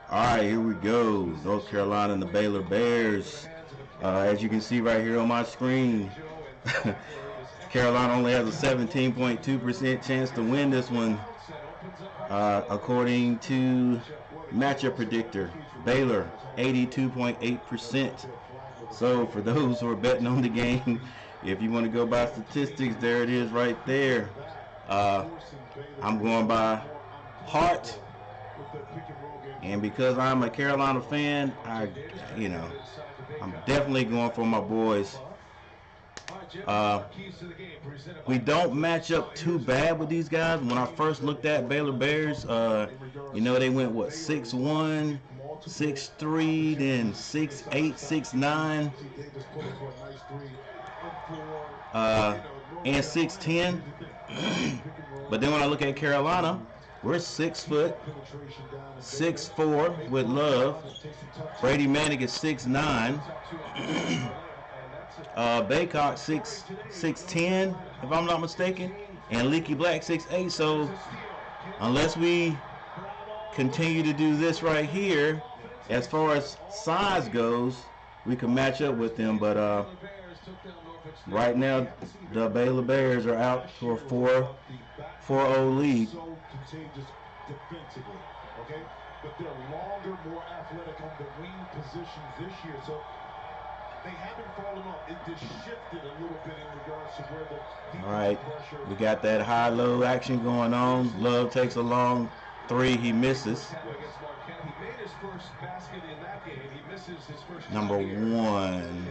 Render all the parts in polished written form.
All right, here we go. North Carolina and the Baylor Bears. As you can see right here on my screen, Carolina only has a 17.2% chance to win this one, according to matchup predictor. Baylor, 82.8%. So for those who are betting on the game, if you want to go by statistics, there it is right there. I'm going by heart, and because I'm a Carolina fan, I'm definitely going for my boys. We don't match up too bad with these guys. When I first looked at Baylor Bears, they went 6-1, 6-3, then 6-8, 6-9, and 6-10. But then when I look at Carolina, we're 6 foot, 6'4" with Love. Brady Manick is 6'9". Baycock 6'10", if I'm not mistaken, and Leaky Black 6'8". So unless we continue to do this right here, as far as size goes, we can match up with them. But right now, the Baylor Bears are out to a 4-0 lead. Defensively, okay, but they're longer, more athletic on the wing positions this year, so they haven't fallen off. It just shifted a little bit in regards to where the all right, we got that high-low action going on. Love takes a long three, he misses. Number one.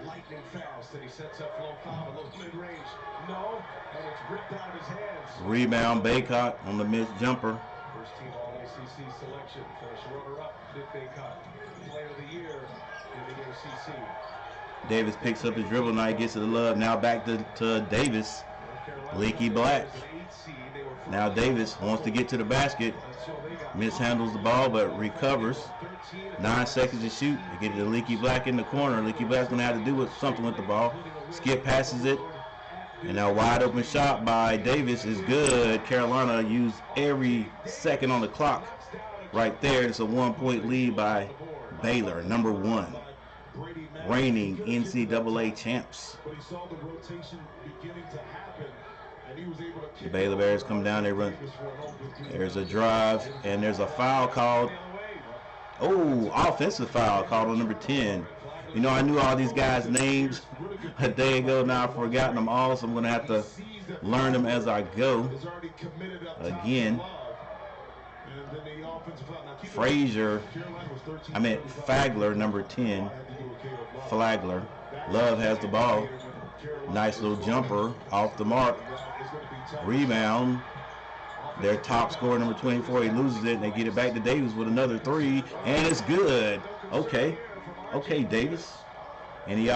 Lightning fast, and he sets up flow foul, a little mid-range. No, and it's ripped out of his hands. Rebound, Baycock on the missed jumper. First team All-ACC selection, first runner-up, Nick Baycock, player of the year in the ACC. Davis picks up his dribble, now he gets to the Love. Now back to Davis. Leaky Black. Now Davis wants to get to the basket. Mishandles the ball, but recovers. 9 seconds to shoot. They get to Leaky Black in the corner. Leaky Black's going to have to do something with the ball. Skip passes it. And now wide open shot by Davis is good. Carolina used every second on the clock right there. It's a 1-point lead by Baylor, number 1. Reigning NCAA champs. The Baylor Bears come down, they run. There's a drive, and there's a foul called. Oh, offensive foul called on number 10. You know, I knew all these guys' names a day ago. Now I've forgotten them all, so I'm going to have to learn them as I go. Again, Flagler, number 10. Flagler. Love has the ball. Nice little jumper off the mark. Rebound. Their top scorer, number 24, he loses it, and they get it back to Davis with another 3, and it's good. Okay, Davis. And he's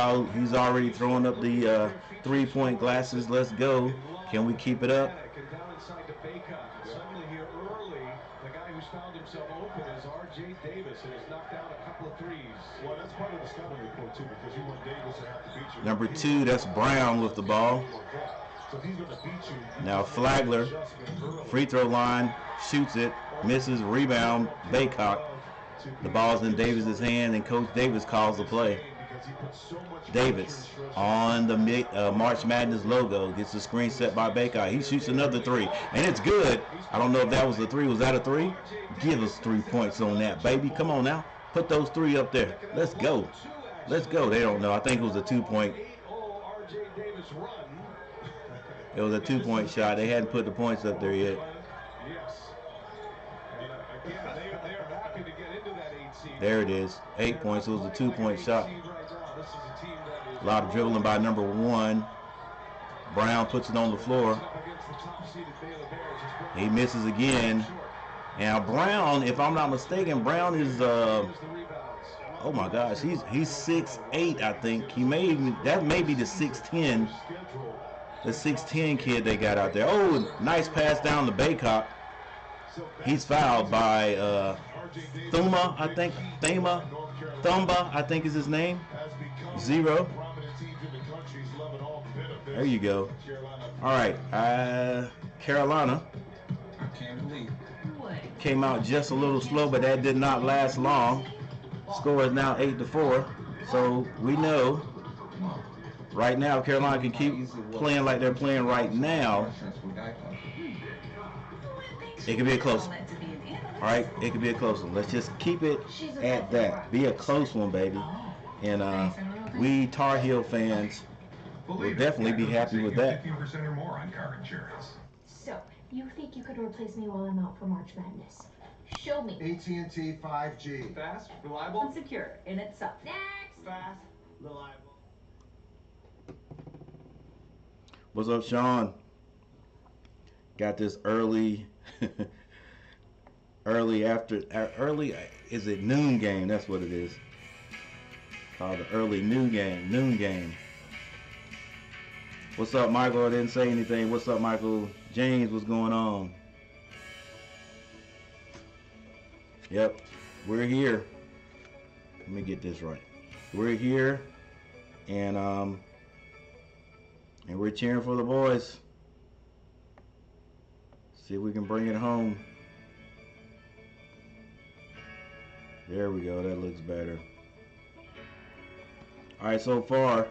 already throwing up the 3-point glasses. Let's go. Can we keep it up? Suddenly here early, the guy who's found himself open is R.J. Davis, and has knocked down a couple of threes. Well, that's part of the scouting report, too, because you want Davis to have to beat you. Number 2, that's Brown with the ball. Now Flagler, free throw line, shoots it, misses, rebound, Baycock. The ball's in Davis's hand, and Coach Davis calls the play. Davis on the March Madness logo gets the screen set by Baycock. He shoots another 3, and it's good. I don't know if that was a 3. Was that a 3? Give us 3 points on that, baby. Come on now. Put those 3 up there. Let's go. Let's go. They don't know. I think it was a 2-point. It was a 2-point shot. They hadn't put the points up there yet. There it is. 8 points. It was a 2-point shot. A lot of dribbling by number 1. Brown puts it on the floor. He misses again. Now Brown, if I'm not mistaken, Brown is oh my gosh, he's 6'8", I think. That may be the 6'10". The 6'10" kid they got out there. Oh, nice pass down to Baycock. He's fouled by Thumba, I think. Thumba, I think is his name. 0. There you go. All right, Carolina came out just a little slow, but that did not last long. Score is now 8-4. So we know right now Carolina can keep playing like they're playing right now. It could be a close one. All right, it could be a close one. Let's just keep it at that. Be a close one, baby. And we Tar Heel fans will definitely be happy with that. 15% or more on car insurance. So, you think you could replace me while I'm out for March Madness? Show me. AT&T 5G. Fast, reliable, And secure in itself. Next! fast, reliable. What's up, Sean? Got this early, early, is it noon game? That's what it is. Called the early noon game. What's up, Michael? I didn't say anything. What's up, Michael? James, what's going on? Yep, we're here. Let me get this right. We're here, and we're cheering for the boys. See if we can bring it home. There we go. That looks better. All right, so far.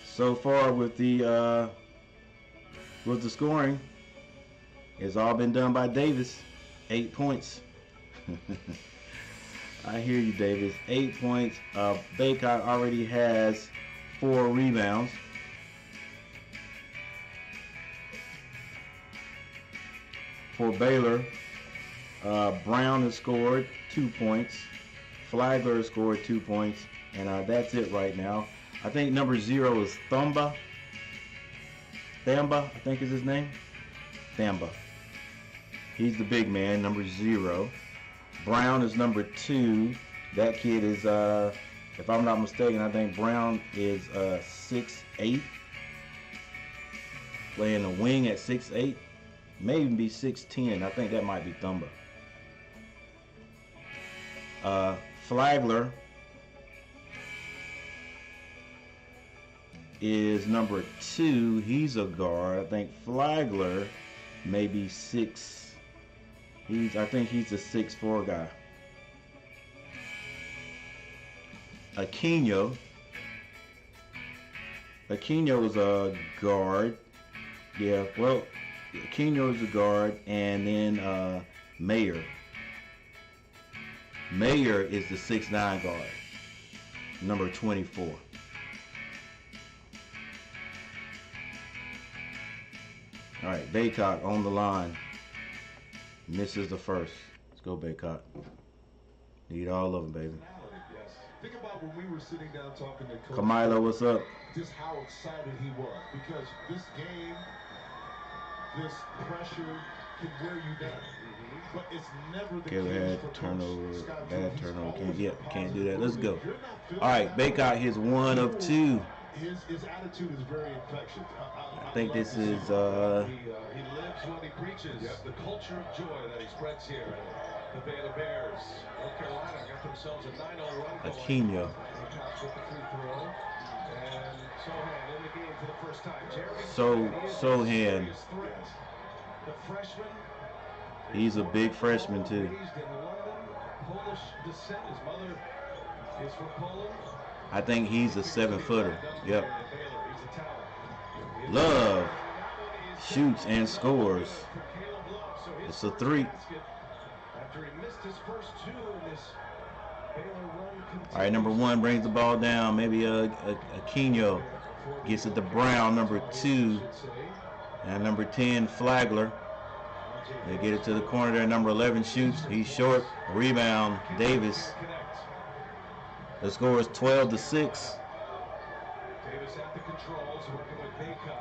So far with the scoring, it's all been done by Davis. 8 points. I hear you, Davis. 8 points. Baycott already has 4 rebounds. For Baylor, Brown has scored 2 points. Flagler has scored 2 points. And that's it right now. I think number 0 is Thamba. Thamba, I think is his name. Thamba. He's the big man, number 0. Brown is number 2. That kid is, if I'm not mistaken, I think Brown is 6'8". Playing the wing at 6'8". May even be 6'10". I think that might be Thamba. Flagler is number 2. He's a guard. I think Flagler may be 6. I think he's a 6'4" guy. Aquino is a guard. Yeah, well, Aquino is a guard, and then Mayer. Mayer is the 6'9" guard, number 24. All right, Baycott on the line. Misses the first. Let's go, Baycott. Need all of them, baby. Yes. Think about when we were sitting down talking to Coach. Kamila, what's up? Just how excited he was, because this game, this pressure can wear you down. But it's never the Taylor case had for turnover, Coach Scott. bad He's turnover. always Can't do that. Let's go. If you're not feeling All right, that, Baycott hits 1 of 2. His attitude is very infectious. I think this is he lives what he preaches. Yep, the culture of joy that he spreads here. And the Baylor Bears, North Carolina, got themselves a 9-0 run. Aquino. With the free throw. And Sohan in the game for the first time. Sohan. The freshman. He's a big freshman too. Raised in London, Polish descent. His mother is from Poland. I think he's a 7-footer. Yep. Love shoots and scores. It's a 3. All right, number 1 brings the ball down. Maybe Aquino gets it to Brown, number 2. And number 10, Flagler. They get it to the corner there. Number 11 shoots. He's short. Rebound, Davis. The score is 12-6.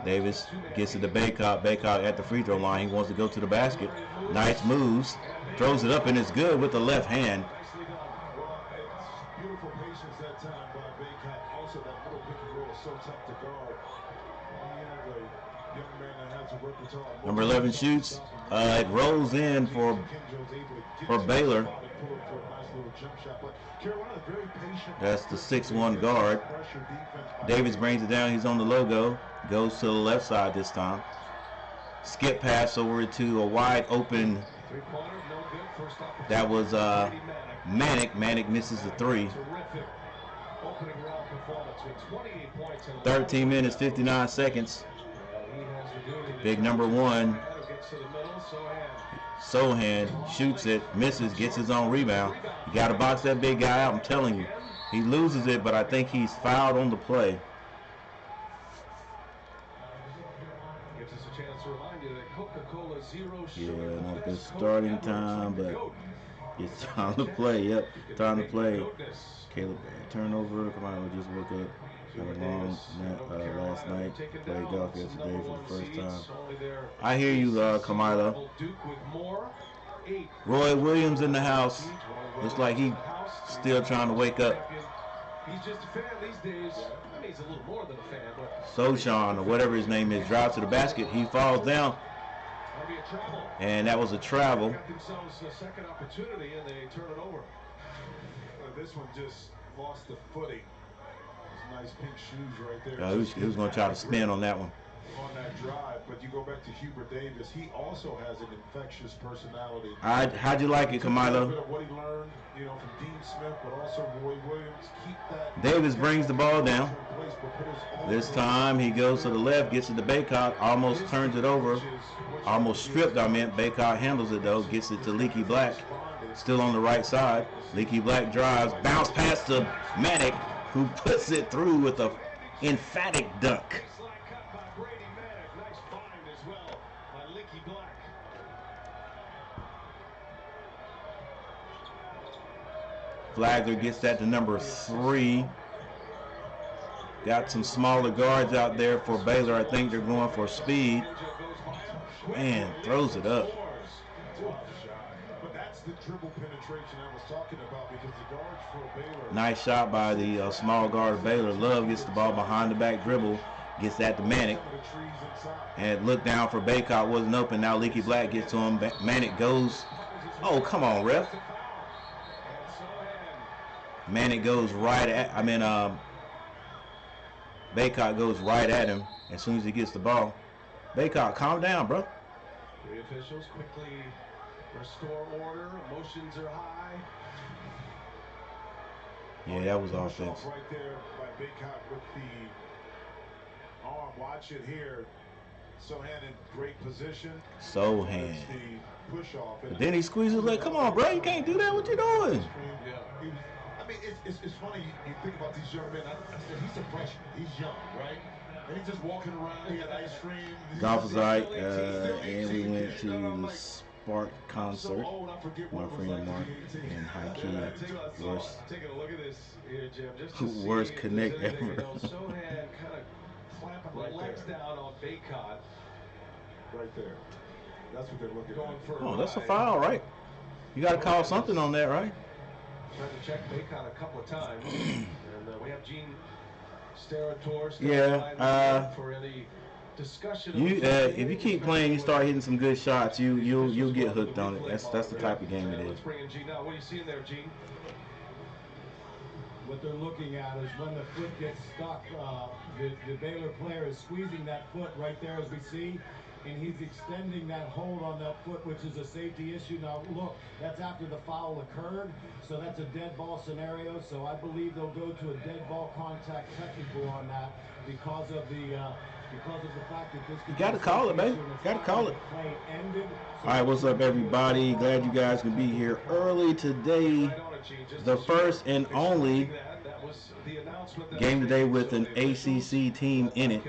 Davis gets it to Baycott. Baycott at the free throw line. He wants to go to the basket. Nice moves. Throws it up and it's good with the left hand. Beautiful patience that time by Baycott. Also, that little pick and roll is so tough to guard. Number 11 shoots. It rolls in for Baylor. That's the 6'1" guard. Davis brings it down. He's on the logo. Goes to the left side this time. Skip pass over to a wide open. That was Manic. Manic misses the three. 13 minutes, 59 seconds. Big number 1. Sohan shoots it, misses, gets his own rebound. You got to box that big guy out, I'm telling you. He loses it, but I think he's fouled on the play. Gives us a chance to remind you that Coca-Cola Zero Yeah, Sugar not the fits starting Coke time, Everest like but the goat. it's time to play. Yep, time to play. Caleb, turnover. Come on, we just woke up. Had a long night, last night. Played golf yesterday for the first time. I hear you, Kamila. Roy Williams in the house. Looks like he's still trying to wake up. He's just a fan these days. I mean, he's a little more than a fan, but Soshan, or whatever his name is, drives to the basket. He falls down. And that was a travel. Got themselves a second opportunity and they turn it over. This one just lost the footing. Those nice pink shoes right there. He was going to try to spin on that one. On that drive, but you go back to Hubert Davis. He also has an infectious personality. How'd you like it, Kamilo? What he learned, from Dean Smith, but also Roy Williams. Keep that. Davis brings the ball down. This time he goes to the left, gets it to Baycott, almost turns it over. Almost stripped, I meant. Baycott handles it though, gets it to Leaky Black. Still on the right side. Leaky Black drives, bounce pass to Manic, who puts it through with a emphatic dunk. Flagler gets that to number 3. Got some smaller guards out there for Baylor. I think they're going for speed. Man, throws it up. But that's the dribble penetration I was talking about, because the guards for Baylor. Nice shot by the small guard of Baylor. Love gets the ball behind the back dribble. Gets that to Manic. And look down for Baycott, wasn't open. Now Leaky Black gets to him. Manic goes. Oh, come on, ref. Manic goes right at, Baycott goes right at him as soon as he gets the ball. Baycott, calm down, bro. The officials quickly restore order. Emotions are high. Yeah, that was offense. Right there by Baycott with the arm. Watch it here. Sohan in great position. Sohan. The push off. But then he squeezes like, come on, bro, you can't do that. What you doing? Yeah. I mean, it's funny. You think about these young men. I said he's a freshman. He's young, right? And he's just walking around. He had ice cream. Golf was right, and we went to the Spark concert. My friend Mark and High Key. Worst, taking a look at this here, Jim. Just to see worst connect ever. Sohan kind of clamping the legs down on Baycott. Right there. That's what they're looking for. Oh, that's a foul, right? You got to call something on that, right? Tried to check Baycott a couple of times, and we have Gene Steratore for any discussion. If you keep playing, you start hitting some good shots. You'll get hooked on it. That's the type of game it is. Let's bring in Gene now. What are you seeing there, Gene? What they're looking at is when the foot gets stuck, the Baylor player is squeezing that foot right there, as we see. And he's extending that hold on that foot, which is a safety issue. Now, look, that's after the foul occurred, so that's a dead ball scenario. So I believe they'll go to a dead ball contact technical on that because of the fact that this. You got to call it, man. Got to call it. All right, what's up, everybody? Glad you guys can be here early today. The first and only game today with an ACC team in it.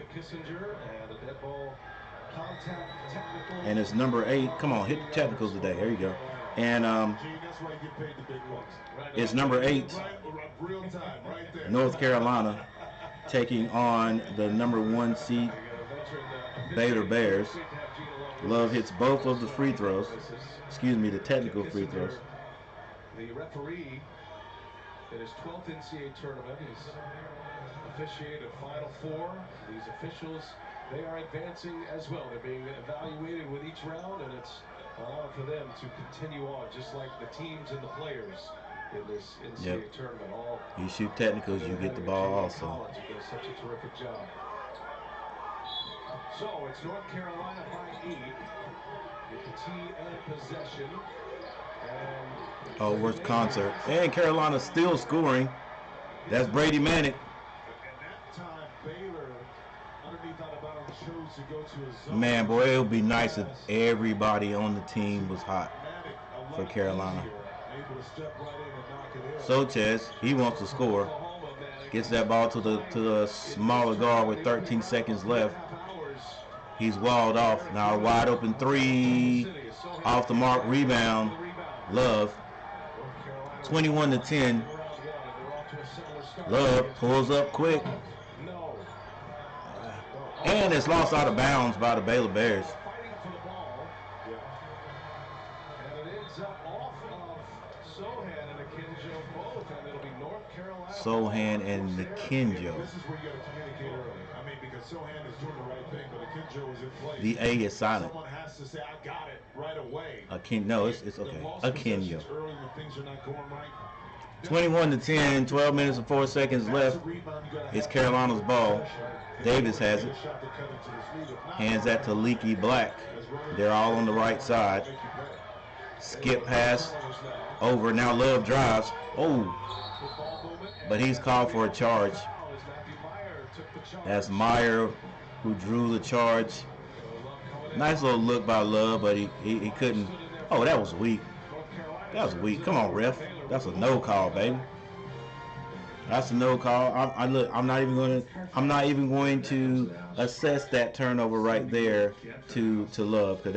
And it's number 8. Come on, hit the technicals today. There you go. And it's number 8, North Carolina, taking on the number 1 seed Baylor Bears. Love hits both of the free throws. Excuse me, the technical free throws. The referee in his 12th NCAA tournament has officiated a Final Four. These officials they are advancing as well. They're being evaluated with each round, and it's allowed for them to continue on, just like the teams and the players in this NCAA tournament. All you shoot technicals, you get the ball also. Collins, who does such a terrific job. So it's North Carolina by 8 with the tee and possession. And oh, worst concert. And Carolina still scoring. That's Brady Manick. And that time, Baylor, underneath out of bounds, chose to go to a zone. Man, boy, it would be nice if everybody on the team was hot for Carolina. Sochez, he wants to score. Gets that ball to the smaller guard with 13 seconds left. He's walled off. Now a wide open three. Off the mark, rebound. Love. 21-10. Love pulls up quick. And it's lost out of bounds by the Baylor Bears. Sohan and Nikinjo. This is where you got to communicate early. I mean, because Sohan is doing the right thing, but Nikinjo is in place. The A is silent. Someone has to say, I got it right away. No, it's okay. Akinjo. Early when things are not going right. 21-10, 12 minutes and 4 seconds left. It's Carolina's ball. Davis has it. Hands that to Leaky Black. They're all on the right side. Skip pass over. Now Love drives. Oh. But he's called for a charge. That's Meyer who drew the charge. Nice little look by Love, but he couldn't. Oh, that was weak. That was weak. Come on, ref. That's a no call, baby. That's a no call. I'm not even going to assess that turnover right there to Love, because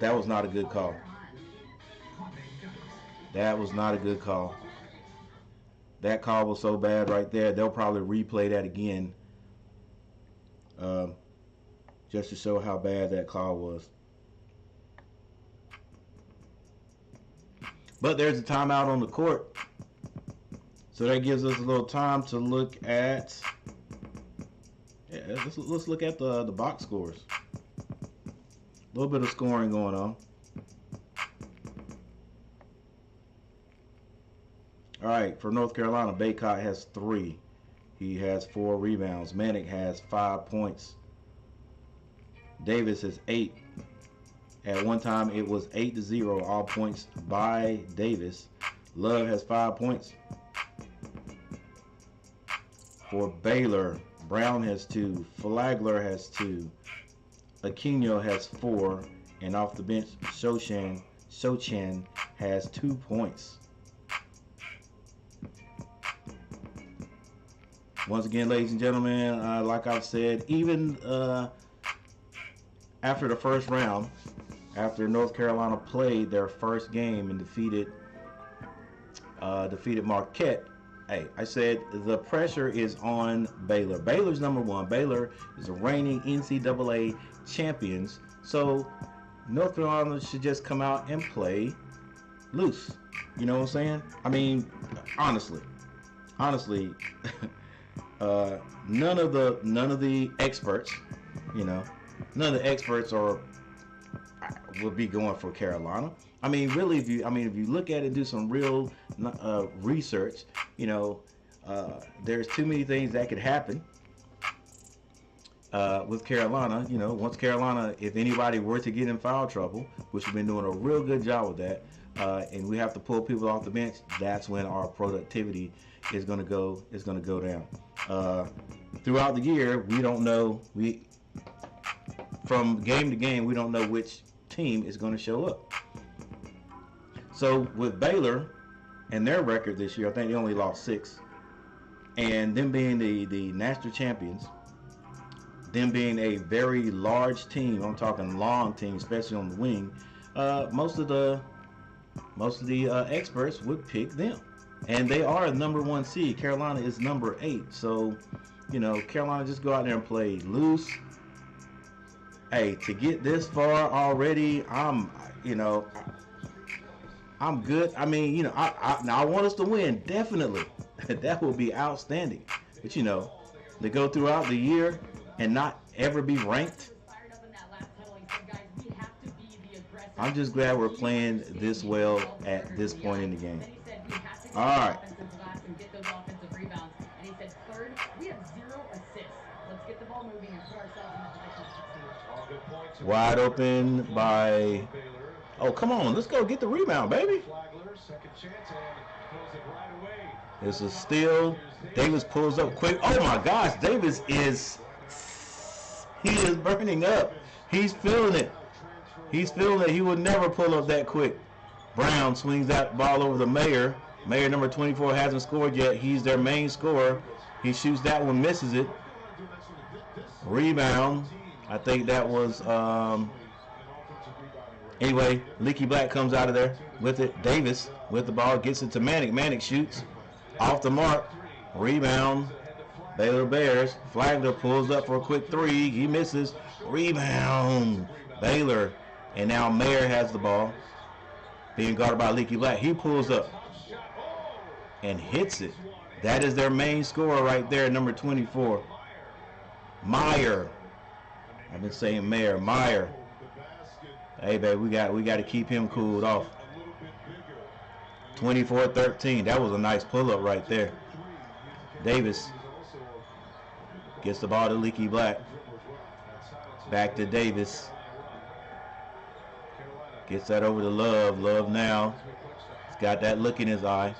that was not a good call. That was not a good call. That call was so bad right there. They'll probably replay that again, just to show how bad that call was. But there's a timeout on the court, so that gives us a little time to look at. Yeah, let's look at the box scores. A little bit of scoring going on. All right, for North Carolina, Baycott has 3. He has 4 rebounds. Manick has 5 points. Davis has 8. At one time, it was 8-0, all points by Davis. Love has 5 points. For Baylor, Brown has 2. Flagler has 2. Aquino has 4. And off the bench, Sochan has 2 points. Once again, ladies and gentlemen, like I've said, even after the first round, after North Carolina played their first game and defeated Marquette, hey, I said the pressure is on Baylor. Baylor's number 1. Baylor is the reigning NCAA champions, so North Carolina should just come out and play loose. You know what I'm saying? I mean, honestly. None of the experts, none of the experts would be going for Carolina. I mean, really, if you look at it and do some real research, there's too many things that could happen with Carolina. Once Carolina, if anybody were to get in foul trouble, which we've been doing a real good job with that, and we have to pull people off the bench, that's when our productivity is going to go down. Throughout the year, we don't know. From game to game, we don't know which team is going to show up. So with Baylor and their record this year, I think they only lost 6, and them being the national champions, them being a very large team. I'm talking long team, especially on the wing. Most of the experts would pick them. And they are a number 1 seed. Carolina is number 8. So, Carolina just go out there and play loose. Hey, to get this far already, I'm good. I mean, I want us to win, definitely. That will be outstanding. But to go throughout the year and not ever be ranked. I'm just glad we're playing this well at this point in the game. All right. Wide open by... Oh, come on. Let's go get the rebound, baby. It's a steal. Davis pulls up quick. Oh, my gosh. Davis is... He is burning up. He's feeling it. He's feeling it. He would never pull up that quick. Brown swings that ball over the Mayer. Mayer, number 24, hasn't scored yet. He's their main scorer. He shoots that one, misses it. Rebound. I think that was... Anyway, Leaky Black comes out of there with it. Davis with the ball, gets it to Manick. Manick shoots off the mark. Rebound. Baylor Bears. Flagler pulls up for a quick three. He misses. Rebound. Baylor. And now Mayer has the ball. Being guarded by Leaky Black. He pulls up and hits it. That is their main scorer right there, number 24. Meyer. I've been saying Mayer. Meyer. Hey, babe, we got to keep him cooled off. 24-13. That was a nice pull-up right there. Davis gets the ball to Leaky Black. Back to Davis. Gets that over to Love. Love now. He's got that look in his eye.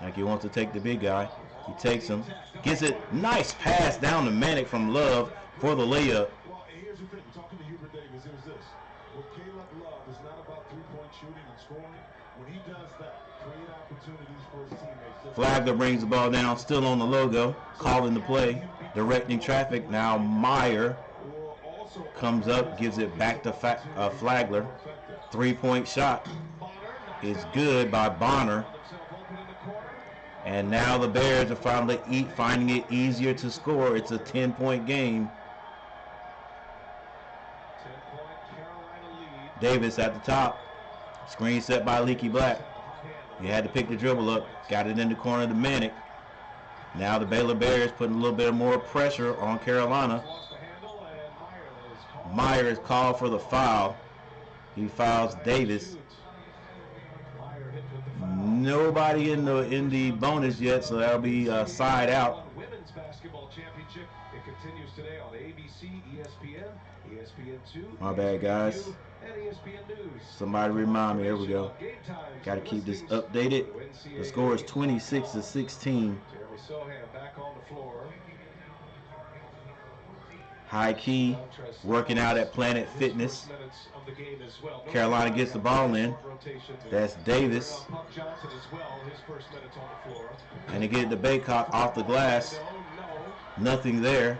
Like he wants to take the big guy. He takes him. Gets it. Nice pass down to Manick from Love for the layup. Well, here's the thing. Talking to Hubert Davis, it was this. What Caleb Love is not about three-point shooting and scoring. When he does that, create opportunities for his teammates. Flagler brings the ball down, still on the logo, calling the play, directing traffic. Now Meyer comes up, gives it back to Flagler. Three-point shot is good by Bonner. And now the Bears are finally finding it easier to score. It's a 10-point game. Davis at the top. Screen set by Leaky Black. He had to pick the dribble up. Got it in the corner to Manick. Now the Baylor Bears putting a little bit more pressure on Carolina. Meyer is called for the foul. He fouls Davis. Nobody in the bonus yet, so that'll be side out. Women's basketball championship. It continues today on ABC, ESPN, ESPN2. My bad, guys. And ESPN News. Somebody remind me. Here we go. Got to keep this updated. The score is 26-16. Jeremy Sohan back on the floor. High key, working out at Planet Fitness. Carolina gets the ball in. That's Davis. And they get the Baycott off the glass. Nothing there.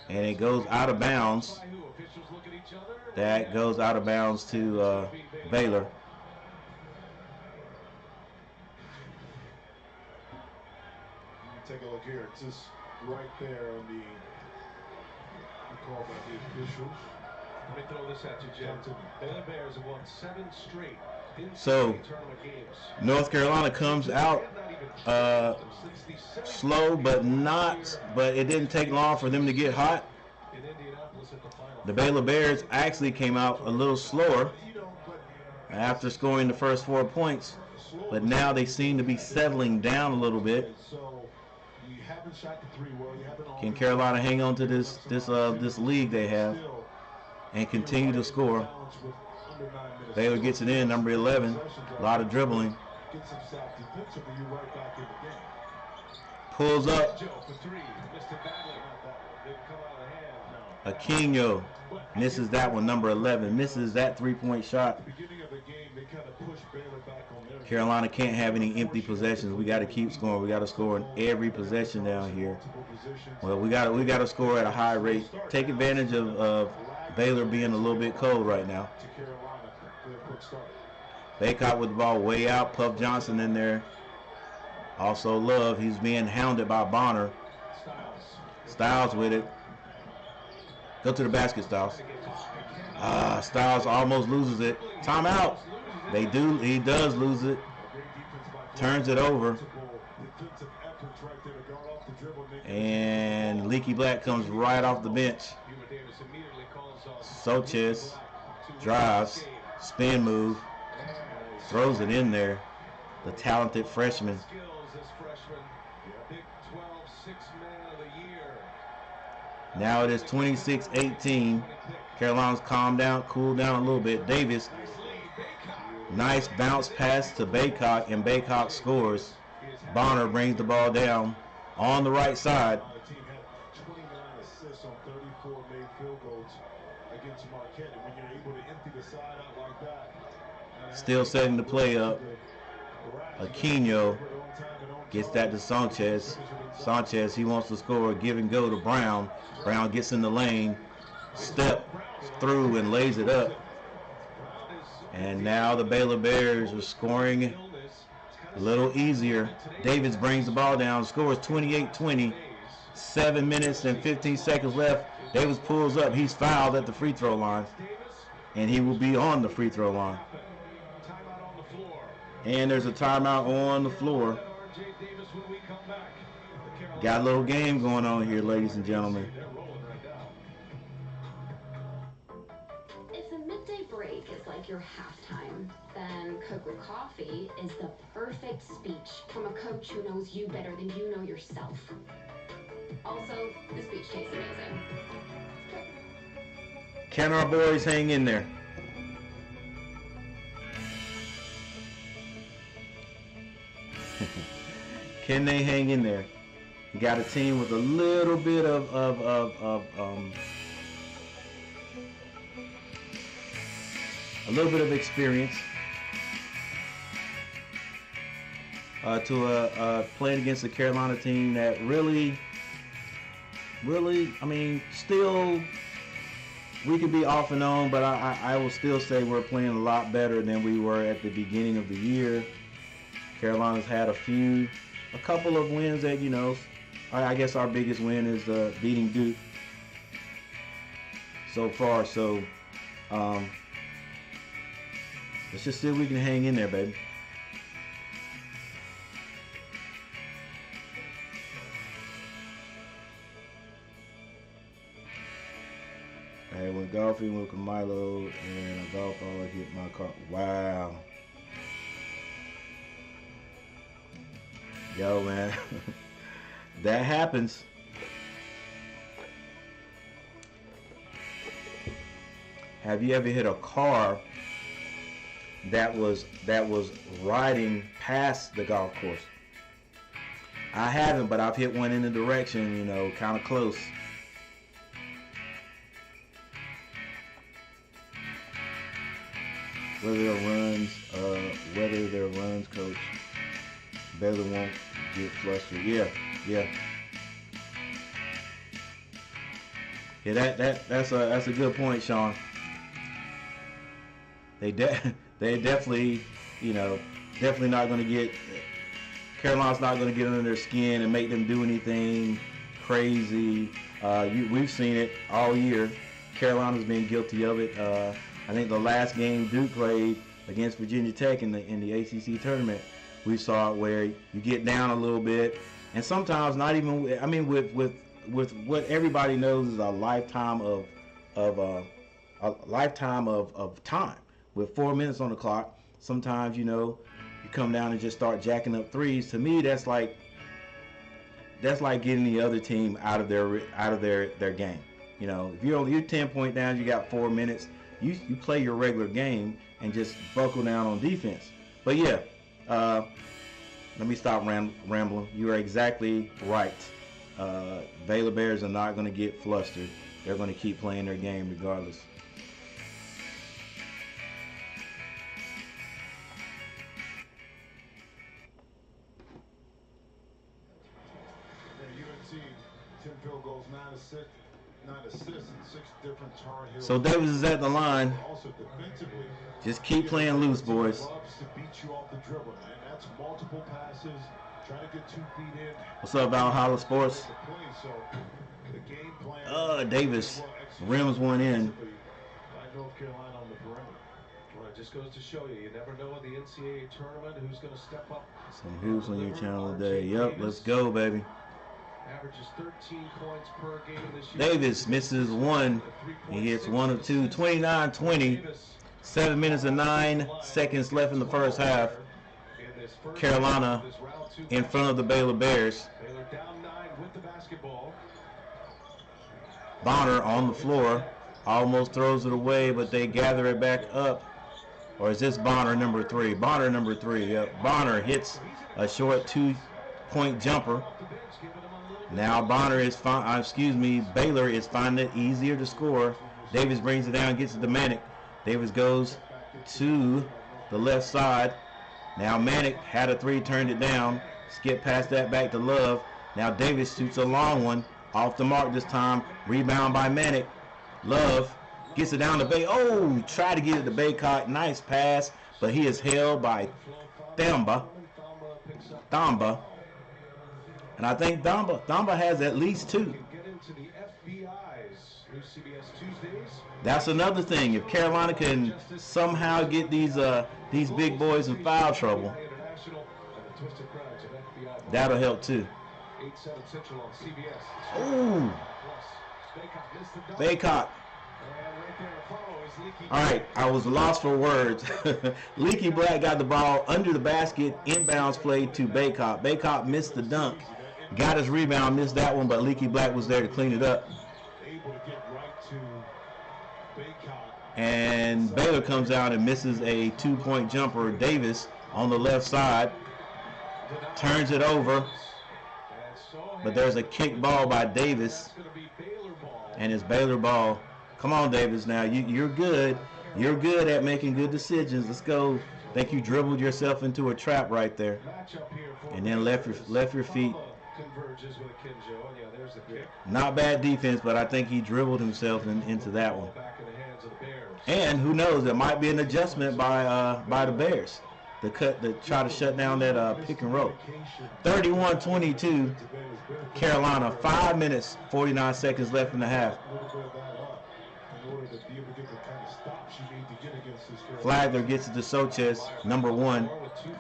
And it goes out of bounds. That goes out of bounds to Baylor. Take a look here. It's just right there on the call by the officials. Let me throw this at you, Jim. Baylor Bears have won 7 straight so tournament games. North Carolina comes out slow, but it didn't take long for them to get hot. The Baylor Bears actually came out a little slower after scoring the first 4 points, but now they seem to be settling down a little bit. Can Carolina hang on to this lead they have and continue to score? Baylor gets it in, number 11. A lot of dribbling. Pulls up. Aquino misses that one, number 11. Misses that three-point shot. Carolina can't have any empty possessions. We got to keep scoring. We got to score in every possession down here. Well, we got to score at a high rate. Take advantage of Baylor being a little bit cold right now. Baycott with the ball way out. Puff Johnson in there. Also Love. He's being hounded by Bonner. Styles with it. Go to the basket, Styles. Styles almost loses it. Timeout. He does lose it. Turns it over. defensive efforts right there to guard off the dribble. And Leaky Black comes right off the bench. Sanchez drives, spin move, throws it in there. The talented freshman. Now it is 26-18. Carolina's calmed down, cooled down a little bit. Davis, nice bounce pass to Baycock, and Baycock scores. Bonner brings the ball down on the right side. The team had 29 assists on 34 made field goals against Marquette. And when you're able to empty the side out like that. Still setting the play up. Aquino gets that to Sanchez. Sanchez, he wants to score, give and go to Brown. Brown gets in the lane, step through and lays it up. And now the Baylor Bears are scoring a little easier. Davis brings the ball down, scores 28-20. 7 minutes and 15 seconds left. Davis pulls up. He's fouled at the free throw line, and he will be on the free throw line. And there's a timeout on the floor. Got a little game going on here, ladies and gentlemen. If the midday break is like your halftime, then Coke with Coffee is the perfect speech from a coach who knows you better than you know yourself. Also, the speech tastes amazing. Can our boys hang in there? Can they hang in there? You got a team with a little bit of experience to playing against a Carolina team that really, I mean, still we could be off and on, but I will still say we're playing a lot better than we were at the beginning of the year. Carolina's had a couple of wins that, you know, I guess our biggest win is beating Duke so far. So let's just see if we can hang in there, baby. I went golfing with Milo and a golf ball hit my car. Wow. Yo, man. That happens. Have you ever hit a car that was riding past the golf course? I haven't, but I've hit one in the direction, you know, kind of close. Whether their runs, coach, Baylor won't get flustered. Yeah. That's a good point, Sean. They definitely, you know, definitely not going to get. Carolina's not going to get under their skin and make them do anything crazy. We've seen it all year. Carolina's been guilty of it. I think the last game Duke played against Virginia Tech in the ACC tournament, we saw it where you get down a little bit, and sometimes not even. I mean, with what everybody knows is a lifetime of time. With 4 minutes on the clock, sometimes, you know, you come down and just start jacking up threes. To me, that's like getting the other team out of their game. You know, if you're 10-point down, you got 4 minutes. You play your regular game and just buckle down on defense. But yeah, let me stop rambling. You are exactly right. Baylor Bears are not going to get flustered. They're going to keep playing their game regardless. UNC, 10 field goals, 9 assists, and 6 different Tar Heels. So Davis is at the line. Also defensively, just keep playing loose, boys. Loves to beat you off the dribble, and that's multiple passes, trying to get 2 feet in. What's up, Valhalla Sports? So the game plan. Davis rims one in. By North Carolina on the perimeter. Well, it just goes to show you, you never know in the NCAA tournament who's going to step up. Some hoops on your channel today. Yep, let's go, baby. Averages 13 points per game this year. Davis misses one. He hits 1 of 2. 29-20. 7 minutes and 9 seconds left in the first half. Carolina in front of the Baylor Bears. Baylor down 9 with the basketball. Bonner on the floor. Almost throws it away, but they gather it back up. Or is this Bonner number 3? Bonner number 3. Yep. Bonner hits a short 2-point jumper. Now Baylor is finding it easier to score. Davis brings it down, gets it to Manick. Davis goes to the left side. Now Manick had a 3, turned it down. Skip past that back to Love. Now Davis shoots a long one. Off the mark this time. Rebound by Manick. Love gets it down to Bay. Oh, try to get it to Baycott. Nice pass, but he is held by Thamba. And I think Thamba has at least 2. That's another thing. If Carolina can somehow get these big boys in foul trouble, that'll help too. Ooh, Baycott. All right, I was lost for words. Leaky Black got the ball under the basket, inbounds play to Baycott. Baycott missed the dunk, got his rebound, missed that one, but Leaky Black was there to clean it up. And Baylor comes out and misses a 2-point jumper. Davis on the left side turns it over, but there's a kick ball by Davis, and it's Baylor ball. Come on, Davis. Now you're good. You're good at making good decisions. Let's go. I think you dribbled yourself into a trap right there, and then left your feet. Not bad defense, but I think he dribbled himself into that one. And who knows? There might be an adjustment by the Bears to try to shut down that pick and roll. 31-22, Carolina. 5 minutes 49 seconds left in the half. Flagler gets it to Sochez, number 1.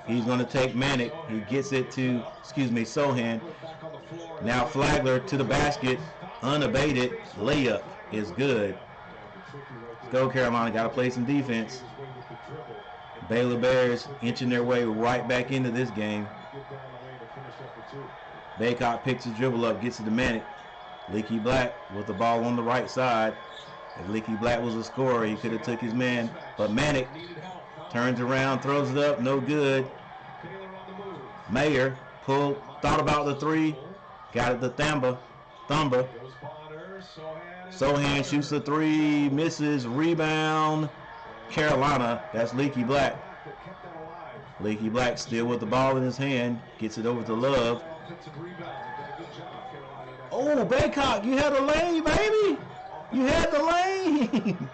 He's going to take Manick. He gets it to, Sohan. Now Flagler to the basket, unabated. Layup is good. Let's go, Carolina. Got to play some defense. Baylor Bears inching their way right back into this game. Baycott picks his dribble up, gets it to Manick. Leaky Black with the ball on the right side. If Leaky Black was a scorer, he could have took his man. But Manick turns around, throws it up, no good. Mayer thought about the 3, got it to Thamba. Sohan shoots the 3, misses, rebound. Carolina, that's Leaky Black. Leaky Black still with the ball in his hand, gets it over to Love. Oh, Baycott, you had a lane, baby. You had the lane.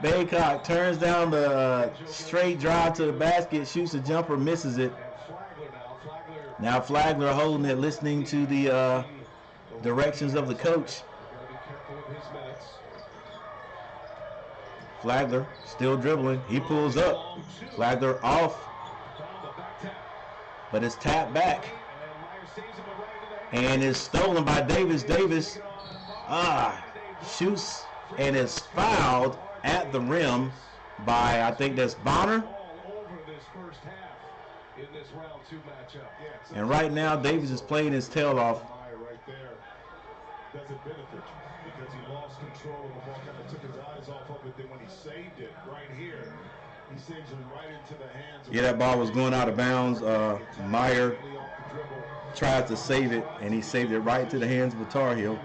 Baycott turns down the straight drive to the basket, shoots a jumper, misses it. Now Flagler holding it, listening to the directions of the coach. Flagler still dribbling. He pulls up. Flagler off. But it's tapped back. And it's stolen by Davis. Davis shoots and is fouled at the rim by, I think that's Bonner. And right now Davis is playing his tail off. Doesn't benefit you because he lost control of the ball, kind of took his eyes off of it. Then when he saved it right here, he saves it right into the hands of that ball was going out of bounds. Meyer tries to save it, and he saved it right into the hands of the Tar Heel.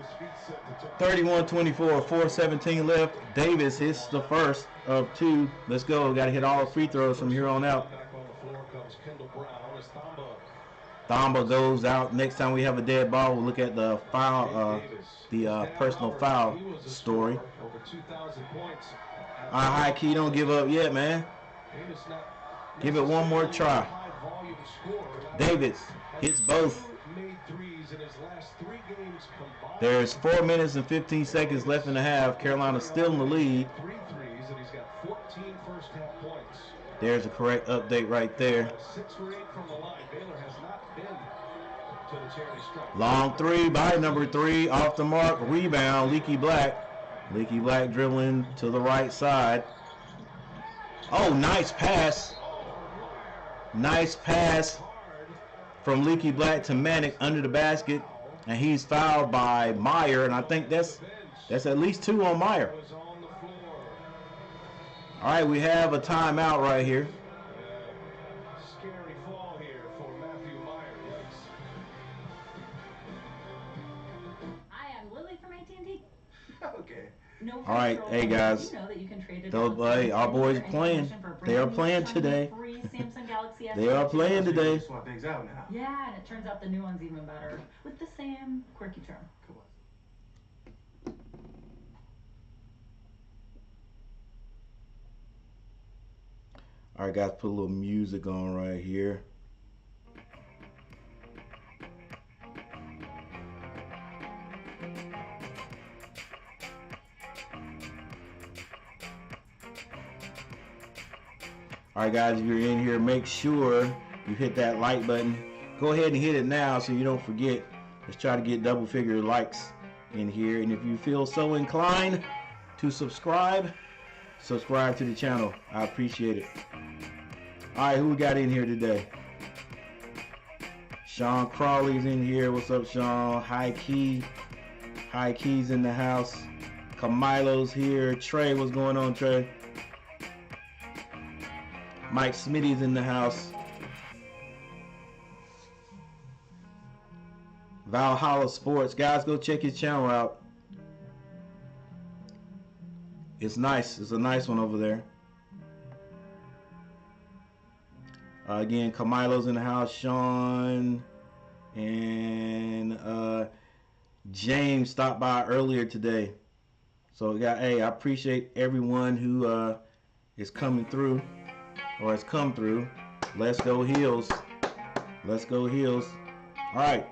31-24, 4:17 left. Davis hits the first of 2. Let's go. Got to hit all the free throws from here on out. Thamba goes out. Next time we have a dead ball, we'll look at the foul, personal foul story. High key, don't give up yet, man. Give it one more try. Davis hits both. There's 4 minutes and 15 seconds left in the half. Carolina still in the lead. first half points. There's a correct update right there. 6 for 8 from the line. Baylor has not been to the charity stripe. Long three by number 3, off the mark, rebound, Leaky Black. Leaky Black dribbling to the right side. Oh, nice pass. Nice pass from Leaky Black to Manic under the basket. And he's fouled by Meyer, and I think that's at least 2 on Meyer. All right, we have a timeout right here. Scary fall here for Matthew Meyer. I am Lily from AT&T. Okay. No All right, hey guys, you know that you can trade it our boys are playing. They are playing today. Samsung Galaxy S. They are playing today. Swap things out now. Yeah, and it turns out the new one's even better with the same quirky trim. Come on. All right, guys, put a little music on right here. All right, guys, if you're in here, make sure you hit that like button. Go ahead and hit it now so you don't forget. Let's try to get double-figure likes in here. And if you feel so inclined to subscribe to the channel. I appreciate it. All right, who we got in here today? Sean Crawley's in here. What's up, Sean? High Key's in the house. Camilo's here. Trey, what's going on, Trey? Mike Smitty's in the house. Valhalla Sports. Guys, go check his channel out. It's nice. It's a nice one over there. Again, Camilo's in the house. Sean and James stopped by earlier today. So, hey, I appreciate everyone who is coming through. Or has come through. Let's go Heels. Let's go Heels. All right.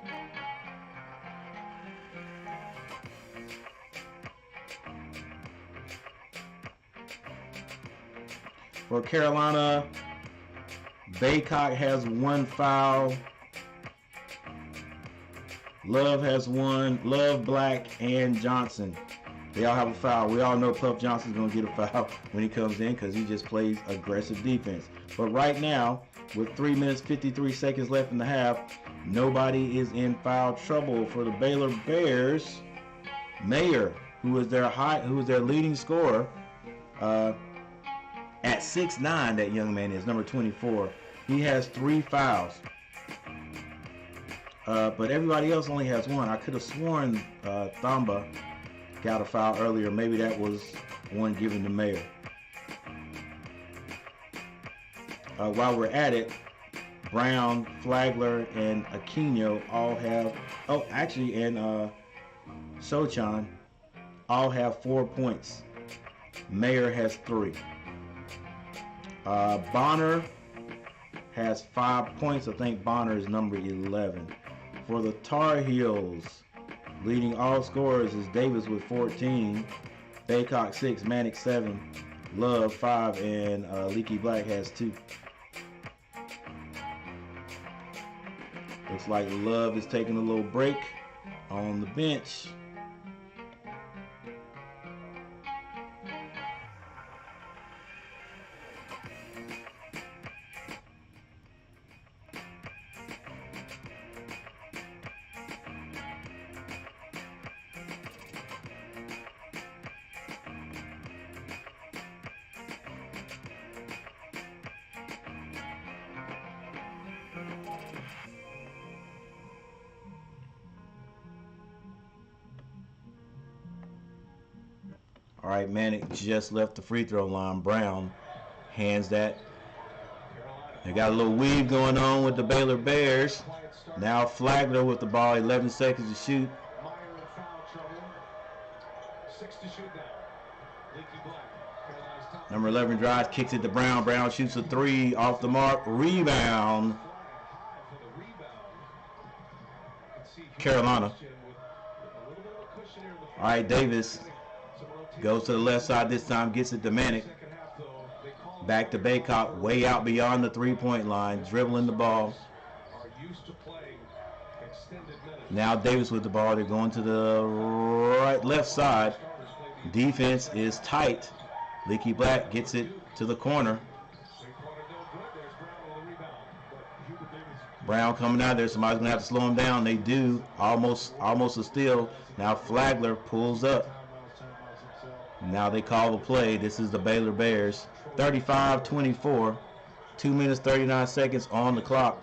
For Carolina, Baycock has 1 foul. Love has 1. Love, Black, and Johnson. They all have a foul. We all know Puff Johnson's going to get a foul when he comes in because he just plays aggressive defense. But right now, with 3 minutes 53 seconds left in the half, nobody is in foul trouble for the Baylor Bears. Mayer, who is their leading scorer, at 6'9", that young man is, number 24. He has 3 fouls. But everybody else only has 1. I could have sworn Thamba got a foul earlier. Maybe that was one given to Mayer. While we're at it, Brown, Flagler, and Aquino all have, and Sochan all have 4 points. Mayer has 3. Bonner has 5 points. I think Bonner is number 11. For the Tar Heels, leading all scorers is Davis with 14, Baycock 6, Manic 7, Love 5, and Leaky Black has 2. Looks like Love is taking a little break on the bench. All right, Manic just left the free throw line. Brown hands that. They got a little weave going on with the Baylor Bears. Now Flagler with the ball, 11 seconds to shoot. Meyer in foul trouble. 6 to shoot now. Leaky Black. Carolina's top. Number 11 drives, kicks it to Brown. Brown shoots a 3 off the mark. Rebound. Carolina. All right, Davis goes to the left side this time, gets it to Manic. Back to Baycott, way out beyond the three-point line, dribbling the ball. Are used to playing extended minutes. Now Davis with the ball. They're going to the left side. Defense is tight. Leaky Black gets it to the corner. Brown coming out there. Somebody's gonna have to slow him down. They do. Almost a steal. Now Flagler pulls up. Now they call the play. This is the Baylor Bears. 35-24. 2 minutes 39 seconds on the clock.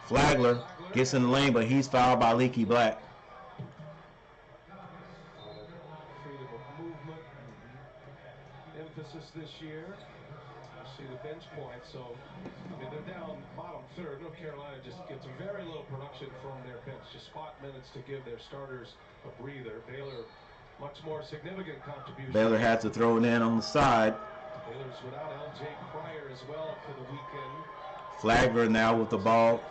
Flagler gets in the lane, but he's fouled by Leaky Black. Freedom of movement. Emphasis this year. You see the bench points, so I mean they're down bottom third. North Carolina just gets very little production from their bench, just spot minutes to give their starters a breather. Baylor, much more significant contribution. Baylor had to throw it in on the side. Baylor's without L.J. Pryor as well for the weekend. Flagler now with the ball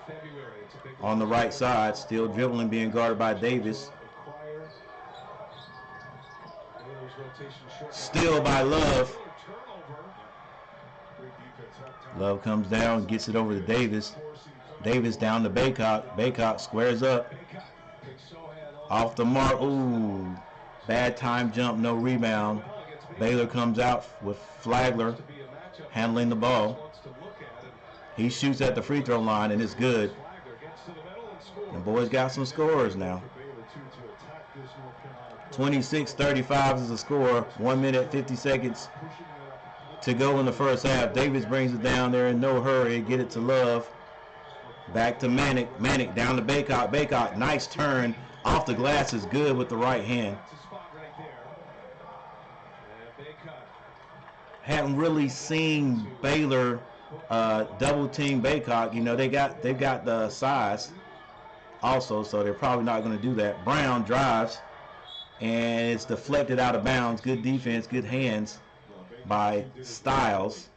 on the right side, still dribbling, being guarded by Davis. Steal by Love. Love comes down, gets it over to Davis. Davis down to Baycott. Baycott squares up. Off the mark. Ooh. Bad time jump, no rebound. Baylor comes out with Flagler handling the ball. He shoots at the free throw line, and it's good. The boys got some scores now. 26-35 is the score. 1 minute, 50 seconds to go in the first half. Davis brings it down there in no hurry. Get it to Love. Back to Manick. Manick down to Baycott. Baycott, nice turn. Off the glass is good with the right hand. Haven't really seen Baylor double team Baycott. You know, they've got the size also, so they're probably not going to do that. Brown drives, and it's deflected out of bounds. Good defense, good hands by Styles.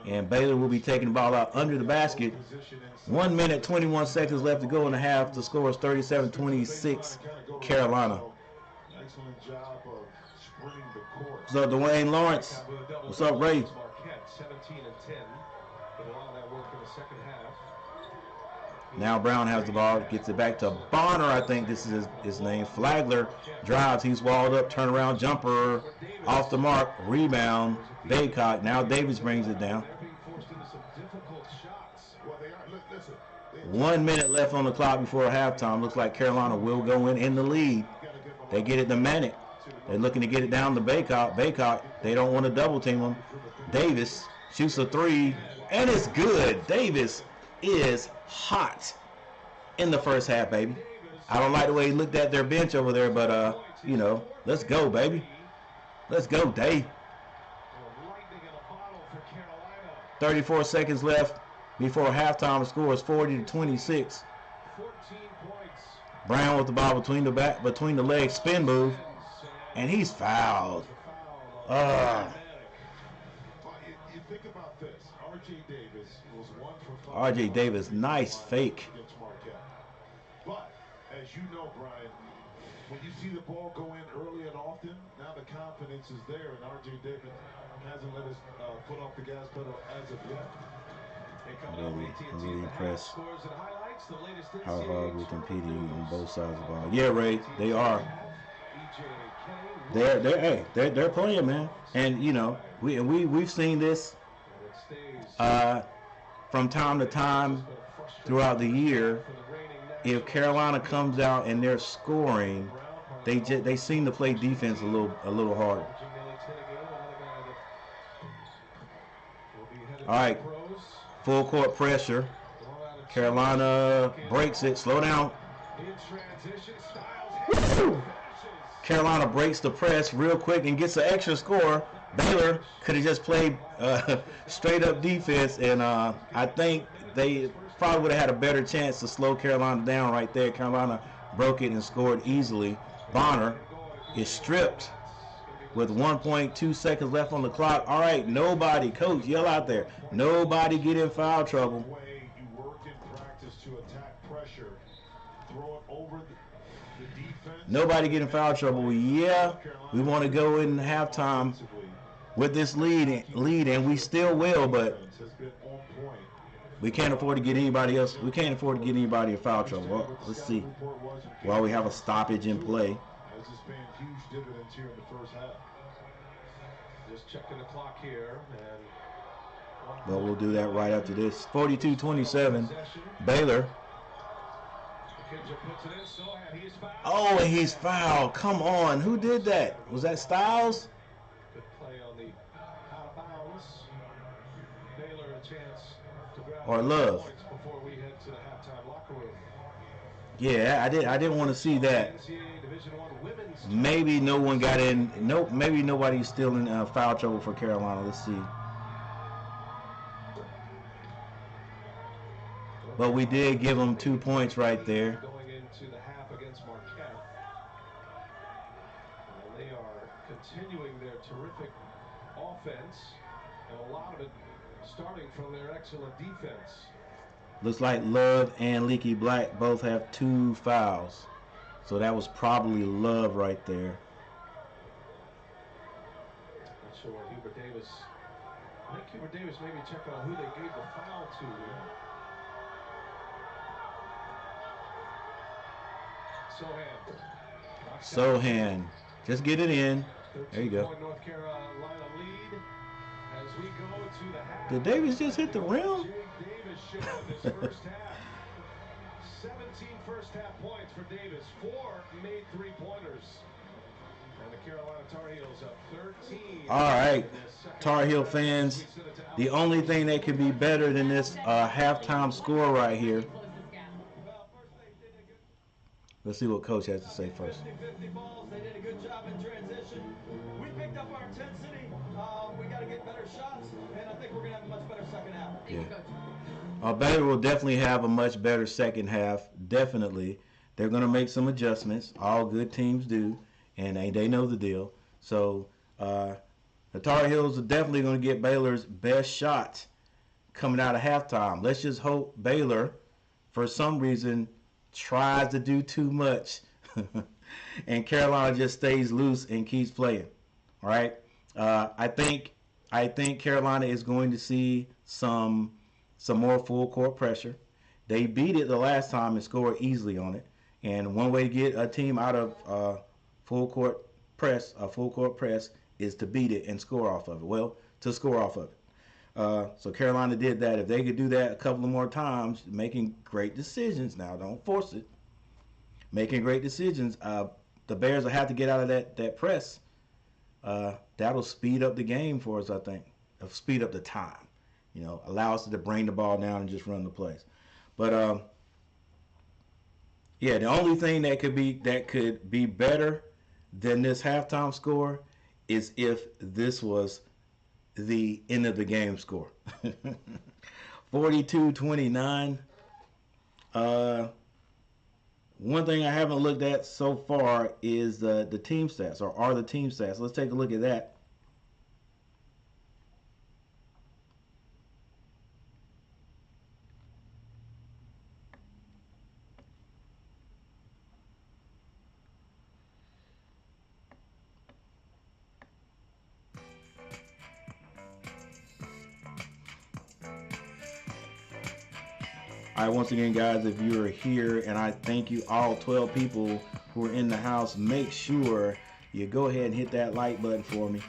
And Baylor will be taking the ball out under the basket. 1 minute, 21 seconds left to go in the half. The score is 37-26 Carolina. Excellent job of spreading the court. What's up, Dwayne Lawrence? What's up, Ray? 17 and 10. But a lot of that work in the second half. Now Brown has the ball, gets it back to Bonner, I think this is his name. Flagler drives, he's walled up, turnaround jumper, off the mark, rebound, Baycott. Now Davis brings it down. 1 minute left on the clock before halftime. Looks like Carolina will go in the lead. They get it to Manick. They're looking to get it down to Baycott. Baycott, they don't want to double team him. Davis shoots a three, and it's good. Davis is hot in the first half, baby. I don't like the way he looked at their bench over there, but you know, let's go, baby. Let's go, Dave. 34 seconds left before halftime. The score is 40-26. Brown with the ball between the legs, spin move, and he's fouled. You think about this. R.J. Davis was 1 for 5. R.J. Davis, nice fake. But as you know, Brian, when you see the ball go in early and often, now the confidence is there, and R.J. Davis hasn't let his foot off the gas pedal as of yet. I'm really impressed how hard we're competing on both sides of the ball. Yeah, Ray, they are. They're playing, man. And you know, we've seen this from time to time throughout the year. If Carolina comes out and they're scoring, they seem to play defense a little harder. All right, full court pressure. Carolina breaks it. Slow down. Woo! Carolina breaks the press real quick and gets an extra score. Baylor could have just played straight up defense, and I think they probably would have had a better chance to slow Carolina down right there. Carolina broke it and scored easily. Bonner is stripped with 1.2 seconds left on the clock. All right, nobody, coach, yell out there. Nobody get in foul trouble. You worked in practice to attack pressure, throw it over the defense. Nobody get in foul trouble. Yeah, we want to go in halftime with this lead, and we still will, but we can't afford to get anybody else. We can't afford to get anybody in foul trouble. Well, let's see. While we have a stoppage in play. This is paying huge dividends here in the first half. Just checking the clock here, But we'll do that right after this. 42-27, Baylor. Oh, and he's fouled. Come on. Who did that? Was that Styles? Good play on the out of bounds. Baylor a chance to grab or Love? points before we head to the halftime locker room. Yeah, I didn't want to see that. Maybe no one got in. Nope. Maybe nobody's still in foul trouble for Carolina. Let's see. But we did give them 2 points right there. Going into the half against Marquette. And they are continuing their terrific offense, and a lot of it starting from their excellent defense. Looks like Love and Leaky Black both have 2 fouls. So that was probably Love right there. Not sure what Hubert Davis. I think Hubert Davis maybe checking on who they gave the foul to. Sohan. Just get it in. There you go. North Carolina lead as we go to the half. Did Davis just hit the rim? Davis showed up this first half. 17 first half points for Davis. 4 made 3-pointers. And the Carolina Tar Heels up 13. All right, Tar Heel fans. The only thing that could be better than this halftime score right here. Let's see what Coach has to say first. 50-50 balls. They did a good job in transition. We picked up our intensity. We got to get better shots, and I think we're going to have a much better second half. Yeah. Baylor will definitely have a much better second half. Definitely. They're going to make some adjustments. All good teams do, and they know the deal. So the Tar Heels are definitely going to get Baylor's best shot coming out of halftime. Let's just hope Baylor, for some reason, tries to do too much and Carolina just stays loose and keeps playing. All right. I think Carolina is going to see some more full court pressure. They beat it the last time and scored easily on it. And one way to get a team out of full court press is to beat it and score off of it. Well, to score off of it. So Carolina did that. If they could do that a couple of more times, making great decisions. Now, don't force it. Making great decisions. The Bears will have to get out of that press. That'll speed up the game for us, I think. It'll speed up the time. You know, allow us to bring the ball down and just run the plays. But yeah, the only thing that could be better than this halftime score is if this was the end of the game score. 42-29. One thing I haven't looked at so far is the team stats, or are the team stats. Let's take a look at that. All right, once again, guys, if you are here, and I thank you all 12 people who are in the house, make sure you go ahead and hit that like button for me.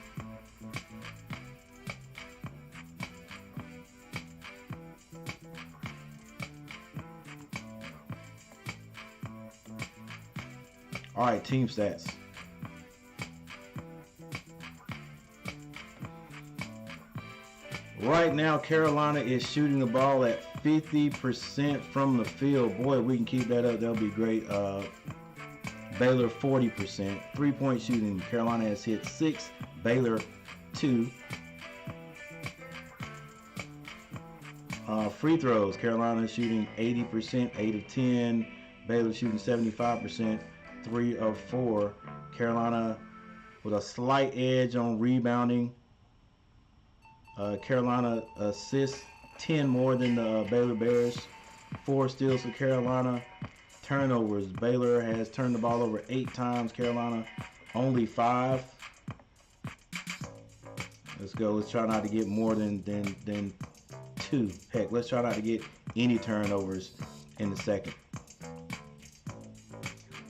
All right, team stats. Right now, Carolina is shooting the ball at 50% from the field. Boy, if we can keep that up, that'll be great. Baylor 40%. 3-point shooting, Carolina has hit 6, Baylor 2. Free throws, Carolina is shooting 80%, 8 of 10. Baylor shooting 75%, 3 of 4. Carolina with a slight edge on rebounding. Carolina assists 10 more than the Baylor Bears. 4 steals for Carolina. Turnovers, Baylor has turned the ball over 8 times. Carolina only 5. Let's go. Let's try not to get more than 2. Heck, let's try not to get any turnovers in the second.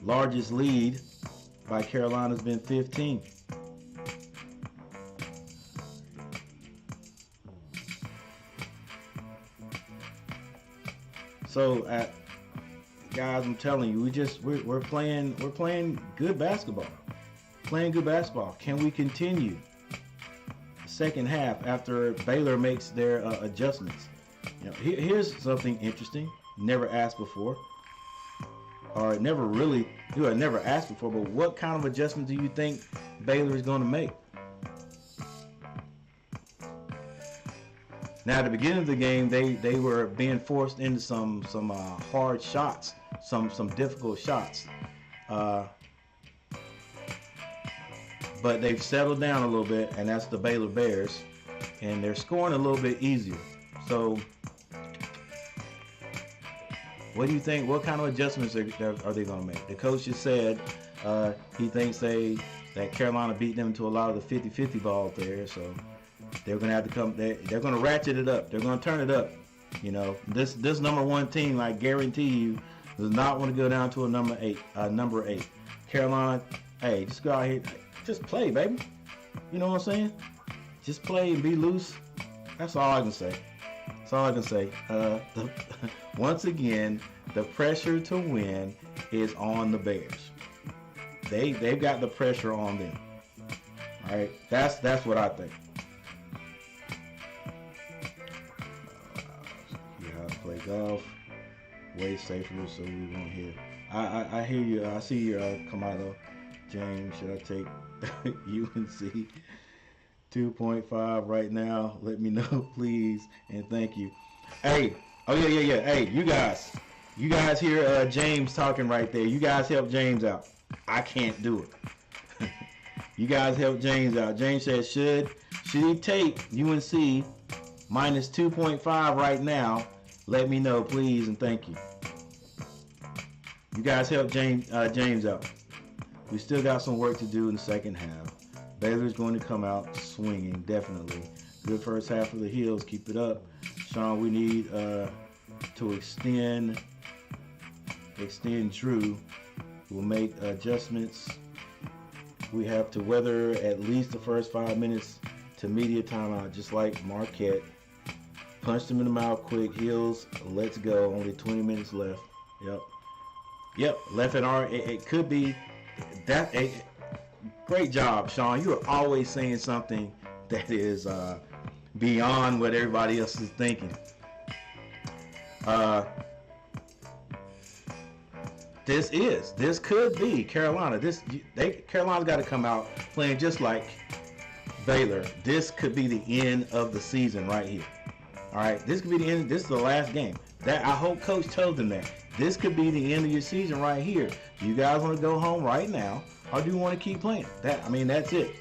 Largest lead by Carolina has been 15. So, guys, I'm telling you, we're playing good basketball. Playing good basketball. Can we continue the second half after Baylor makes their adjustments? You know, here's something interesting. Never asked before, or never asked before. But what kind of adjustment do you think Baylor is going to make? Now, at the beginning of the game, they were being forced into some hard shots, some difficult shots, but they've settled down a little bit, and that's the Baylor Bears, and they're scoring a little bit easier. So, what do you think? What kind of adjustments are they going to make? The coach just said he thinks that Carolina beat them to a lot of the 50-50 ball there, so they're going to have to come. They're going to ratchet it up. They're going to turn it up. You know, this number 1 team, I guarantee you, does not want to go down to a number 8. Carolina, hey, just go out here, just play, baby. You know what I'm saying? Just play and be loose. That's all I can say. That's all I can say. Once again, the pressure to win is on the Bears. They've got the pressure on them. All right, that's what I think. Play golf way safer, so we won't hit. I hear you. I see your Kamado. James, should I take UNC 2.5 right now? Let me know, please, and thank you. Hey, oh yeah. Hey, you guys hear James talking right there. You guys help James out. I can't do it. You guys help James out. James says, should he take UNC minus 2.5 right now? Let me know, please, and thank you. You guys help James out. We still got some work to do in the second half. Baylor's going to come out swinging, definitely. Good first half of the Heels. Keep it up. Sean, we need to extend Drew. We'll make adjustments. We have to weather at least the first 5 minutes to media timeout, just like Marquette. Punched him in the mouth quick. Heels, let's go. Only 20 minutes left. Yep. Left and R. It could be that. Great job, Sean. You are always saying something that is beyond what everybody else is thinking. This could be Carolina. Carolina's got to come out playing just like Baylor. This could be the end of the season right here. All right, this could be the end. This is the last game. I hope Coach told them that. This could be the end of your season right here. Do you guys want to go home right now, or do you want to keep playing? That's it.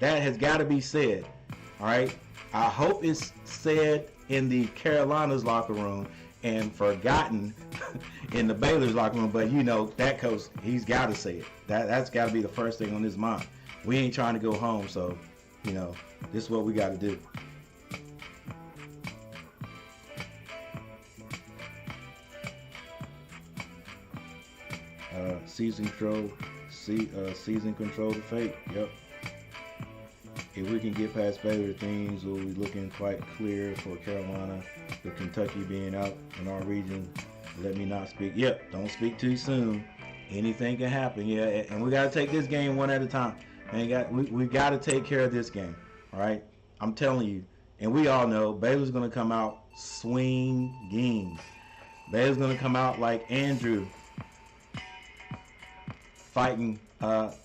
That has got to be said. All right. I hope it's said in the Carolina's locker room and forgotten in the Baylor's locker room. But you know that coach, he's got to say it. That's got to be the first thing on his mind. We ain't trying to go home, so you know this is what we got to do. Season control to fate. Yep. If we can get past Baylor, things will be looking quite clear for Carolina. With Kentucky being out in our region, let me not speak. Yep. Don't speak too soon. Anything can happen. Yeah. And we got to take this game one at a time. And we got to take care of this game. All right. I'm telling you. And we all know Baylor's going to come out swinging. Baylor's going to come out like Andrew. Fighting,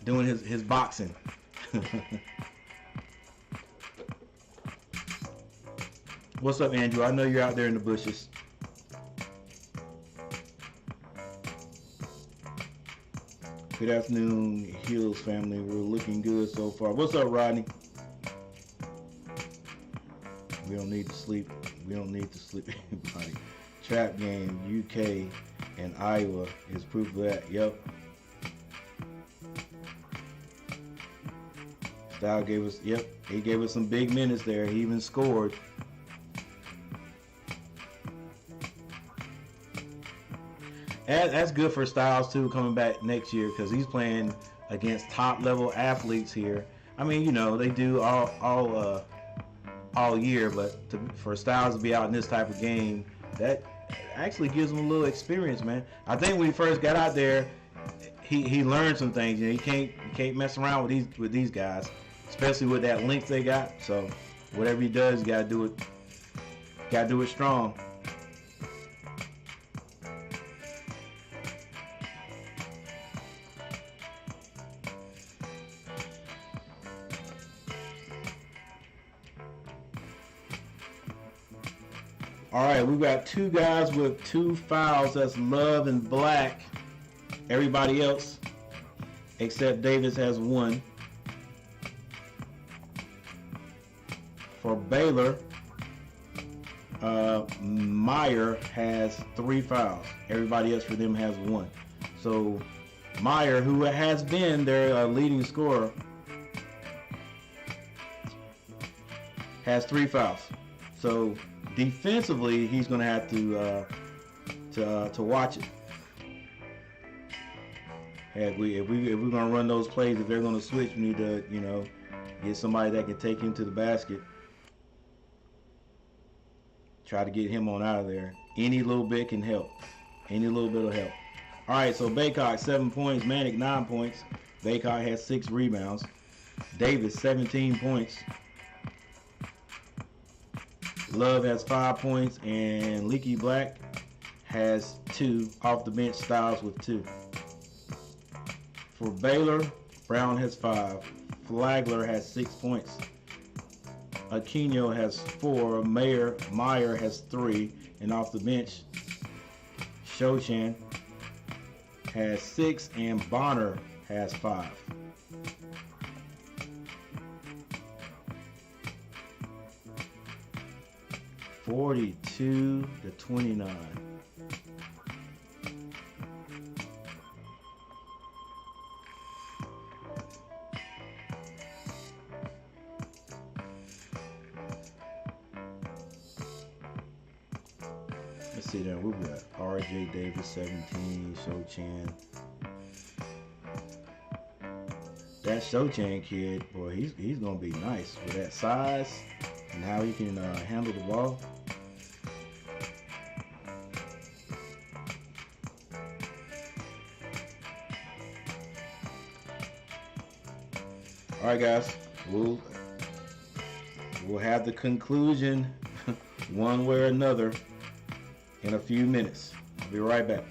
doing his boxing. What's up, Andrew? I know you're out there in the bushes. Good afternoon, Hills family. We're looking good so far. What's up, Rodney? We don't need to sleep. We don't need to sleep, anybody. Trap game, UK and Iowa is proof of that. Yep. Style gave us, he gave us some big minutes there. He even scored. That's good for Styles too, coming back next year, because he's playing against top level athletes here. I mean, you know, they do all year, but for Styles to be out in this type of game, that actually gives him a little experience, man. I think when he first got out there, he learned some things. You know, you can't mess around with these guys, especially with that length they got. So whatever he does, you gotta do it strong. All right, we've got two guys with 2 fouls. That's Love and Black. Everybody else, except Davis, has 1. For Baylor, Meyer has 3 fouls. Everybody else for them has 1. So Meyer, who has been their leading scorer, has 3 fouls. So defensively, he's going to have to watch it. If we're going to run those plays, if they're going to switch, we need to, you know, get somebody that can take him to the basket. Try to get him on out of there. Any little bit can help. Any little bit will help. All right, so Baycock 7 points, Manic 9 points. Baycock has 6 rebounds. Davis 17 points. Love has 5 points, and Leaky Black has 2. Off the bench, Styles with 2. For Baylor, Brown has 5. Flagler has 6 points. Aquino has 4. Meyer has 3. And off the bench, Shochan has 6, and Bonner has 5. (42-29). Let's see there. We've got RJ Davis 17, Shochan. That Shochan kid, boy, he's gonna be nice with that size and how he can handle the ball. All right, guys, we'll have the conclusion one way or another in a few minutes. I'll be right back.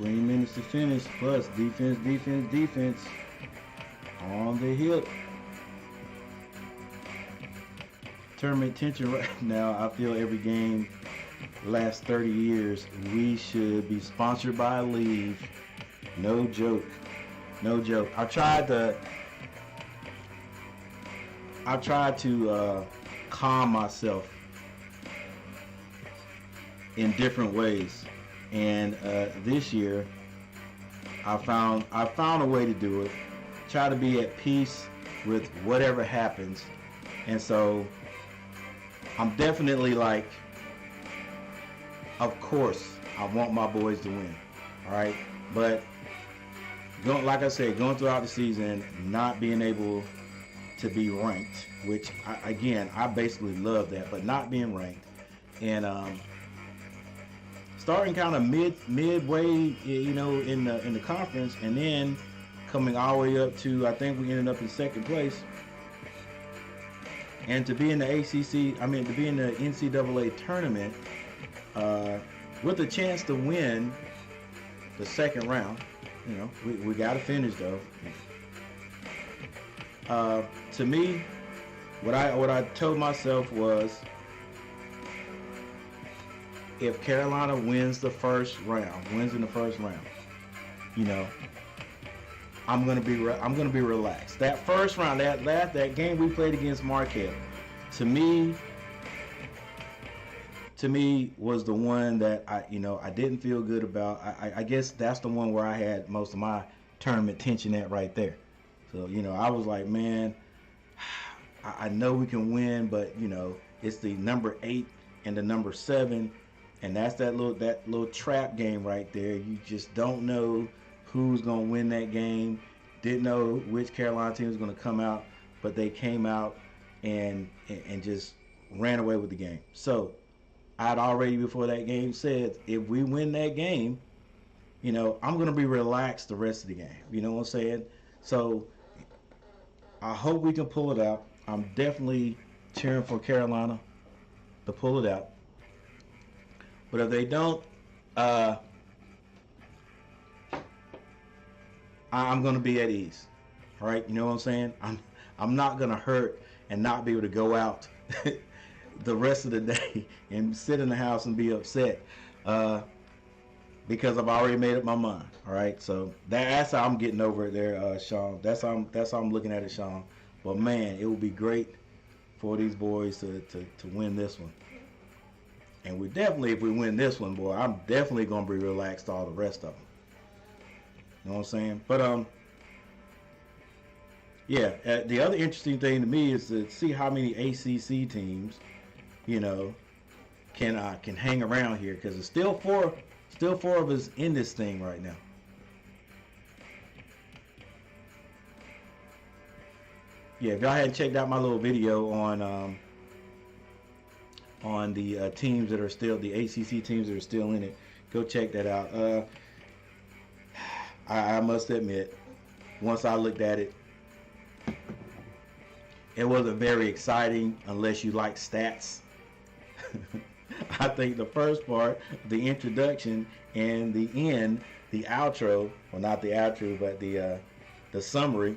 20 minutes to finish, plus defense, defense, defense on the hip. Tournament tension right now. I feel every game last 30 years we should be sponsored by a league. No joke. No joke. I tried to calm myself in different ways, and this year I found a way to do it. Try to be at peace with whatever happens, and so I'm definitely like, of course I want my boys to win, all right, but like I said, going throughout the season, not being able to be ranked, which I basically love that, but not being ranked, and starting kind of midway, you know, in the conference, and then coming all the way up to, I think we ended up in second place, and to be in the to be in the NCAA tournament with a chance to win the second round. You know, we got to finish though. To me, what I told myself was, if Carolina wins in the first round, you know, I'm gonna be relaxed. That first round, that game we played against Marquette, to me was the one that I didn't feel good about. I guess that's the one where I had most of my tournament tension at right there. So, you know, I was like, man, I know we can win, but you know, it's the number 8 and the number 7, and that's that little trap game right there. You just don't know who's gonna win that game. Didn't know which Carolina team was gonna come out, but they came out and just ran away with the game. So I'd already before that game said, if we win that game, you know, I'm gonna be relaxed the rest of the game. You know what I'm saying? So I hope we can pull it out. I'm definitely cheering for Carolina to pull it out. But if they don't, I'm going to be at ease. All right, you know what I'm saying? I'm not going to hurt and not be able to go out the rest of the day and sit in the house and be upset because I've already made up my mind. All right, so that's how I'm getting over it there, Sean. That's how I'm looking at it, Sean. But man, it would be great for these boys to win this one. And we definitely, if we win this one, boy, I'm definitely going to be relaxed all the rest of them. You know what I'm saying? But yeah, the other interesting thing to me is to see how many ACC teams, you know, can hang around here, because there's still four of us in this thing right now. Yeah, if y'all hadn't checked out my little video on the teams that are still, the ACC teams that are still in it, go check that out. I must admit, once I looked at it, it wasn't very exciting unless you like stats. I think the first part, the introduction, and the end, the outro, well, not the outro, but the summary,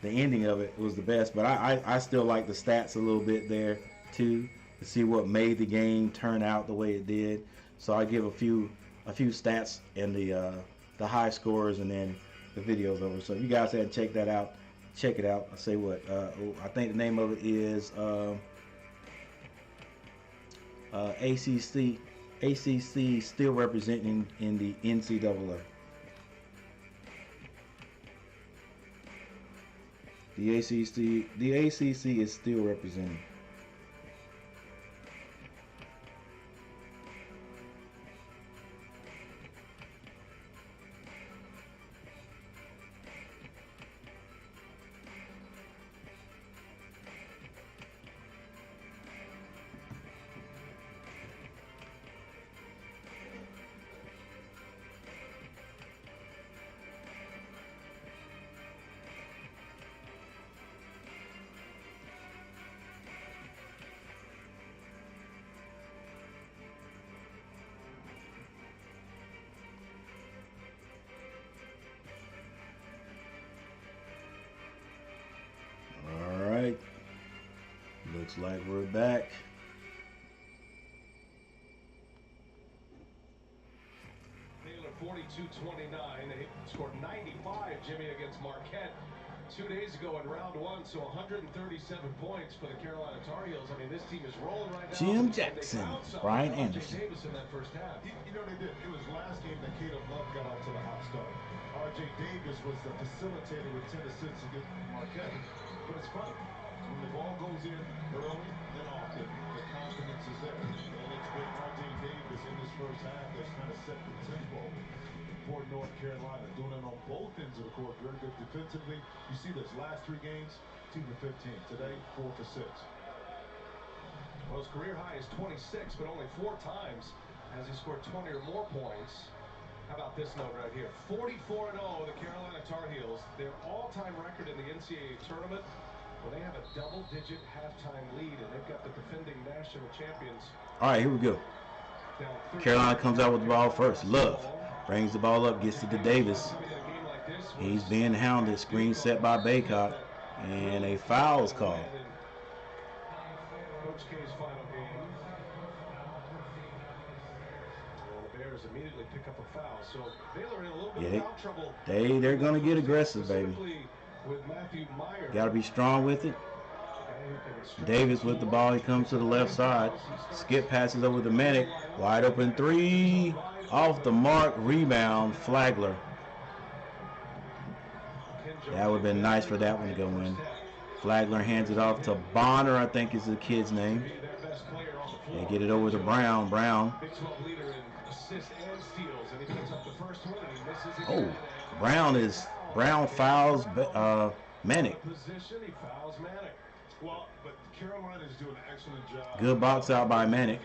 the ending of it was the best. But I still like the stats a little bit there too, to see what made the game turn out the way it did. So I give a few stats and the high scores, and then the video's over. So if you guys hadn't checked that out, check it out. I say what I think the name of it is ACC still representing in the NCAA. The ACC is still representing. Looks like we're back. Baylor 42-29. They scored 95, Jimmy, against Marquette 2 days ago in round one. So 137 points for the Carolina Tar Heels. I mean, this team is rolling right now. Jim Jackson, Brian RJ Anderson. Davis in that first half. You know they did. It was last game that Caleb Love got out to the hot start. RJ Davis was the facilitator with 10 assists against Marquette. But it's funny. When the ball goes in early and often, the confidence is there. And it's been RJ Davis in this first half that's kind of set the tempo for North Carolina. Doing it on both ends of the court. Very good defensively. You see this last 3 games, 2 for 15. Today, 4 for 6. Well, his career high is 26, but only 4 times has he scored 20 or more points. How about this note right here? 44-0, the Carolina Tar Heels. Their all-time record in the NCAA tournament, well, they have a double-digit halftime lead, and they've got the defending national champions. All right, here we go. Carolina comes out with the ball first. Love brings the ball up, gets it to Davis. He's being hounded. Screen set by Baycott, and a foul is called. Coach K's final game. Well, the Bears immediately pick up a foul, so Baylor in a little bit of foul trouble. They're gonna get aggressive, baby. With Matthew Meyer. Got to be strong with it. Davis with the ball. He comes to the left side. Skip passes over to Manick. Wide open 3. Off the mark. Rebound. Flagler. That would have been nice for that one to go in. Flagler hands it off to Bonner, I think is the kid's name. They get it over to Brown. Brown. Oh, Brown fouls Manick. Well, but Carolina is doing an excellent job. Good box out by Manick.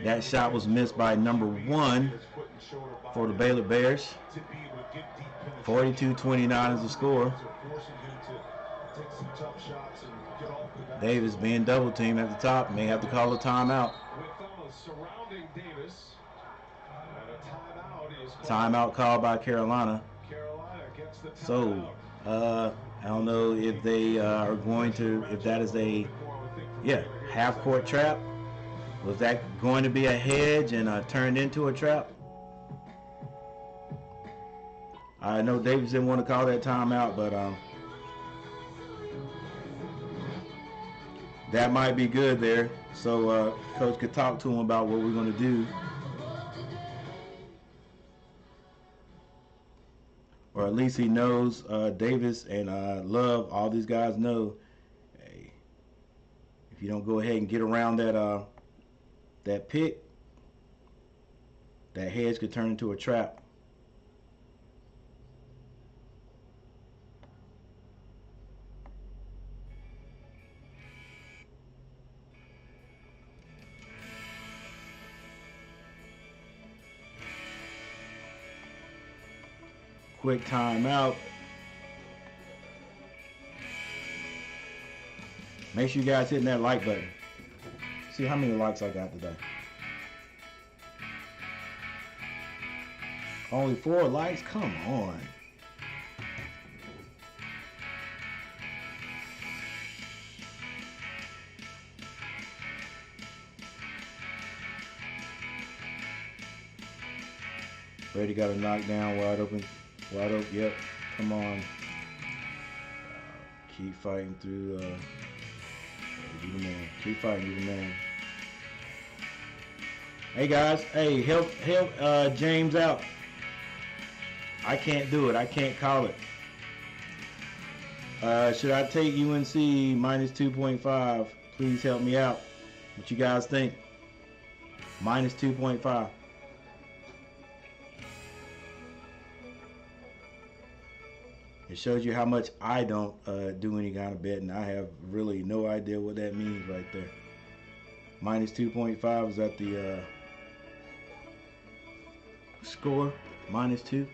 That shot was missed by number 1 for the Baylor Bears. 42-29 is the score. Davis being double teamed at the top. May have to call a timeout. Timeout called by Carolina. So, I don't know if they are going to, if that is a, half-court trap. Was that going to be a hedge and turned into a trap? I know Davis didn't want to call that timeout, but that might be good there. So Coach could talk to him about what we're going to do. Or at least he knows, Davis and Love, all these guys know, hey, if you don't go ahead and get around that pick, that hedge could turn into a trap. Quick timeout. Make sure you guys hitting that like button. See how many likes I got today. Only 4 likes? Come on. Brady got a knockdown, wide open. Wide open, yep. Come on. Keep fighting through. You the man. Keep fighting, you the man. Hey guys, hey, help James out. I can't do it. I can't call it. Should I take UNC minus 2.5? Please help me out. What you guys think? Minus 2.5. It shows you how much I don't do any kind of betting. I have really no idea what that means right there. Minus 2.5 is that the score? Minus 2.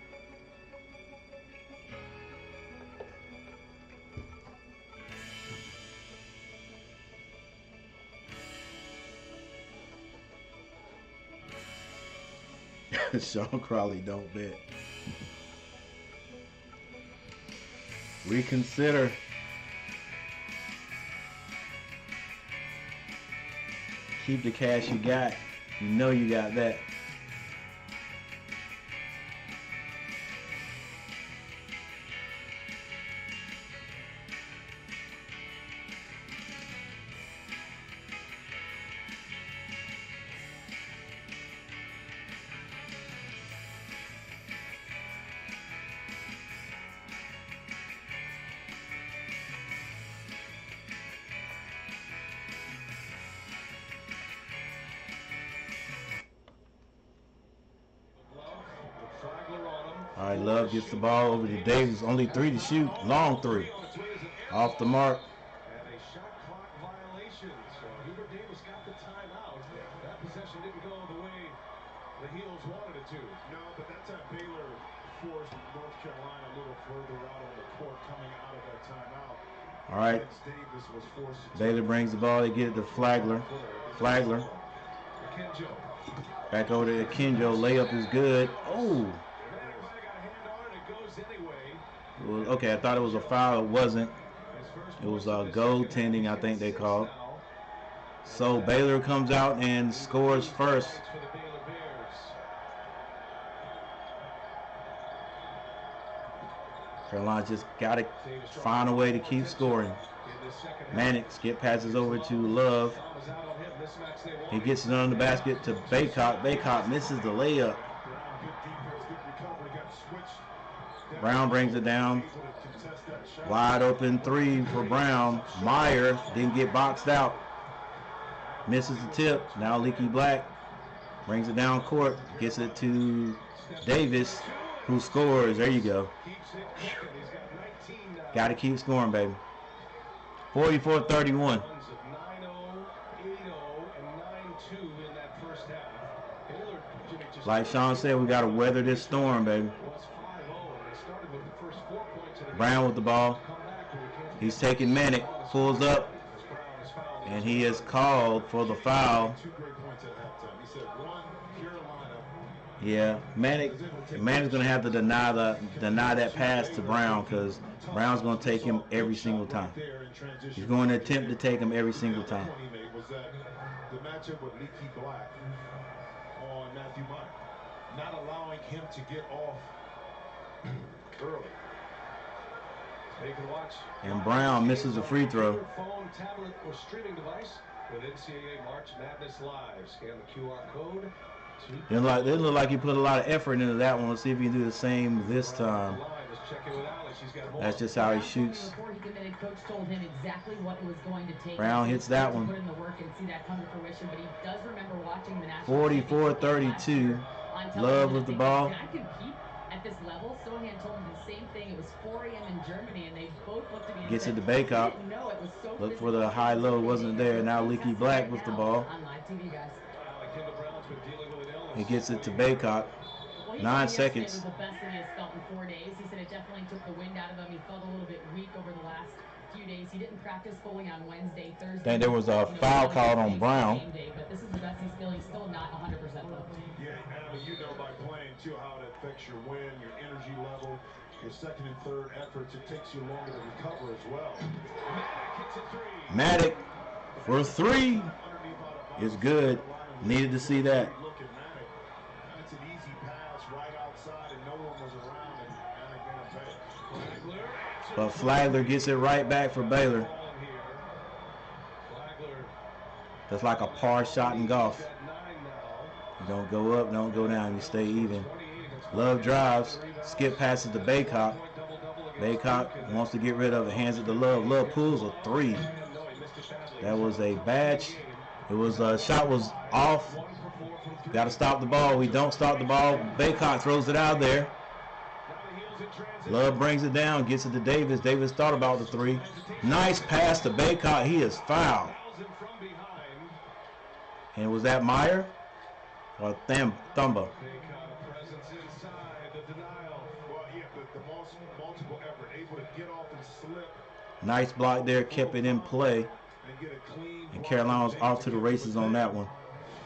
Sean Crowley don't bet. Reconsider. Keep the cash you got. You know you got that. All right, Love gets the ball over to Davis. Only 3 to shoot. Long 3. Off the mark. And a shot clock violation. So Hubert Davis got the timeout. That possession didn't go the way the Heels wanted it to. No, but that time Baylor forced North Carolina a little further out on the court coming out of that timeout. All right. Davis was forced to Baylor brings the ball. They get it to Flagler. Flagler. Back over to Akinjo. Layup is good. Oh. Well, okay, I thought it was a foul. It wasn't. It was goaltending, I think they called. So Baylor comes out and scores first. Carolina just got to find a way to keep scoring. Mannix passes over to Love. He gets it on the basket to Baycott. Baycott misses the layup. Brown brings it down. Wide open 3 for Brown. Meyer didn't get boxed out. Misses the tip. Now Leaky Black brings it down court. Gets it to Davis, who scores. There you go. Got to keep scoring, baby. 44-31. Like Sean said, we got to weather this storm, baby. Brown with the ball. He's taking Manic. Pulls up. And he is called for the foul. Yeah, Manic's going to have to deny that pass to Brown because Brown's going to take him every single time. He's going to attempt to take him every single time. The matchup with Leaky Black on Matthew Meyer, not allowing him to get off early. And Brown misses a free throw. Phone, tablet, or streaming device with NCAA March Madness Live. Scan the QR code. It looked like he put a lot of effort into that one. Let's see if he can do the same this time. That's just how he shoots. Before he committed, coach told him exactly what it was going to take. Brown hits that one. Put in the work and see that come to fruition, but he does remember watching the national 44-32. Love with the ball. I could keep at this level. Sohan told him the same thing. It was 4 a.m. in Germany, and they both looked at me and gets said, it to Baycott. So look for the high-low. Wasn't there. Now Leaky Black with the ball. On live TV, guys. He gets it to Baycott. 9 seconds. It was the best that he has felt in 4 days. He said it definitely took the wind out of him. He felt a little bit weak over the last few days. He didn't practice fully on Wednesday, Thursday. Then there was a foul called on Brown. But this is the best he's feeling. Still not 100% left. Yeah, you know by playing too how it affects your win, your energy level, your second and third efforts. It takes you longer to recover as well. Maddox for 3 is good. Needed to see that. That's an easy pass right outside, and no one was around, and again, But Flagler gets it right back for Baylor. That's like a par shot in golf. You don't go up, don't go down. You stay even. Love drives. Skip passes to Baycott. Baycott wants to get rid of it. Hands it to Love. Love pulls a 3. That was a bad. It was shot was off. Got to stop the ball. We don't stop the ball. Baycott throws it out there. Love brings it down, gets it to Davis. Davis thought about the 3. Nice pass to Baycott. He is fouled. And was that Meyer or Thumba? well, yeah, the multiple effort, able to get off and slip. Nice block there, kept it in play. And Carolina was off to the races on that one.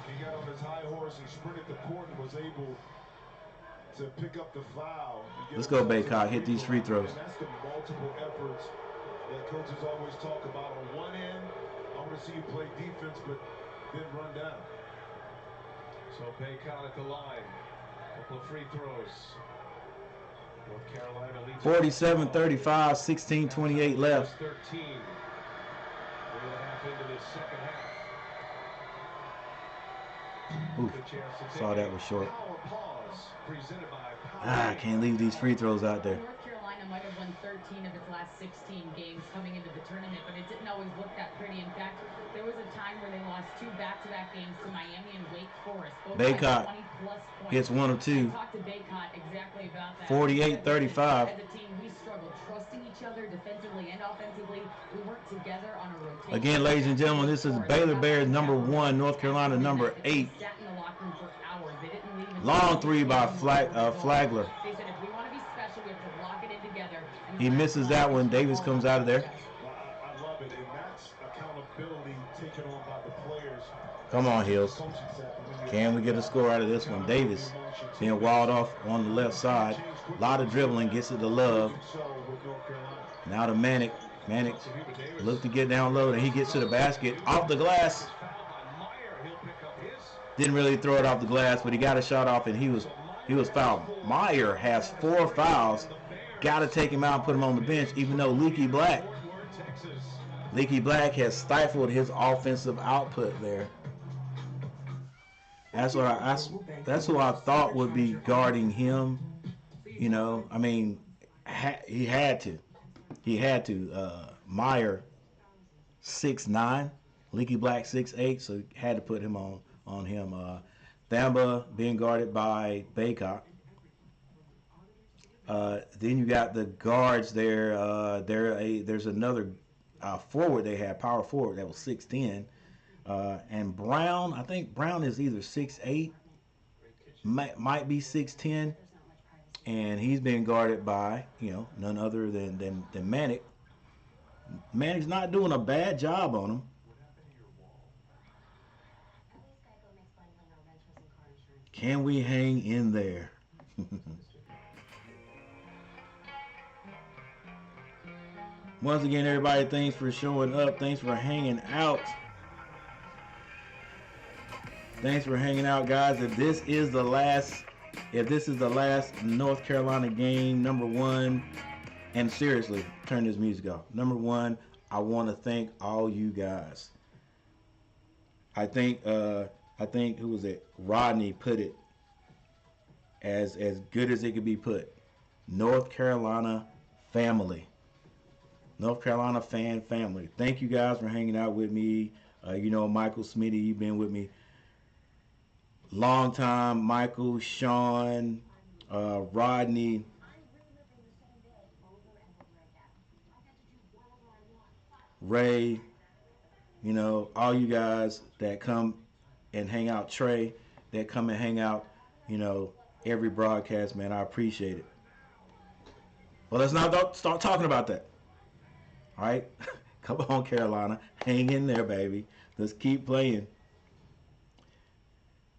He got on his high horse and sprinted the court and was able to pick up the foul. Let's go, Baycott. Hit these free throws. And that's the multiple efforts that coaches always talk about. On one end, I want to see you play defense, but didn't run down. So Baycott at the line. Couple of free throws. North Carolina leads 47-35, 16:28 left. 13. 3.5 into the second half. Ooh, saw that was short. Power pause presented by I can't leave these free throws out there. North Carolina might have won 13 of its last 16 games coming into the tournament, but it didn't always look that pretty. In fact, there was a time where they lost 2 back-to-back games to Miami and Wake Forest. Both Baycott 20-plus points. hits 1 of 2. Talk to Baycott exactly about that. 48-35. As a team, we struggled trusting each other defensively and offensively. We weren't together on a rotation. Again, ladies and gentlemen, this is Baylor Bears number 1, North Carolina number 8. Long three by Flagler. He misses that one. Davis comes out of there. I love it, and that's accountability taken on by the players. Come on, Hills. Can we get a score out of this one? Davis being walled off on the left side. A lot of dribbling, gets it to Love. Now to Manic. Manic looks to get down low, and he gets to the basket. Off the glass. Didn't really throw it off the glass, but he got a shot off, and he was fouled. Meyer has 4 fouls. Got to take him out and put him on the bench, even though Leaky Black has stifled his offensive output there. That's who I thought would be guarding him. You know, I mean, he had to. Meyer 6'9", Leaky Black 6'8", so had to put him on him. Thamba being guarded by Baycott. Then you got the guards there. There's another forward they had, power forward, that was 6'10". And Brown, I think Brown is either 6'8", might be 6'10", and he's being guarded by, none other than Manic. Manic's not doing a bad job on him. Can we hang in there? Once again, everybody, thanks for showing up. Thanks for hanging out. Thanks for hanging out, guys. If this is the last North Carolina game, number 1, and seriously, turn this music off. Number 1, I want to thank all you guys. I think who was it? Rodney put it as good as it could be put. North Carolina family. North Carolina fan family. Thank you guys for hanging out with me. Michael Smitty, you've been with me long time. Michael, Sean, Rodney, Ray, all you guys that come and hang out, Trey, that come and hang out, every broadcast, man, I appreciate it. Well, let's not start talking about that. All right? Come on, Carolina. Hang in there, baby. Let's keep playing.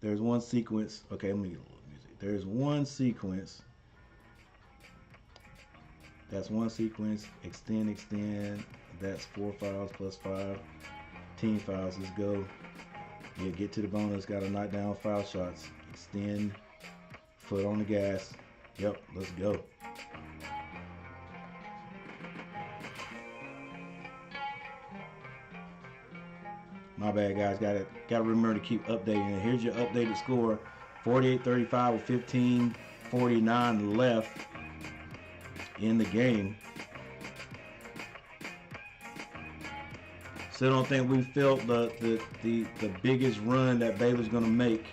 There's one sequence. Okay, let me get a little music. There's one sequence. That's one sequence. Extend. That's 4 fouls plus 5. Team fouls. Let's go. Yeah, get to the bonus. Got to knock down foul shots. Extend. Foot on the gas. Yep, let's go. My bad, guys. Got to remember to keep updating it. Here's your updated score. 48-35 with 15:49 left in the game. Still don't think we felt the biggest run that Baylor's going to make.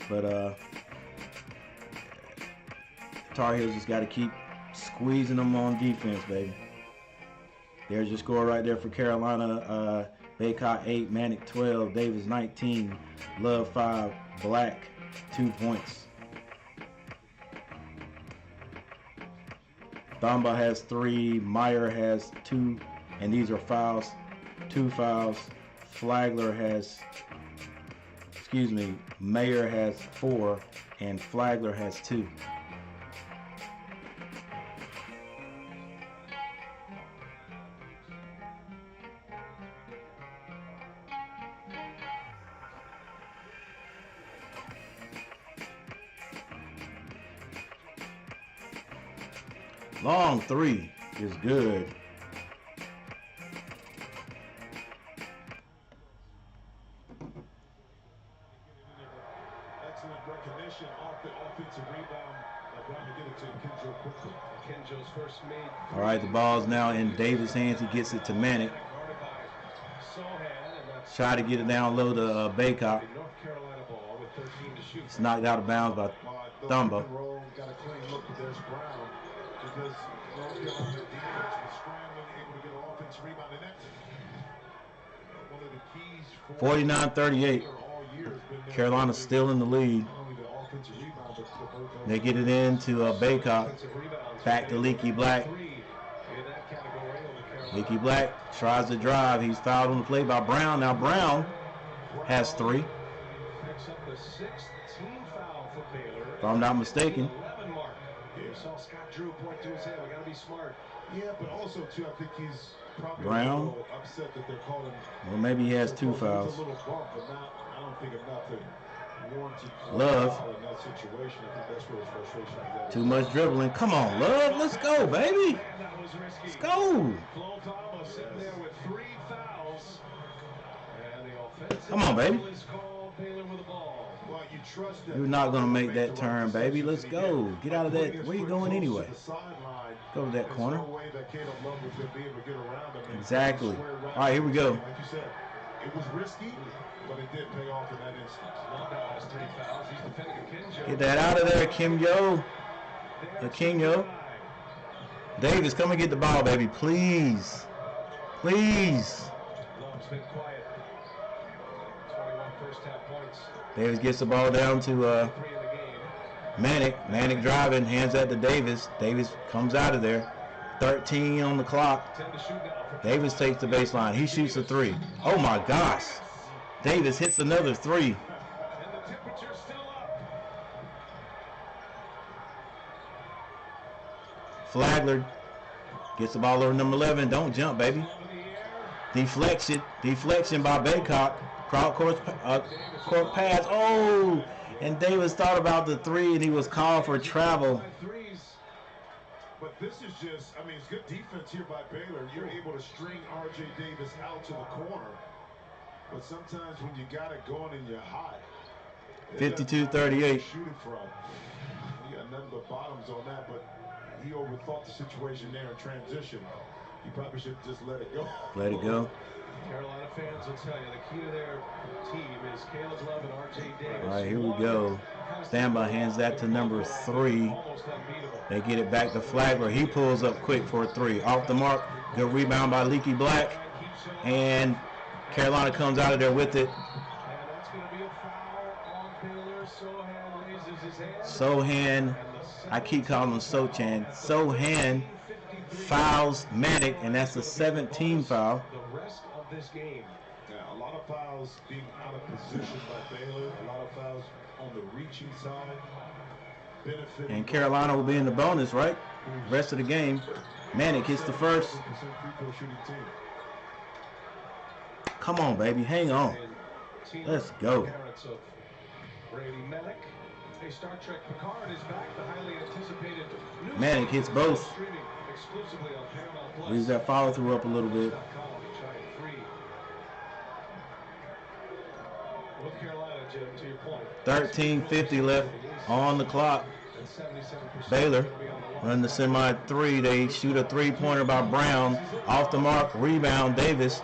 But Tar Heels just got to keep squeezing them on defense, baby. There's your score right there for Carolina. Baycott 8, Manic 12, Davis 19, Love 5, Black 2 points. Thamba has 3, Meyer has 2, and these are fouls. 2 fouls. Mayer has 4, and Flagler has 2. Long three is good. Excellent recognition off the offensive rebound. Trying to get it to Kenjo quickly. Kenjo's first made. All right, the ball's now in Davis' hands. He gets it to Manic. Try to get it down low to Baycott. It's knocked out of bounds by Thumba. Got a clean look, but there's Brown because North Carolina defense was scrambling, able to get an offense rebound, and that's one of the keys for 49-38. Carolina's still in the lead. They get it into Baycott. Back to Leaky Black. Leaky Black tries to drive. He's fouled on the play by Brown. Now Brown has 3. If I'm not mistaken. Scott Drew point to his head. We gotta be smart. Yeah, but also too, I think he's probably Brown. a little upset that they're calling. Well, maybe he has 2 fouls. It's a little bump, but not, I don't think enough to warrant Love. in that situation. I think that's where his frustration is at. Too much dribbling. Come on, Love. Let's go, baby. Let's go. Flo Thomas sitting there with 3 fouls. And the offensive Come on, baby. is called. Baylor with the ball. Well, you trust that You're not going to make that turn, baby. Let's go. Get out of that. Where you going anyway? Go to that corner. Exactly. All right, here we go. Like you said, it was risky, but it did pay off in that instance. Longbaugh has 3 fouls. He's defending Kenjo. Get that out of there, Kim Yo. King Yo. Davis, come and get the ball, baby. Please. Please. Love's been quiet. 21 first half points. Davis gets the ball down to 3 in the game. Manic. Manic driving, hands that to Davis. Davis comes out of there. 13 on the clock. 10 to shoot now for Davis takes the baseline. He shoots a 3. Oh my gosh. Davis hits another 3. And the temperature's still up. Flagler gets the ball over number 11. Don't jump, baby. Over the air. Deflection. Deflection by Baycott. Court pass. Oh! And Davis thought about the 3 and he was called for travel. But this is just, I mean, it's good defense here by Baylor. You're able to string R.J. Davis out to the corner. But sometimes when you got it going and you're hot. 52-38. Shooting from. You got nothing but bottoms on that, but he overthought the situation there in transition. He probably should just let it go. Let it go. Carolina fans will tell you the key to their team is Caleb Love and R.J. Davis. All right, here we go. Standby hands that to number 3. They get it back to Flagler. He pulls up quick for a 3. Off the mark. Good rebound by Leaky Black. And Carolina comes out of there with it. And that's going to be a foul on Baylor. Sohan raises his hand. Sohan, I keep calling him Sochan. Sohan fouls Manic, and that's the 17th foul. The rest of this game. Yeah, a lot of fouls being out of position by Baylor. A lot of fouls on the reaching side. Benefiting. And Carolina will be in the bonus, right? Rest of the game. Manic hits the first. Come on, baby. Hang on. Let's go. Brady Manic. Hey, Star Trek Picard is back. The highly anticipated Manic hits both. streaming exclusively on Paramount Plus. Leaves that follow through up a little bit. North Carolina, Jim, to your point. 13:50 left on the clock. Baylor run the semi 3. They shoot a 3-pointer by Brown. Off the mark. Rebound. Davis.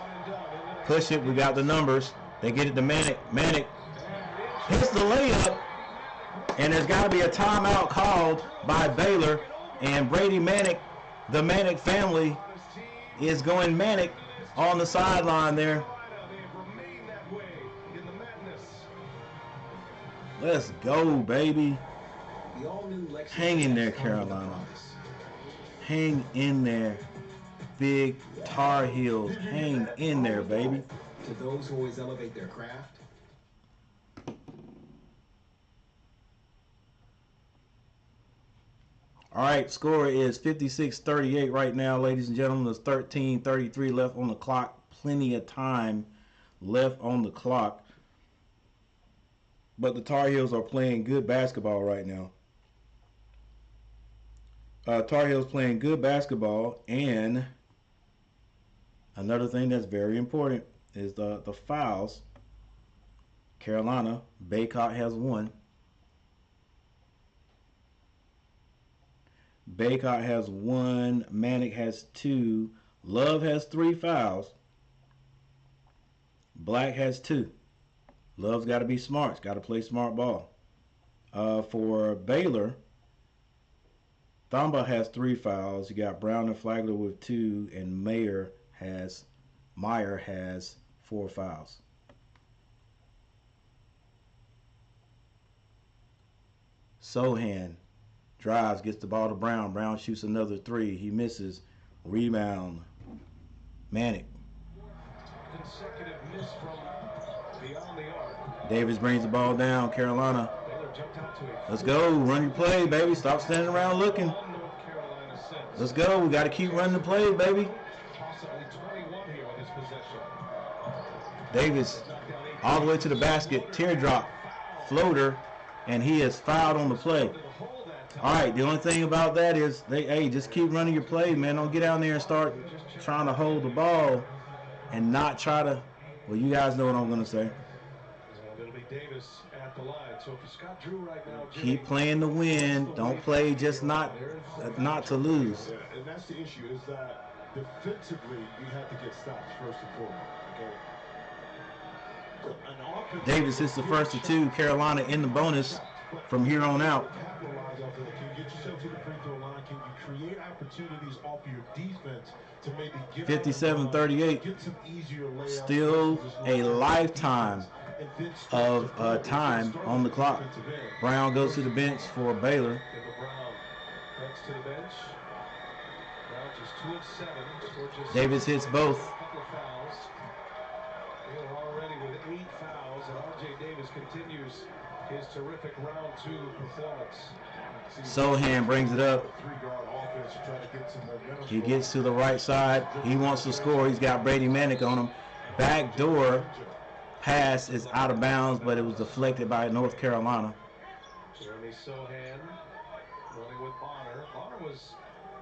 Push it. We got the numbers. They get it to Manic. Manic hits the layup. And there's got to be a timeout called by Baylor. And Brady Manic, the Manic family, is going Manic on the sideline there. Let's go, baby. Hang in there, Carolina. Hang in there. Big Tar Heels. Hang in there, baby. To those who always elevate their craft. All right, score is 56-38 right now, ladies and gentlemen. There's 13:33 left on the clock. Plenty of time left on the clock. But the Tar Heels are playing good basketball right now. Tar Heels playing good basketball, and another thing that's very important is the fouls. Carolina, Baycott has 1. Baycott has 1. Manick has 2. Love has 3 fouls. Black has 2. Love's got to be smart. He's got to play smart ball. For Baylor, Thamba has 3 fouls. You got Brown and Flagler with 2, and Meyer has 4 fouls. Sohan drives, gets the ball to Brown. Brown shoots another 3. He misses. Rebound. Manick. Consecutive miss from beyond the arc. Davis brings the ball down. Carolina. Let's go. Run your play, baby. Stop standing around looking. Let's go. We got to keep running the play, baby. Davis all the way to the basket. Teardrop. Floater. And he is fouled on the play. All right. The only thing about that is, hey, just keep running your play, man. Don't get down there and start trying to hold the ball and not try to. Well, you guys know what I'm going to say. It'll be Davis at the line. So if Scott Drew right now, keep playing to win. Don't play just not to lose. Yeah, and that's the issue, is that defensively you have to get stops first and foremost. Okay. Davis hits the first of 2. Carolina in the bonus from here on out. Capitalize off of it. Can you get yourself to the free throw line? Can you create opportunities off your defense to maybe get 57-38. get some easier layouts? Still a lifetime of time on the clock. Brown goes to the bench for Baylor. Brown to the bench. Brown just 2 of 7. Davis hits both. They are already with 8 fouls, and R.J. Davis continues his terrific round 2 performance. Sohan brings it up. He gets to the right side. He wants to score. He's got Brady Manick on him. Backdoor pass is out of bounds, but it was deflected by North Carolina. Jeremy Sohan running with Bonner. Bonner was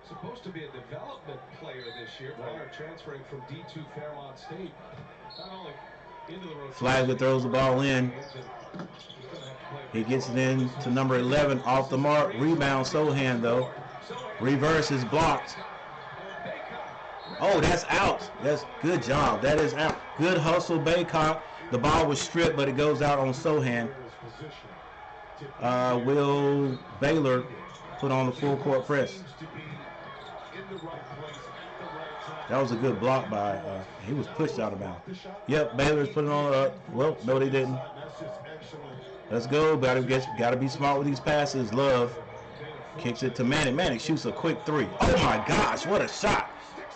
supposed to be a development player this year. Bonner transferring from D2 Fairmont State. Not only into the rotation. Flagler throws the ball in. He gets it in to number 11 off the mark. Rebound Sohan though. Reverse is blocked. Oh, that's out. That's good job. That is out. Good hustle, Baycott. The ball was stripped, but it goes out on Sohan. Will Baylor put on the full court press? That was a good block by, he was pushed out of bounds. Yep, Baylor's putting on, well, no they didn't. Let's go, gotta be smart with these passes. Love kicks it to Manick. Manick shoots a quick 3. Oh my gosh, what a shot.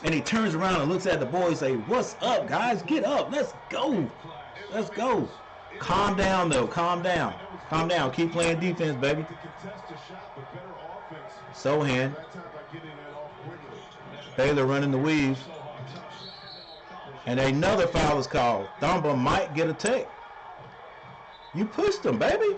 And he turns around and looks at the boys and say, what's up, guys? Get up, let's go. Let's go. Calm down, though, calm down. Calm down, keep playing defense, baby. Sohan. Baylor running the weave. And another foul is called. Thamba might get a take. You pushed him, baby. With a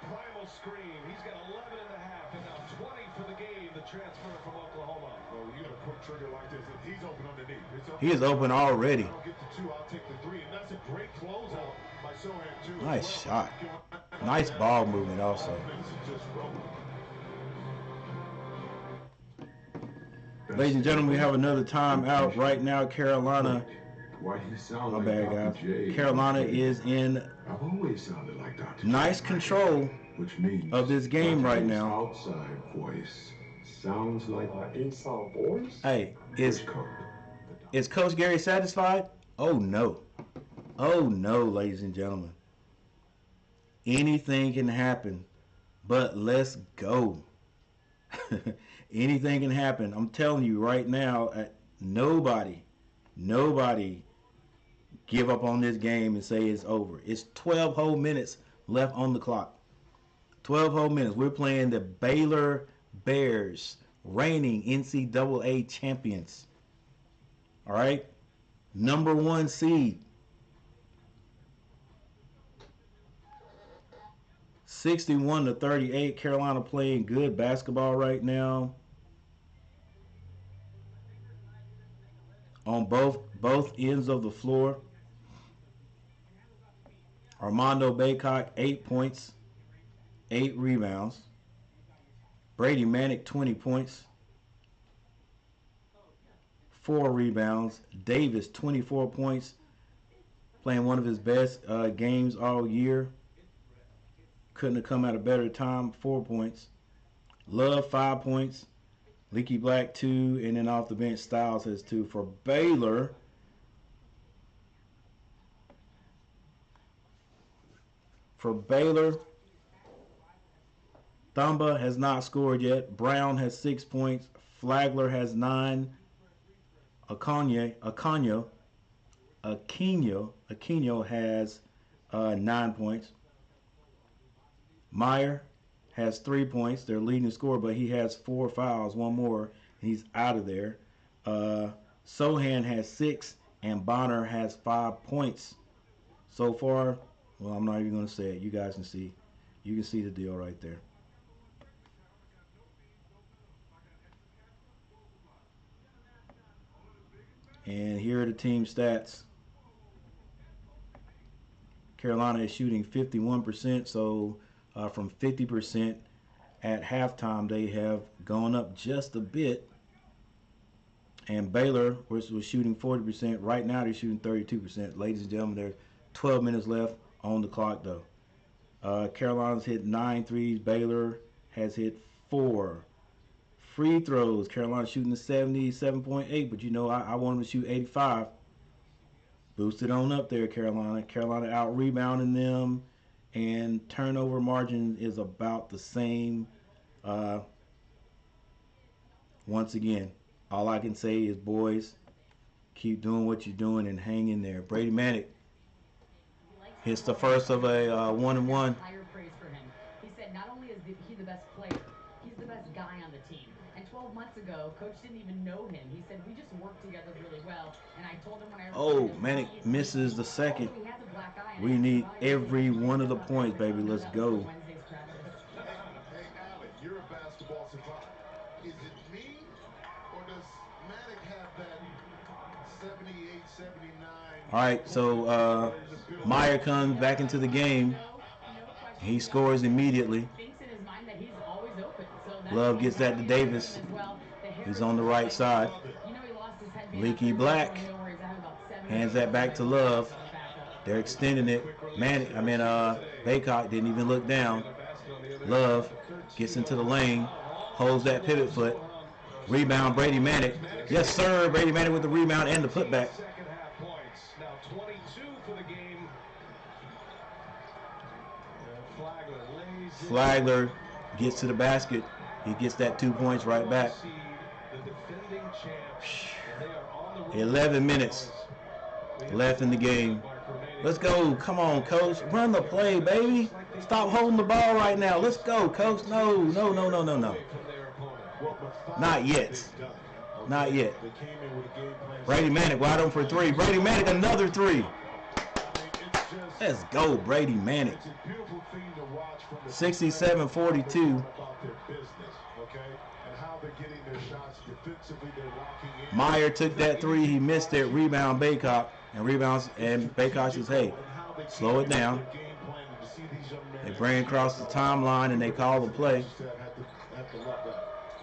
primal screen, he's got 11 and a half, and now 20 for the game, the transfer from Oklahoma. Well, you got a quick trigger like this. He's open underneath. He is open already. I'll get the 2, I'll take the 3, and that's a great closeout by Sohan too. Nice shot. Nice ball movement also. Ladies and gentlemen, we have another timeout right now. Carolina. My bad, guys. Carolina is in nice control of this game right now. Outside voice sounds like my inside voice. Hey, is Coach Gary satisfied? Oh no. Oh no, ladies and gentlemen. Anything can happen, but let's go. Anything can happen. I'm telling you right now, nobody give up on this game and say it's over. It's 12 whole minutes left on the clock. 12 whole minutes. We're playing the Baylor Bears, reigning NCAA champions. All right? Number 1 seed. 61-38. Carolina playing good basketball right now on both ends of the floor. Armando Bacot, 8 points, 8 rebounds. Brady Manick, 20 points, 4 rebounds. Davis, 24 points, playing one of his best games all year. Couldn't have come at a better time, 4 points. Love, 5 points. Leaky Black, 2. And then off the bench, Styles has 2. For Baylor, Thamba has not scored yet. Brown has 6 points. Flagler has 9. Aquino has 9 points. Meyer has 3 points. Their leading scorer, but he has 4 fouls, 1 more, and he's out of there. Sohan has 6, and Bonner has 5 points so far. Well, I'm not even going to say it. You guys can see. You can see the deal right there. And here are the team stats. Carolina is shooting 51%, so from 50% at halftime, they have gone up just a bit. And Baylor was shooting 40%. Right now, they're shooting 32%. Ladies and gentlemen, there's 12 minutes left on the clock, though. Carolina's hit 9 threes. Baylor has hit 4. Free throws. Carolina shooting a 77.8, but you know I want them to shoot 85. Boosted on up there, Carolina. Carolina out rebounding them, and turnover margin is about the same. Once again, all I can say is, boys, keep doing what you're doing and hang in there. Brady Manick hits the first of a 1-and-1. Higher praise for him. He said not only is he the best player, he's the best guy on the team. And 12 months ago, coach didn't even know him. He said, we just work together really well. And I told him when I Manick misses the second. We need every one of the points, baby. Let's go. Hey, Allen, you're a basketball savant. Is it me, or does Manick have that 78, 79? All right, so Meyer comes back into the game. He scores immediately. Love gets that to Davis. He's on the right side. Leaky Black hands that back to Love. They're extending it. Bacot didn't even look down. Love gets into the lane, holds that pivot foot. Rebound, Brady Manick. Yes, sir. Brady Manick with the rebound and the putback. Now 22 for the game. Flagler gets to the basket. He gets that 2 points right back. 11 minutes left in the game. Let's go. Come on, coach. Run the play, baby. Stop holding the ball right now. Let's go, coach. No. Not yet. Not yet. Brady Manick wide open for 3. Brady Manick, another 3. Let's go, Brady Manick. 67-42. Meyer took that 3. He missed it. Rebound, Bacot. And Bacot says, hey, slow it down. They bring it across the timeline and they call the play.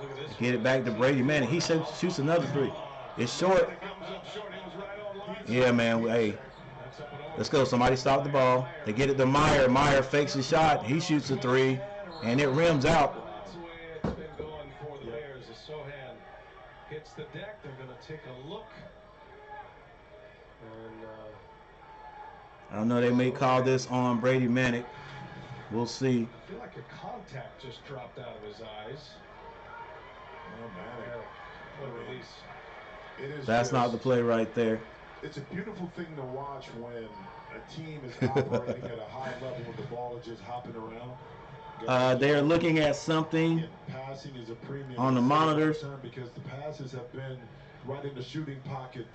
They get it back to Brady Manick. He shoots another 3. It's short. Yeah, man. Hey, let's go. Somebody stop the ball. They get it to Meyer. Meyer fakes a shot. He shoots a 3, and it rims out. That's the way it's been going for the Bears. As Sohan hits the deck, they're going to take a look. And I don't know. They may call this on Brady Manick. We'll see. I feel like a contact just dropped out of his eyes. What a release. That's not the play right there. It's a beautiful thing to watch when a team is operating at a high level with the ball is just hopping around. They're looking at something on the monitors. Because the passes have been right in the shooting pocket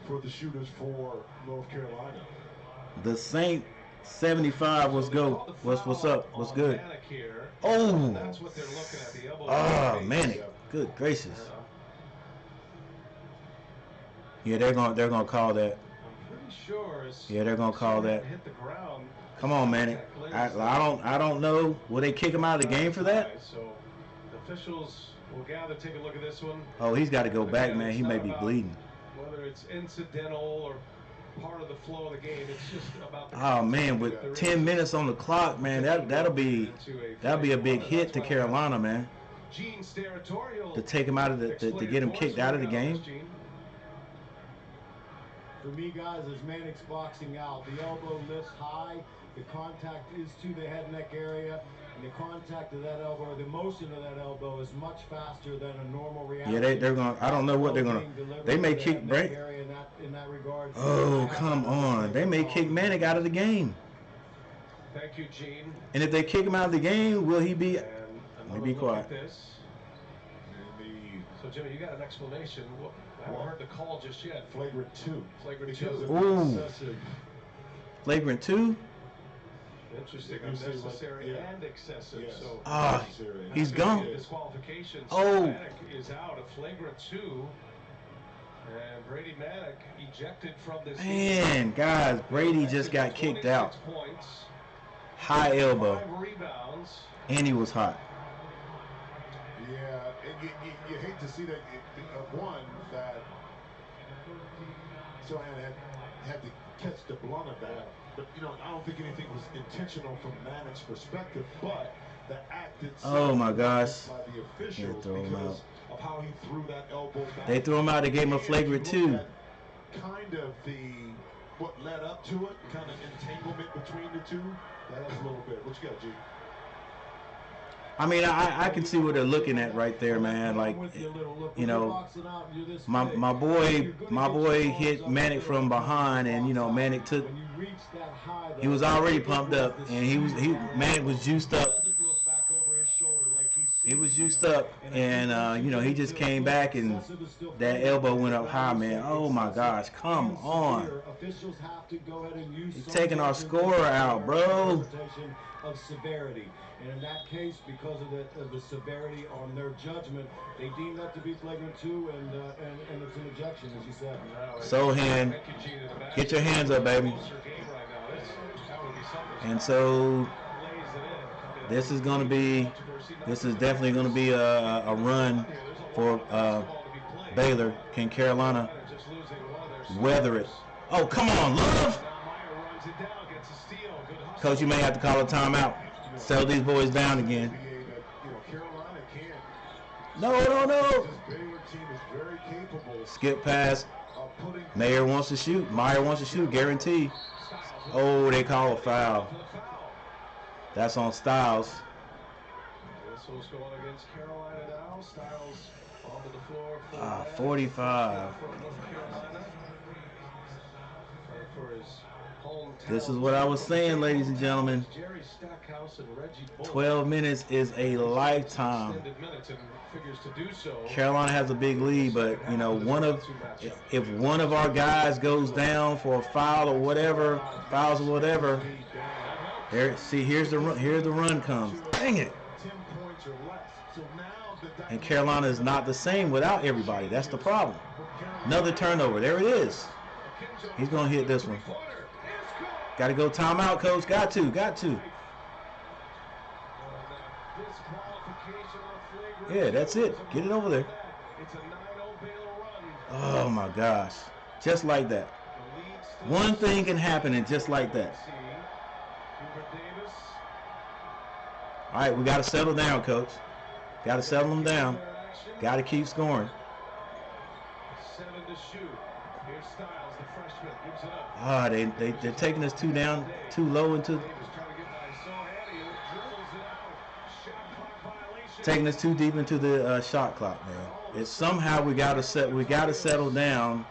for the shooters for North Carolina. The Saint 75. What's go? What's up? What's good? Oh. That's what they're looking at. The elbow. Oh, man. Good gracious. Yeah, they're gonna call that. I'm pretty sure. Yeah, they're gonna call that. Hit the ground. Come on, man. I don't know. Will they kick him out of the game for that? So the officials will gather, take a look at this one. Oh, he's got to go back, man. He may be bleeding. Whether it's incidental or part of the flow of the game, it's just about the oh man, with 10 minutes on the clock, man, that'll be a big hit to Carolina, man. To take him out of the to get him kicked out of the game. For me, guys, as Manic's boxing out, the elbow lifts high, the contact is to the head neck area, and the contact of that elbow, the motion of that elbow is much faster than a normal reaction. Yeah, they're going to, I don't know what they're going to, they may kick Brent. In that regard. Oh, come on. They may kick Manic out of the game. Thank you, Gene. And if they kick him out of the game, will he be, let me be quiet. So, Jimmy, you got an explanation. I haven't heard the call just yet. Flagrant 2. Flagrant 2. Ooh. Flagrant 2? Interesting. Unnecessary and excessive. Yes. So he's gone. Disqualification. Oh. Manic is out. A flagrant 2. And Brady Manic ejected from this. Man, guys, Brady just got kicked out. Points. High elbow. 5 rebounds. And he was hot. Yeah, and you hate to see that. One, that Sohan had to catch the blunt of that. But, you know, I don't think anything was intentional from Manic's perspective, but the act itself. Oh, my gosh. By the officials because of how he threw that elbow back. They threw him out. They gave him a flagrant 2. Kind of what led up to it, kind of entanglement between the two. That's a little bit. What you got, G? I mean, I can see what they're looking at right there, man. Like, you know, my boy hit Manic from behind, and you know, Manic took. He was already pumped up, and Manic was juiced up. He was juiced up, and you know, he just came back, and that elbow went up high, man. Oh my gosh, come on! He's taking our scorer out, bro. Of severity, and in that case, because of the severity on their judgment, they deemed that to be flagrant 2, and it's an ejection, as you said. Sohan, get your hands up, baby. And so this is definitely going to be a run for Baylor. Can Carolina weather it? Oh, come on, Love. Coach, you may have to call a timeout. Settle these boys down again. No. Skip pass. Meyer wants to shoot. Guarantee. Oh, they call a foul. That's on Styles. Whistle's going against Carolina now. Styles onto the floor. 45. This is what I was saying, ladies and gentlemen. 12 minutes is a lifetime. Carolina has a big lead, but you know, if one of our guys goes down for a foul or whatever, here's the run comes. Dang it. And Carolina is not the same without everybody. That's the problem. Another turnover. There it is. He's going to hit this one. Got to go timeout, coach. Got to. Yeah, that's it. Get it over there. Oh, my gosh. Just like that. One thing can happen and just like that. All right, we got to settle down, coach. Got to settle them down. Got to keep scoring. 7 to shoot. Here's Styles, the freshman, gives it up. They're taking us too low into. Taking us too deep into the shot clock, man. It's somehow we got to settle down.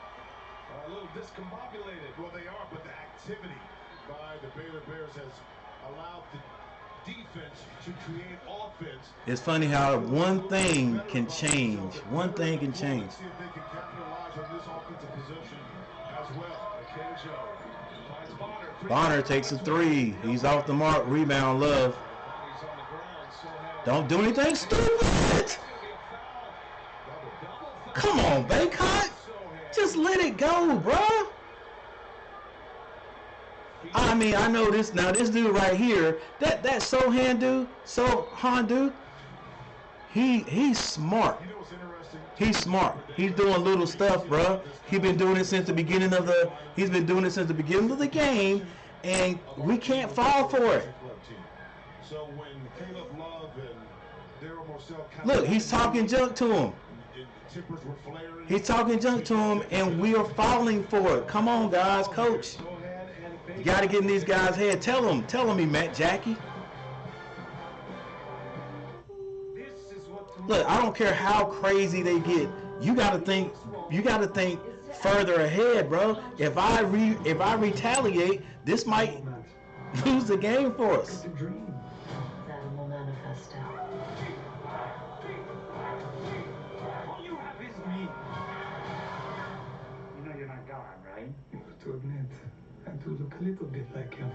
A little discombobulated. Well, they are, but the activity by the Baylor Bears has allowed the defense to create offense. It's funny how one thing can change. One thing can change. See if they can capitalize on this offensive possession as well. Kenjo Bonner takes a three. He's off the mark. Rebound, Love. Don't do anything stupid. Come on, Baycott. Just let it go, bruh. I mean, I know this now. This dude right here, that Sohan dude, he's smart. He's smart. He's doing little stuff, bruh. He's been doing it since the beginning of the game, and we can't fall for it. So when Caleb Love and Daryl Morcell look, he's talking junk to him. He's talking junk to him, and we are falling for it. Come on, guys, coach. You got to get in these guys' head. Tell him he met Jackie. Look, I don't care how crazy they get. You got to think further ahead, bro. If I retaliate, this might lose the game for us. All you have is me. You know you're not God, right? You have to admit, I do look a little bit like him.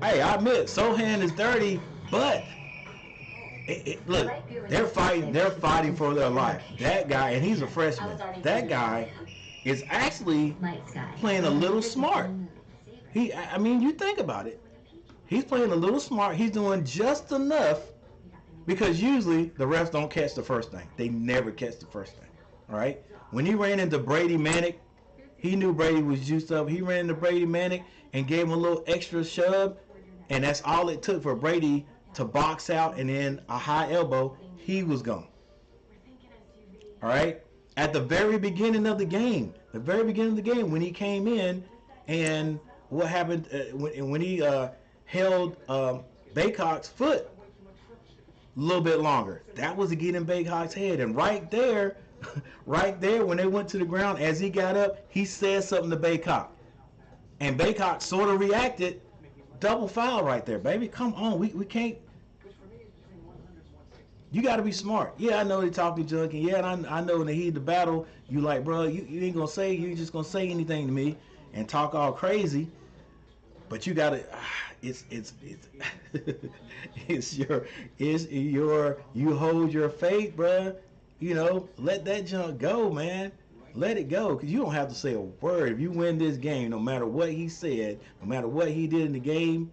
Hey, I admit, Sohan is dirty, but look, they're fighting for their life. That guy, and he's a freshman. That guy is actually playing a little smart. I mean, you think about it. He's playing a little smart. He's doing just enough, because usually the refs don't catch the first thing. They never catch the first thing. All right. When he ran into Brady Manick, he knew Brady was juiced up. He ran into Brady Manick and gave him a little extra shove, and that's all it took for Brady to box out, and then a high elbow. He was gone. All right. At the very beginning of the game, when he came in, and what happened when he held Baycock's foot a little bit longer. That was to get in Baycock's head. And right there, when they went to the ground, as he got up, he said something to Baycock. And Baycock sort of reacted. Double foul right there, baby. Come on. We can't. You got to be smart. Yeah, I know they talking junk. And yeah, I know in the heat of the battle, you like, bro, you ain't going to say, you ain't just going to say anything to me and talk all crazy. But you got to, you hold your faith, bruh. You know, let that junk go, man. Let it go, because you don't have to say a word. If you win this game, no matter what he said, no matter what he did in the game,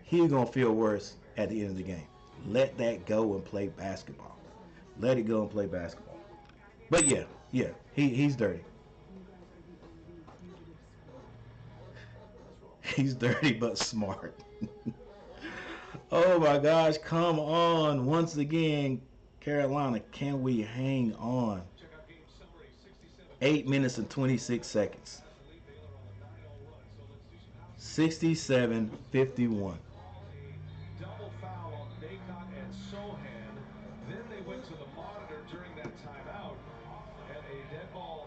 he's going to feel worse at the end of the game. Let that go and play basketball. Let it go and play basketball. But yeah, he's dirty. He's dirty but smart. Oh my gosh, come on. Once again, Carolina, can we hang on? 8 minutes and 26 seconds. 67-51. Double foul on Baycott and Sohan. Then they went to the monitor during that timeout, and a dead ball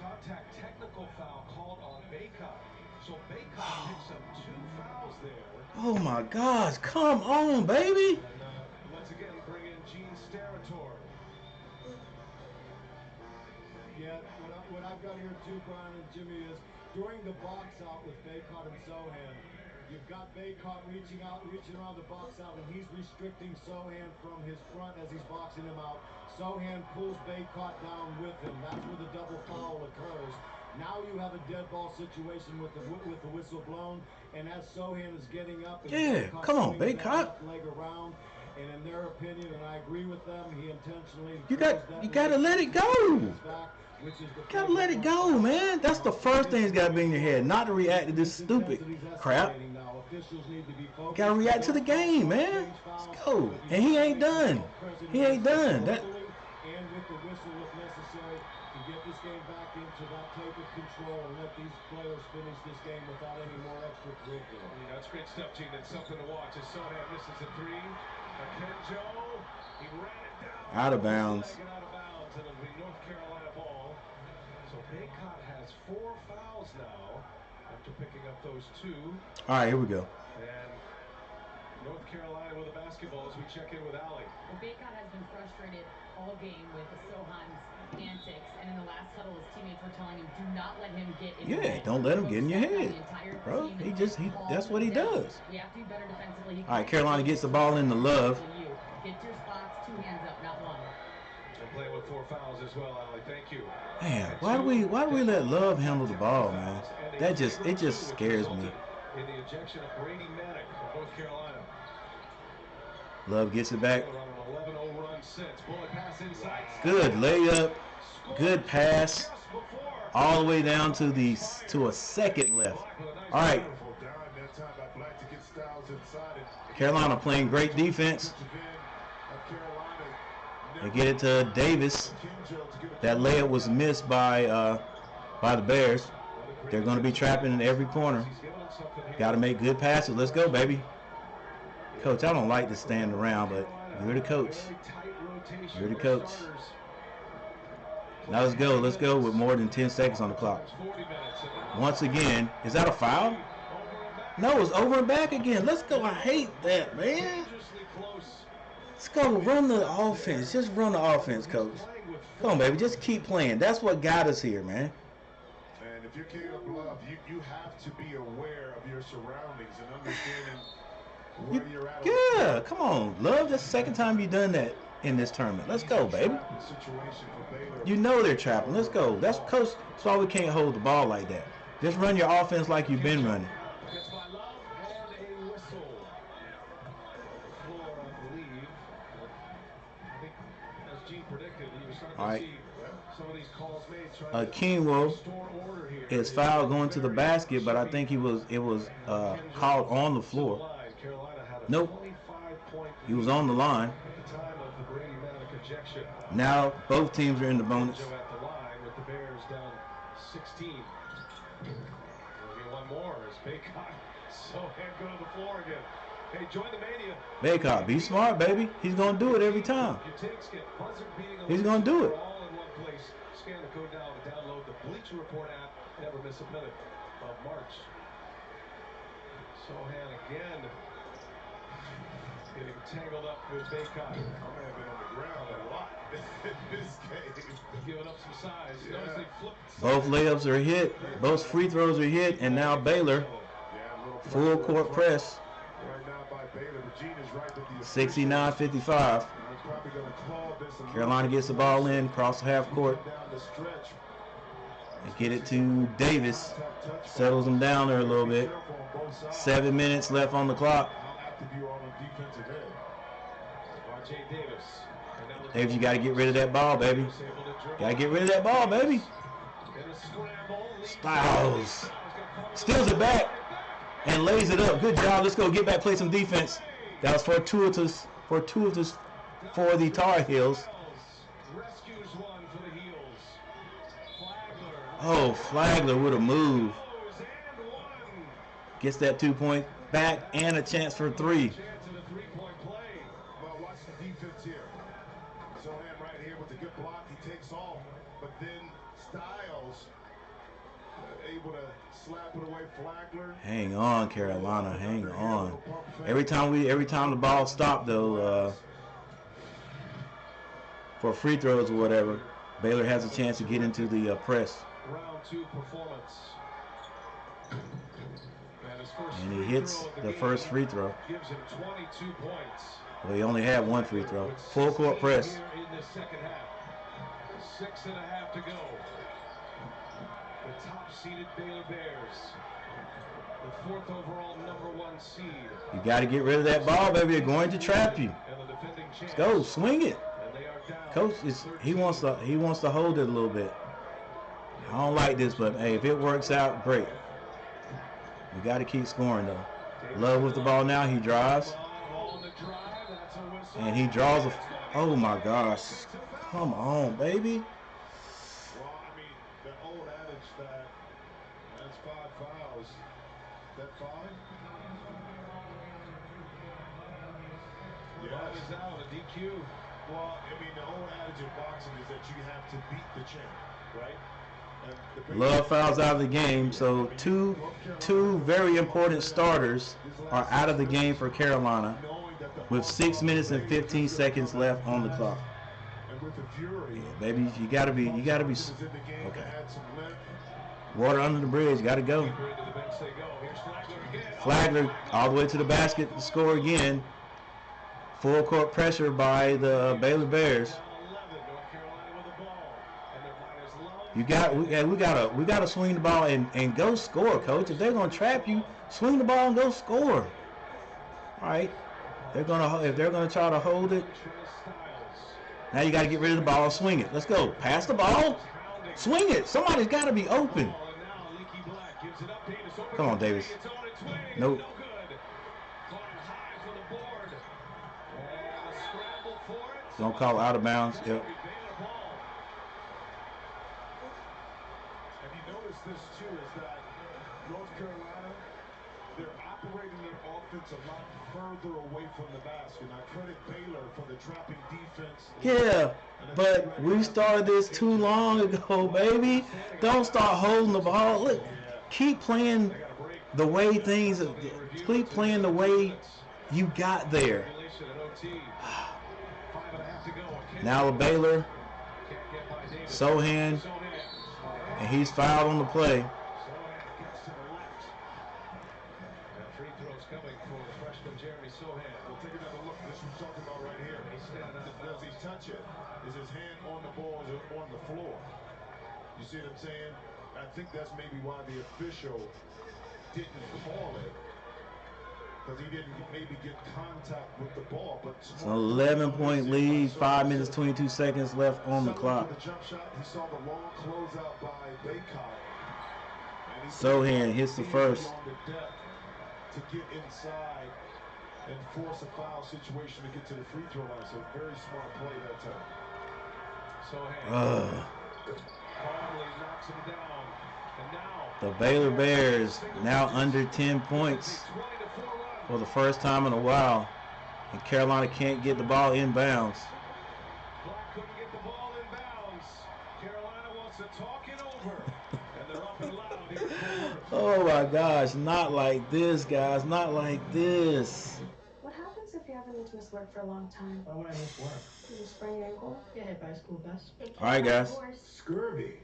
contact technical foul called on Baycott. So Baycott picks up 2 fouls there. Oh my gosh, come on, baby. And once again, bring in Gene Steratore. Yeah, what I've got here too, Brian and Jimmy, is during the box out with Baycott and Sohan, you've got Baycott reaching around the box out, and he's restricting Sohan from his front as he's boxing him out. Sohan pulls Baycott down with him. That's where the double foul occurs. Now you have a dead ball situation with the whistle blown, and as Sohan is getting up, and yeah, come on, Baycott. Leg around, and in their opinion, and I agree with them, he intentionally. You got to let it go. Gotta let it go, man. That's the first thing that's got to be in your head, not to react to this stupid crap. Gotta react to the game, man. Let's go. And he ain't done. He ain't done. That. And with the whistle if necessary to get this game back into that type of control and let these players finish this game without any more extracurricular. Yeah, that's great stuff, Gene. That's something to watch. As Sohan misses a 3. Akenjo, he ran it down. Out of bounds. Out of bounds, and it'll be North Carolina ball. So Baycott has 4 fouls now after picking up those 2. All right, here we go. And North Carolina with a basketball as we check in with Allie. Well, Baycott has been frustrated all game with Sohan's antics, and in the last huddle, his teammates were telling him, "Do not let him get in your head." Don't let him get in your head, bro. That's what he does. We have to be better defensively. All right, Carolina gets the ball in the Love. Get to your spots, 2 hands up, not 1. They're playing with 4 fouls as well, Allie. Thank you. Man, why do we let Love handle the ball, man? It just scares me. In the ejection of Brady Manick of North Carolina. Love gets it back. On an 11-0 run since. Bullet pass inside. Good layup. Good pass. All the way down to a second left. All right. Carolina playing great defense. They get it to Davis. That layup was missed by the Bears. They're going to be trapping in every corner. Got to make good passes. Let's go, baby. Coach, I don't like to stand around, but you're the coach. You're the coach. Now let's go. Let's go with more than 10 seconds on the clock. Once again, is that a foul? No, it's over and back again. Let's go. I hate that, man. Let's go. Run the offense. Just run the offense, coach. Come on, baby. Just keep playing. That's what got us here, man. And if you're Caleb Love, you have to be aware of your surroundings and understanding where you're at. Yeah, come on, Love. That's the second time you've done that in this tournament. Let's go, baby. You know they're trapping. Let's go. That's coach. That's why we can't hold the ball like that. Just run your offense like you've been running. All right. Keenwo is fouled going to the basket, but I think it was called on the floor. Nope. He was on the line. Now both teams are in the bonus. With the Bears down 16. One more as Baycott so go to the floor again. Hey, join the mania. Baycott, be smart, baby. He's gonna do it every time. He's gonna do it. All in one place. Scan the code now to download the Bleacher Report app. Never miss a minute of March. Sohan again. Getting tangled up with Baycott. I'm gonna have been on the ground a lot in this game. Giving up some size. Yeah. Notice they flipped. Both layups are hit. Both free throws are hit, and now Baylor full court press. Right now by Baylor. Regina's right with the 69-55. Carolina gets the ball in, across the half court. They get it to Davis. Settles them down there a little bit. 7 minutes left on the clock. Davis, you got to get rid of that ball, baby. Got to get rid of that ball, baby. Styles steals it back and lays it up. Good job. Let's go get back, play some defense. That was fortuitous for the Tar Heels. Oh, Flagler with a move. Gets that 2-point back and a chance for 3. Well, watch the defense here. Sohan right here with the good block. He takes off, but then Styles able to slap it away. Flagler. Hang on, Carolina. Hang on. Every time the ball stopped though, for free throws or whatever, Baylor has a chance to get into the press. Round 2 performance. And he hits the first free throw. Gives him 22 points. Well, he only had 1 free throw. Full court press. Here in the second half. 6.5 to go. The top-seeded Baylor Bears. The 4th overall #1 seed. You got to get rid of that ball, baby. They're going to trap you. Let's go, swing it. Coach he wants to hold it a little bit. I don't like this, but hey, if it works out, great. We got to keep scoring though. Love with the ball now. He drives, and he draws a. Oh my gosh! Come on, baby. Well, I mean, the old adage that's 5 fouls. That 5? Yeah, is out a DQ. Well, I mean, the old adage in boxing is that you have to beat the champ, right? Love fouls out of the game, so two very important starters are out of the game for Carolina with 6 minutes and 15 seconds left on the clock. Yeah, baby, you gotta be okay. Water under the bridge, gotta go. Flagler all the way to the basket to score again. Full court pressure by the Baylor Bears. We gotta swing the ball and go score, coach. If they're gonna trap you, swing the ball and go score. All right. If they're gonna try to hold it, now you gotta get rid of the ball and swing it. Let's go. Pass the ball. Swing it. Somebody's gotta be open. Come on, Davis. Nope. Don't call out of bounds. Yep. Have you noticed this too? Is that North Carolina, they're operating their offense a lot further away from the basket. And I credit Baylor for the trapping defense. Yeah, but we started this too long ago, baby. Don't start holding the ball. Look, keep playing the way things. Keep playing the way you got there. Now Baylor, Sohan, and he's fouled on the play. Free throws coming for freshman Jeremy Sohan. We'll take another look. This we're talking about right here. Does he touch it? Is his hand on the ball? Is it on the floor? You see what I'm saying? I think that's maybe why the official didn't call it. Because he didn't maybe get contact with the ball. But it's an 11-point lead, 5 minutes, 22 seconds left on the clock. The jump shot, he saw the long closeout by Baycott. Sohan hits the first. To get inside and force a foul situation to get to the free throw line. So very smart play that time. Sohan calmly knocks him down. And now the Baylor Bears now under 10 points for the first time in a while, and Carolina can't get the ball inbounds. Black couldn't get the ball inbounds. Carolina wants to talk it over, and they're up and loud here. Oh my gosh, not like this, guys, not like this. What happens if you haven't missed work for a long time? Why would I miss work? You sprain your ankle? Get hit by a school bus. All right, guys. Scurvy.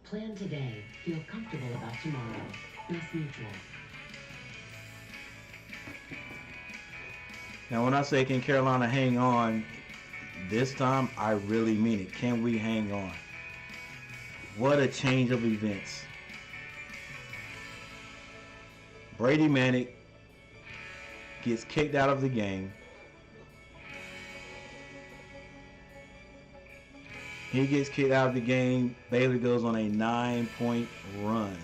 Plan today. Feel comfortable about tomorrow. Mass Mutual. Now, when I say can Carolina hang on, this time I really mean it. Can we hang on? What a change of events. Brady Manick gets kicked out of the game. He gets kicked out of the game. Baylor goes on a 9-point run.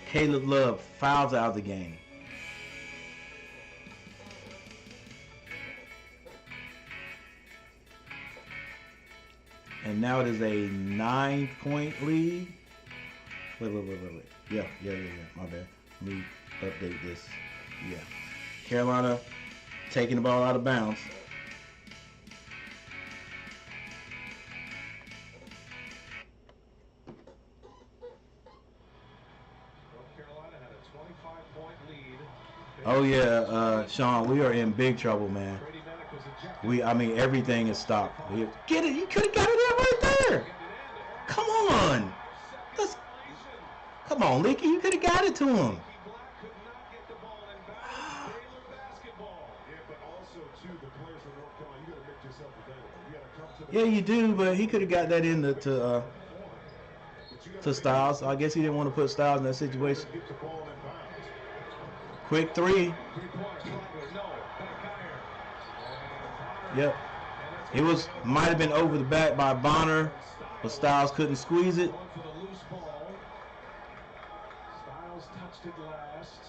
Caleb Love fouls out of the game. And now it is a 9-point lead. Wait. Yeah. My bad. Let me update this. Yeah. Carolina taking the ball out of bounds. Oh yeah, Sean, we are in big trouble, man. I mean, everything is stopped. Get it? You could have got it in right there. Come on. Come on, Leaky. You could have got it to him. Yeah, you do, but he could have got that in to Styles. I guess he didn't want to put Styles in that situation. Quick three. Yep. It might have been over the back by Bonner, but Styles couldn't squeeze it. Styles touched it last.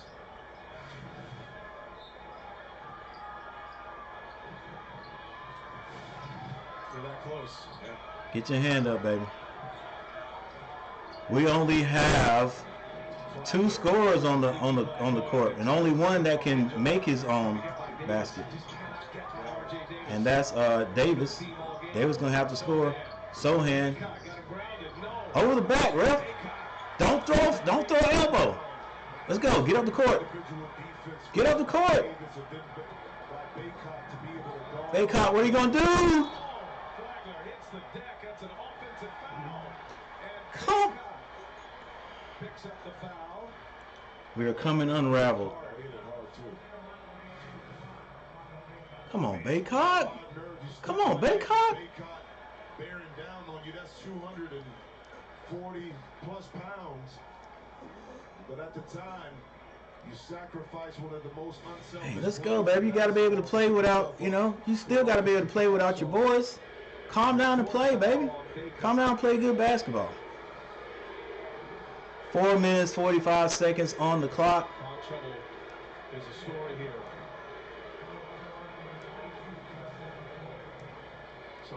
You're that close. Yeah. Get your hand up, baby. We only have 2 scorers on the court, and only one that can make his own. basket. And that's Davis. Davis gonna have to score. Sohan over the back, ref. Don't throw an elbow. Let's go. Get up the court. Get up the court. Baycott, what are you gonna do? Come. We are coming unraveled. Come on, Baycott. Come on, Baycott. Bearing down on you, that's 240 plus pounds. But at the time, you sacrifice one of the most unselfish. Hey, let's go, baby. You got to be able to play without, you still got to be able to play without your boys. Calm down and play, baby. Calm down and play good basketball. 4 minutes, 45 seconds on the clock. There's a story here.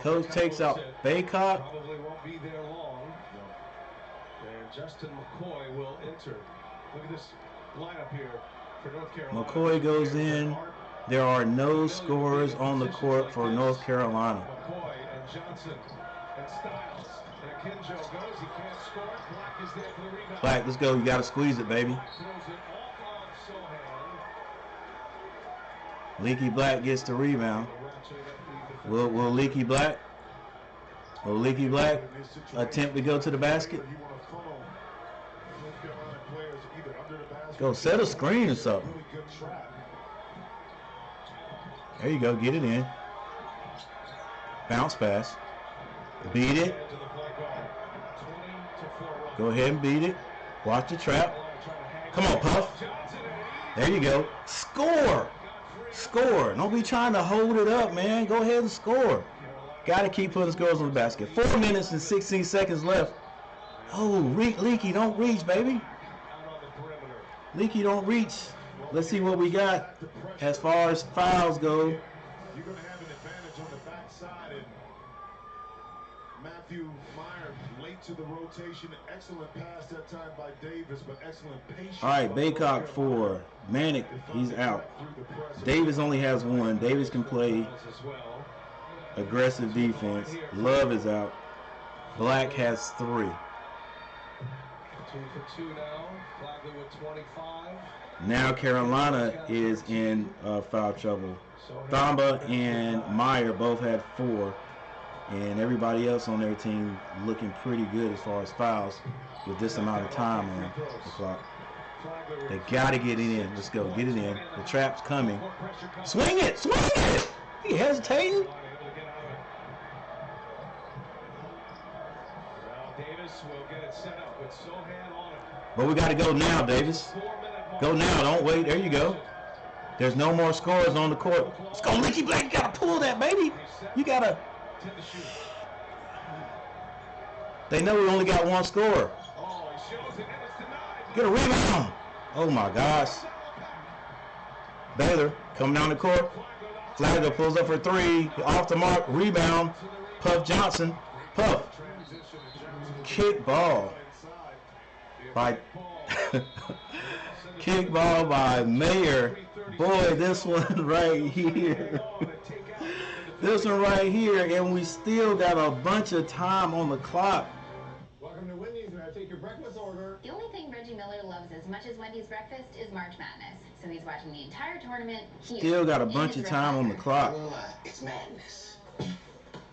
Coach takes out Baycott. Probably won't be there long. And Justin McCoy will enter. Look at this lineup here for North Carolina. McCoy goes in. There are no scorers on the court for North Carolina. McCoy and Johnson and Styles. And Akinjo goes. He can't score. Black is there for the rebound. Black, let's go. You got to squeeze it, baby. Throws it off on Sohan. Leaky Black gets the rebound. Will Leaky Black attempt to go to the basket? Go set a screen or something. There you go, get it in. Bounce pass. Beat it. Go ahead and beat it. Watch the trap. Come on, Puff. There you go. Score. Score. Don't be trying to hold it up, man. Go ahead and score. Got to keep putting scores on the basket. 4 minutes and 16 seconds left. Oh, Leaky, don't reach, baby. Leaky, don't reach. Let's see what we got as far as fouls go. You're going to have an advantage on the backside. And Matthew Meyer late to the rotation. Excellent pass that time by Davis, but excellent patience. All right, Baycock 4. Manic, he's out. Davis only has 1. Davis can play aggressive defense. Love is out. Black has 3. 2 for 2 now. Flagler with 25. Now Carolina is in foul trouble. Thamba and Meyer both had 4. And everybody else on their team looking pretty good as far as fouls with this amount of time on the clock. They got to get it in. Let's go. Get it in. The trap's coming. Swing it. Swing it. He hesitating. Davis will get it set up with Sohan on it. But we got to go now, Davis. Go now. Don't wait. There you go. There's no more scorers on the court. Let's go, Leaky Black. You got to pull that, baby. You got to. They know we only got 1 scorer. Get a rebound. Oh, my gosh. Baylor coming down the court. Flagler pulls up for 3. Off the mark. Rebound. Puff Johnson. Puff. Kick ball by kick ball by Mayer. Boy, this one right here. This one right here, and we still got a bunch of time on the clock. Welcome to Wendy's. May I take your breakfast order? The only thing Reggie Miller loves as much as Wendy's breakfast is March Madness. So he's watching the entire tournament. Still got a bunch of time on the clock. It's madness.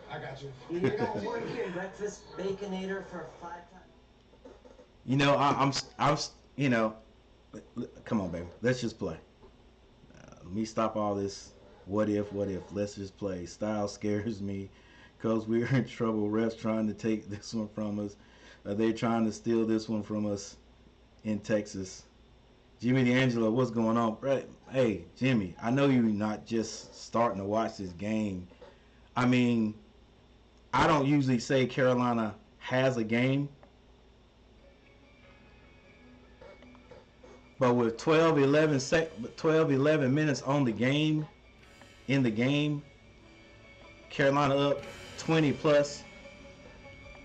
I got you. You're gonna work your breakfast baconator for 5 times. I'm come on, baby. Let's just play. Let me stop all this. What if? Let's just play. Style scares me because we're in trouble. Refs trying to take this one from us. They're trying to steal this one from us in Texas. Jimmy D'Angelo, what's going on? Hey, Jimmy, I know you're not just starting to watch this game. I mean, I don't usually say Carolina has a game. But with 11 minutes on the game, in the game, Carolina up 20 plus.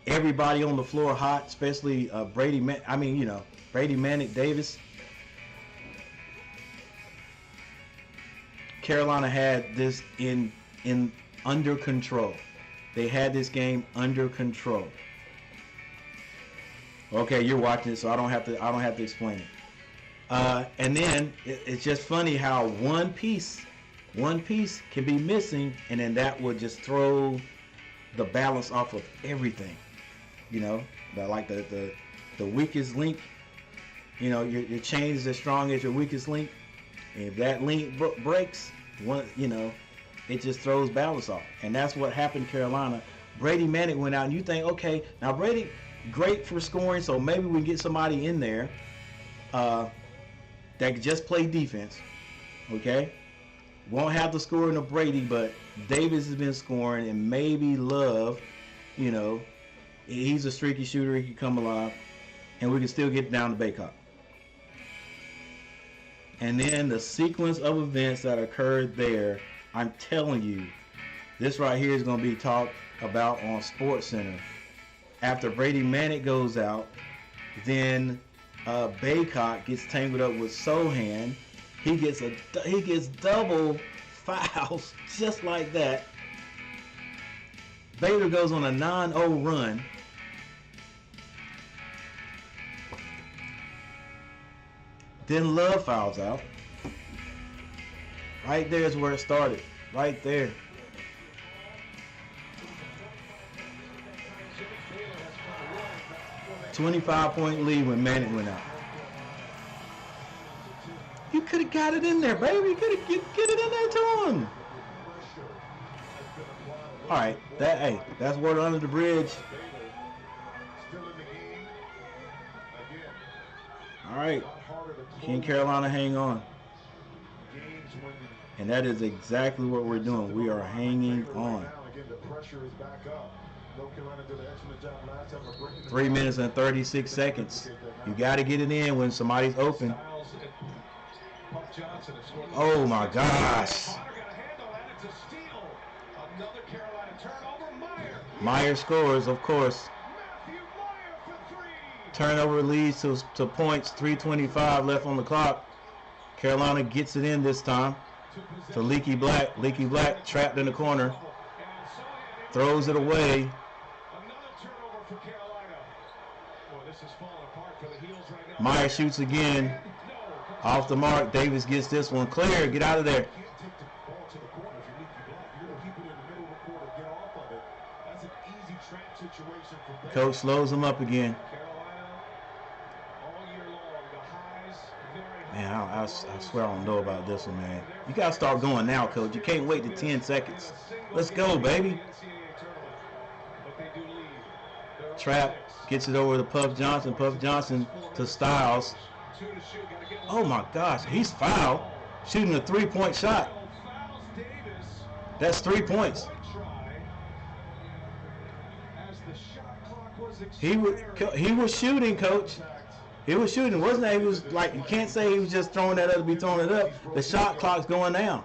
Everybody on the floor hot, especially Brady Manic Davis. Carolina had this in under control. They had this game under control. Okay, you're watching it, so I don't have to explain it. And then it's just funny how one piece can be missing, and then that would just throw the balance off of everything. You know, like the weakest link. You know, your chain is as strong as your weakest link. And if that link breaks, it just throws balance off. And that's what happened to Carolina. Brady Manick went out, and you think, okay, now Brady, great for scoring, so maybe we can get somebody in there that can just play defense. Okay? Won't have the scoring of Brady, but Davis has been scoring, and maybe Love, he's a streaky shooter, he can come alive, and we can still get down to Baycott. And then the sequence of events that occurred there, I'm telling you, this right here is going to be talked about on SportsCenter. After Brady Manick goes out, then Baycott gets tangled up with Sohan. He gets double fouls just like that. Baylor goes on a 9-0 run. Then Love fouls out. Right there is where it started. Right there. $25-point lead when Manick went out. You could have got it in there, baby. You could have get it in there to him. All right, that's water under the bridge. All right, can Carolina hang on? And that is exactly what we're doing. We are hanging on. 3 minutes and 36 seconds. You got to get it in when somebody's open. Oh my gosh. Meyer scores, of course. Turnover leads to points. 3:25 left on the clock. Carolina gets it in this time to Leaky Black. Leaky Black trapped in the corner. Throws it away. Meyer shoots again. Off the mark. Davis gets this one clear. Get out of there. Coach slows him up again. Man, I swear I don't know about this one, man. You got to start going now, Coach. You can't wait to 10 seconds. Let's go, baby. Trap gets it over to Puff Johnson. Puff Johnson to Styles. Oh, my gosh. He's fouled. Shooting a three-point shot. That's 3 points. He was shooting, Coach. He was shooting. Wasn't that? He was like, you can't say he was just throwing that up to be throwing it up. The shot clock's going down.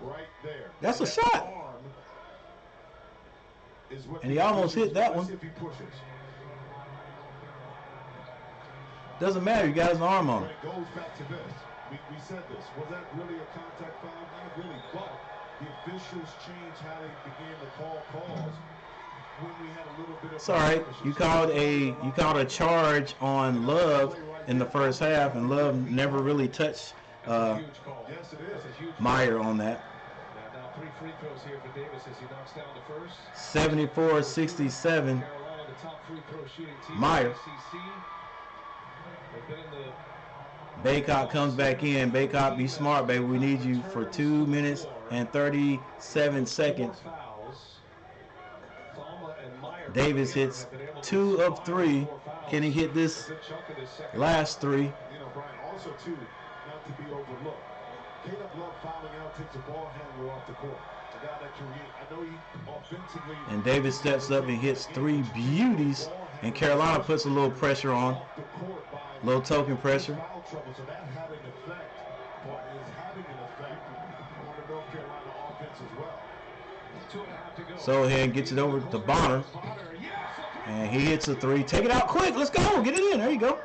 That's a shot. And he almost hit that one. Doesn't matter. He got his arm on it. It goes back to this. We said this. Was that really a contact foul? Not really. But the officials changed how they began to call calls. When we had a little bit of it's all right. You called a charge on Love in the first half, and Love never really touched Meyer on that. Now 3 free throws here for Davis as he knocks down the first. 74-67. Meyer. Baycott comes back in. Baycott, be smart, baby. We need you for 2 minutes and 37 seconds. Davis hits 2 of 3. Can he hit this last 3? You know, Brian, also too, not to be overlooked. Caleb Love fouling out takes a ball handler off the court. A guy that can I know he offensively. And Davis steps up and hits 3 beauties, and Carolina puts a little pressure on. A little token pressure. So that had an effect, or is having an effect on the North Carolina offense as well. Sohan gets it over to Bonner. And he hits a 3. Take it out quick. Let's go. Get it in. There you go.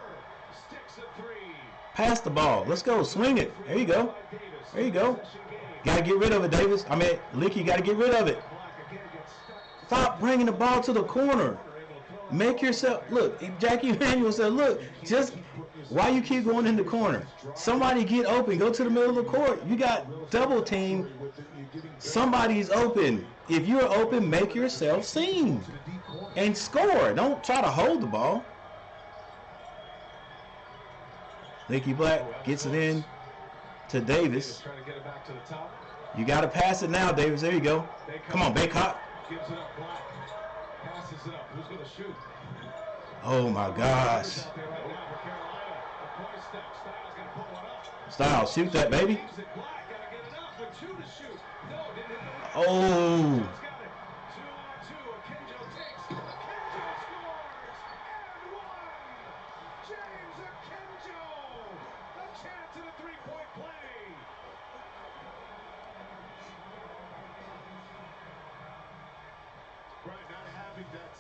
Pass the ball. Let's go. Swing it. There you go. There you go. Got to get rid of it, Davis. I mean, Leaky, got to get rid of it. Stop bringing the ball to the corner. Make yourself look. Jackie Emanuel said, "Look, just why you keep going in the corner? Somebody get open. Go to the middle of the court. You got double team. Somebody's open. If you're open, make yourself seen and score. Don't try to hold the ball." Leaky Black gets it in to Davis. You got to pass it now, Davis. There you go. Come on, Baycott. Gives it up, Black. Passes it up. Who's going to shoot? Oh my gosh. Styles, shoot that, baby. Oh.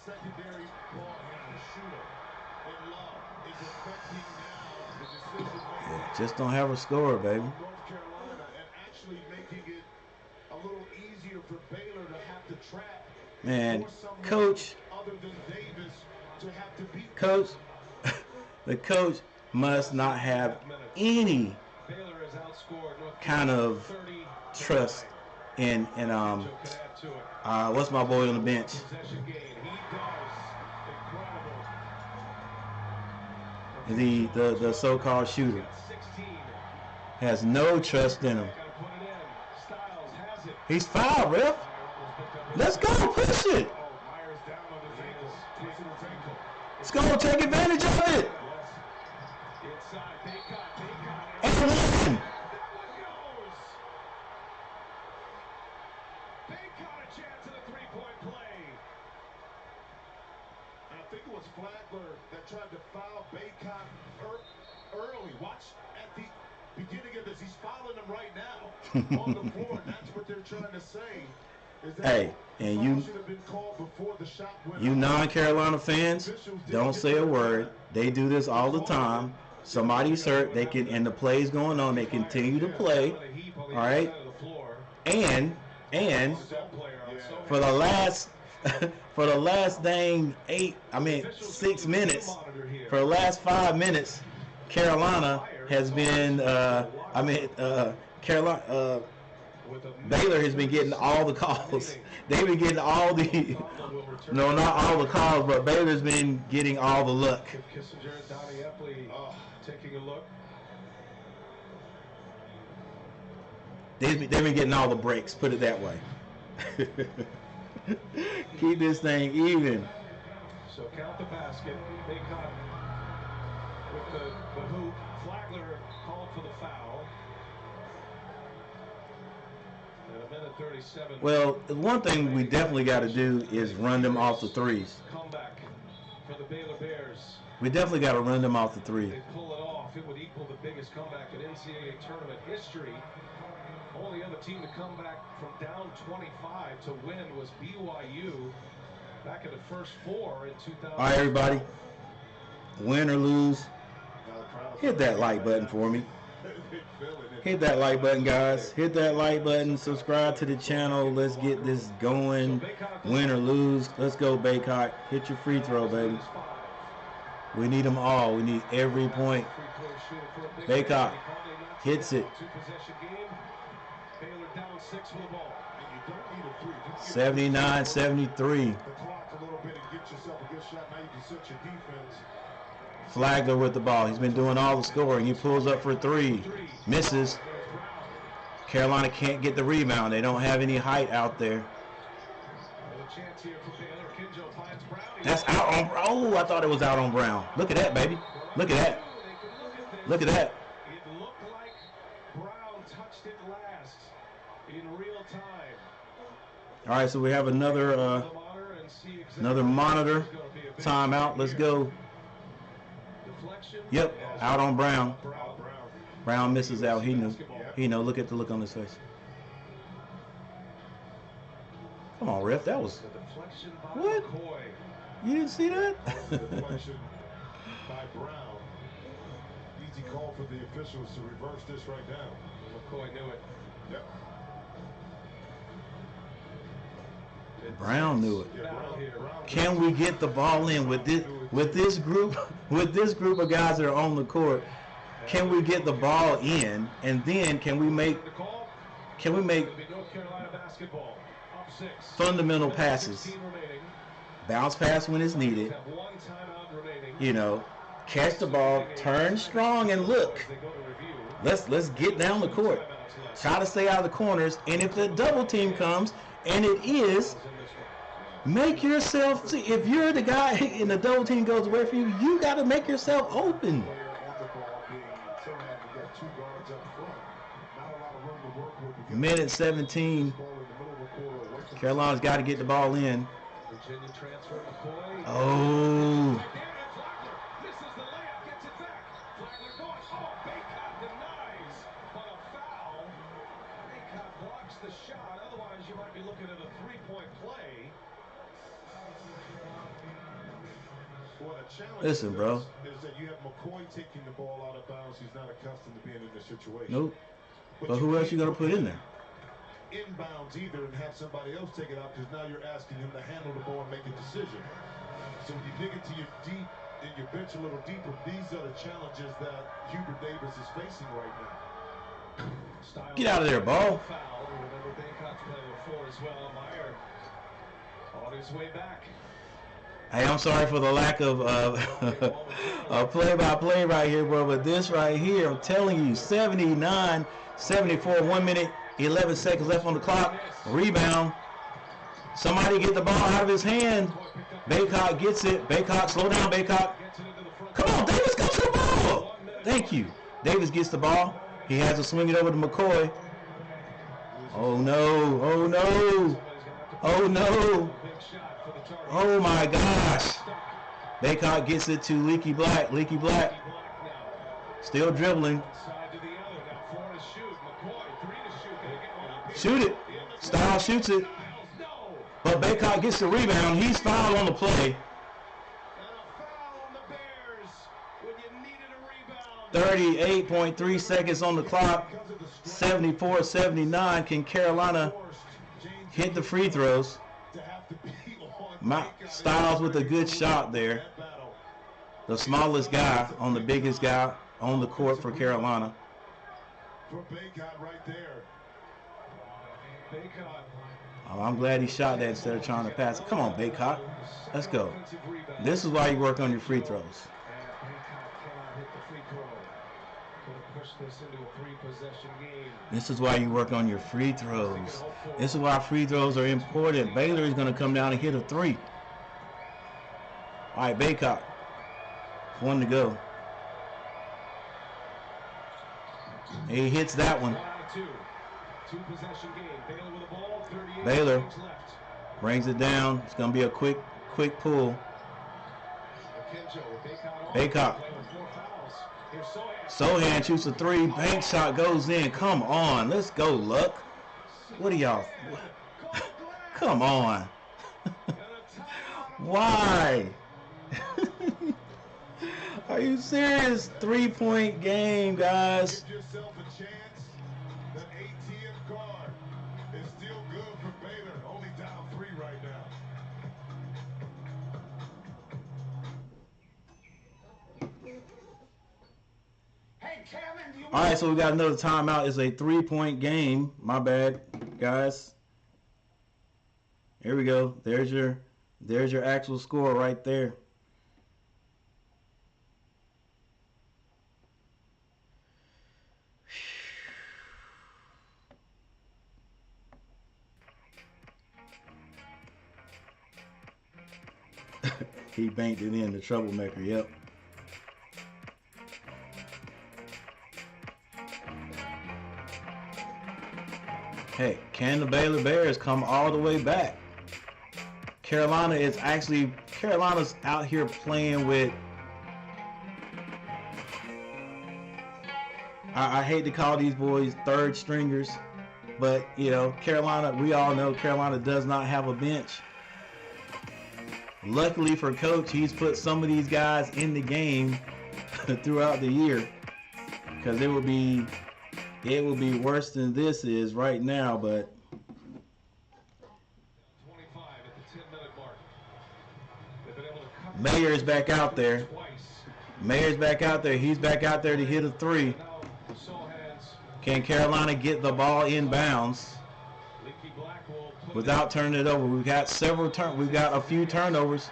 Secondary ball handler shooter in Love is affecting now the decision making. Just don't have a score, baby. North Carolina, and actually making it a little easier for Baylor to have to track. Man, coach. Other than Davis to have to beat. Coach, the coach must not have any kind of trust in what's my boy on the bench? The so-called shooter has no trust in him. He's fouled, ref. Let's go, push it. Let's go, take advantage of it. And win. Flagler that tried to foul Baycott early. Watch at the beginning of this. He's fouling him right now on the floor. And that's what they're trying to say. Is that hey, and you non-Carolina fans, don't say a word. They do this all the time. Somebody's hurt. They can, and the play's going on. They continue to play. All right. And for the last. For the last dang 6 minutes, for the last 5 minutes, Carolina has been, Baylor has been getting all the calls. They've been getting all the, no, not all the calls, but Baylor's been getting all the luck. Kissinger and Donnie Epley taking a look. They've been getting all the breaks, put it that way. Keep this thing even. So count the basket. Baycott with the hoop. Flagler called for the foul. And a minute 37. Well, one thing we definitely got to do is run them off the threes. Comeback for the Baylor Bears. We definitely got to run them off the three. They pull it off. It would equal the biggest comeback in NCAA tournament history. Only other team to come back from down 25 to win was BYU back in the first four in 2000. All right, everybody. Win or lose, hit that like button for me. Hit that like button, guys. Hit that like button. Subscribe to the channel. Let's get this going. Win or lose. Let's go, Baycott. Hit your free throw, baby. We need them all. We need every point. Baycott hits it. 79-73. Flagler with the ball. He's been doing all the scoring. He pulls up for three. Misses. Carolina can't get the rebound. They don't have any height out there. That's out on. Oh, I thought it was out on Brown. Look at that, baby. Look at that. Look at that. It looked like Brown touched it last in real time. All right, so we have another monitor timeout. Let's go. Yep, out on Brown. Brown misses out. He knew. He know. Look at the look on his face. Come on, ref. That was what? You didn't see that? Deflection by Brown. Easy call for the officials to reverse this right now. McCoy knew it. Yep. Brown knew it. Can we get the ball in with this group of guys that are on the court? Can we get the ball in, and then can we make fundamental passes, bounce pass when it's needed, you know, catch the ball, turn strong, and look. Let's get down the court. Try to stay out of the corners, and if the double team comes, and it is, make yourself see. If you're the guy and the double team goes away from you, you got to make yourself open. Minute 17. Carolina's got to get the ball in. Oh. Listen, bro. Is that you have McCoy taking the ball out of bounds. He's not accustomed to being in this situation. Nope. But who else you gonna put in there? Inbounds either and have somebody else take it out, because now you're asking him to handle the ball and make a decision. So when you dig into your deep in your bench a little deeper, these are the challenges that Hubert Davis is facing right now. Get out of there, ball. Remember Baycott's playing with 4 as well. Meyer on his way back. Hey, I'm sorry for the lack of play-by-play right here, bro. But this right here, I'm telling you, 79-74, 1 minute, 11 seconds left on the clock. Rebound. Somebody get the ball out of his hand. Baycott gets it. Baycott, slow down, Baycott. Come on, Davis, go to the ball. Thank you. Davis gets the ball. He has to swing it over to McCoy. Oh, no. Oh, no. Oh, no. Oh, my gosh. Baycott gets it to Leaky Black. Leaky Black. Still dribbling. Shoot it. Styles shoots it. But Baycott gets the rebound. He's fouled on the play. 38.3 seconds on the clock. 74-79. Can Carolina hit the free throws? Styles with a good shot there. The smallest guy on the biggest guy on the court for Carolina. Oh, I'm glad he shot that instead of trying to pass it. Come on, Baycott. Let's go. This is why you work on your free throws. This is why you work on your free throws. This is why free throws are important. Baylor is going to come down and hit a 3. All right, Baycott. 1 to go. He hits that one. Baylor brings it down. It's going to be a quick pull. Baycott. Sohan shoots a 3. Bank shot goes in. Come on. Let's go, Luck. What are y'all? Come on. Why? Are you serious? 3-point game, guys. Give yourself a chance. That ATM card is still good for Baylor. Only down 3 right now. Hey, Kevin, do you All right, so we got another timeout. It's a 3-point game. My bad, guys. Here we go. There's your actual score right there. He banked it in, the troublemaker, yep. Hey, can the Baylor Bears come all the way back? Carolina's out here playing with, I hate to call these boys third stringers, but, you know, Carolina, we all know Carolina does not have a bench. Luckily for Coach, he's put some of these guys in the game throughout the year, because it would be worse than this is right now. But 25 at Mayer is back out there. Mayer's back out there. He's back out there to hit a three. Can Carolina get the ball in bounds without turning it over? We've got we've got a few turnovers.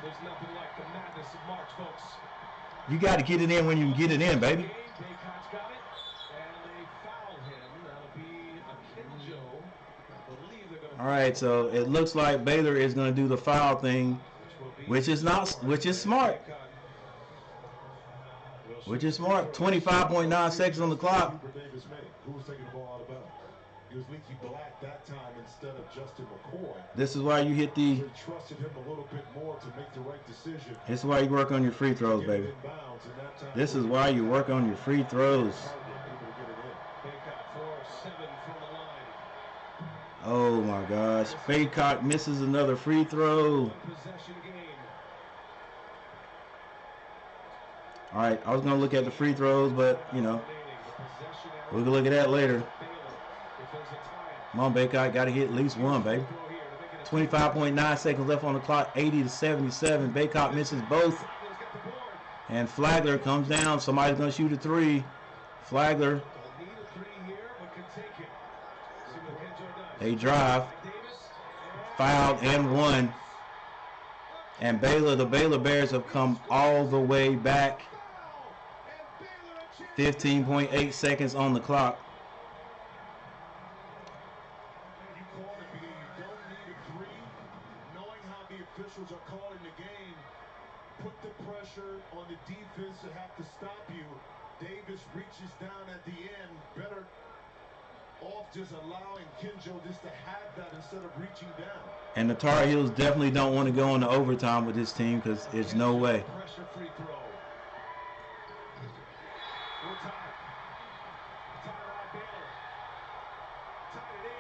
You got to get it in when you can get it in, baby. All right, so it looks like Baylor is going to do the foul thing, which is smart. Which is smart. 25.9 seconds on the clock. Who was taking the ball out of bounds? It was Leaky Black that time instead of Justin McCoy. This is why you hit the. They trusted him a little bit more to make the right decision. This is why you work on your free throws, baby. This is why you work on your free throws. Oh my gosh. Baycock misses another free throw. All right, I was going to look at the free throws, but, you know, we can look at that later. Come on, Baycock, got to hit at least one, baby. 25.9 seconds left on the clock, 80-77. Baycock misses both. And Flagler comes down. Somebody's going to shoot a three. Flagler. They drive. Fouled and one. And the Baylor Bears have come all the way back. 15.8 seconds on the clock. You call it because you don't need a three. Knowing how the officials are calling the game, put the pressure on the defense to have to stop you. Davis reaches down at the end, better off just allowing Kinjo just to have that instead of reaching down. And the Tar Heels definitely don't want to go into overtime with this team because there's no way. Pressure free throw. We're tied. Timeout Baylor. Tied at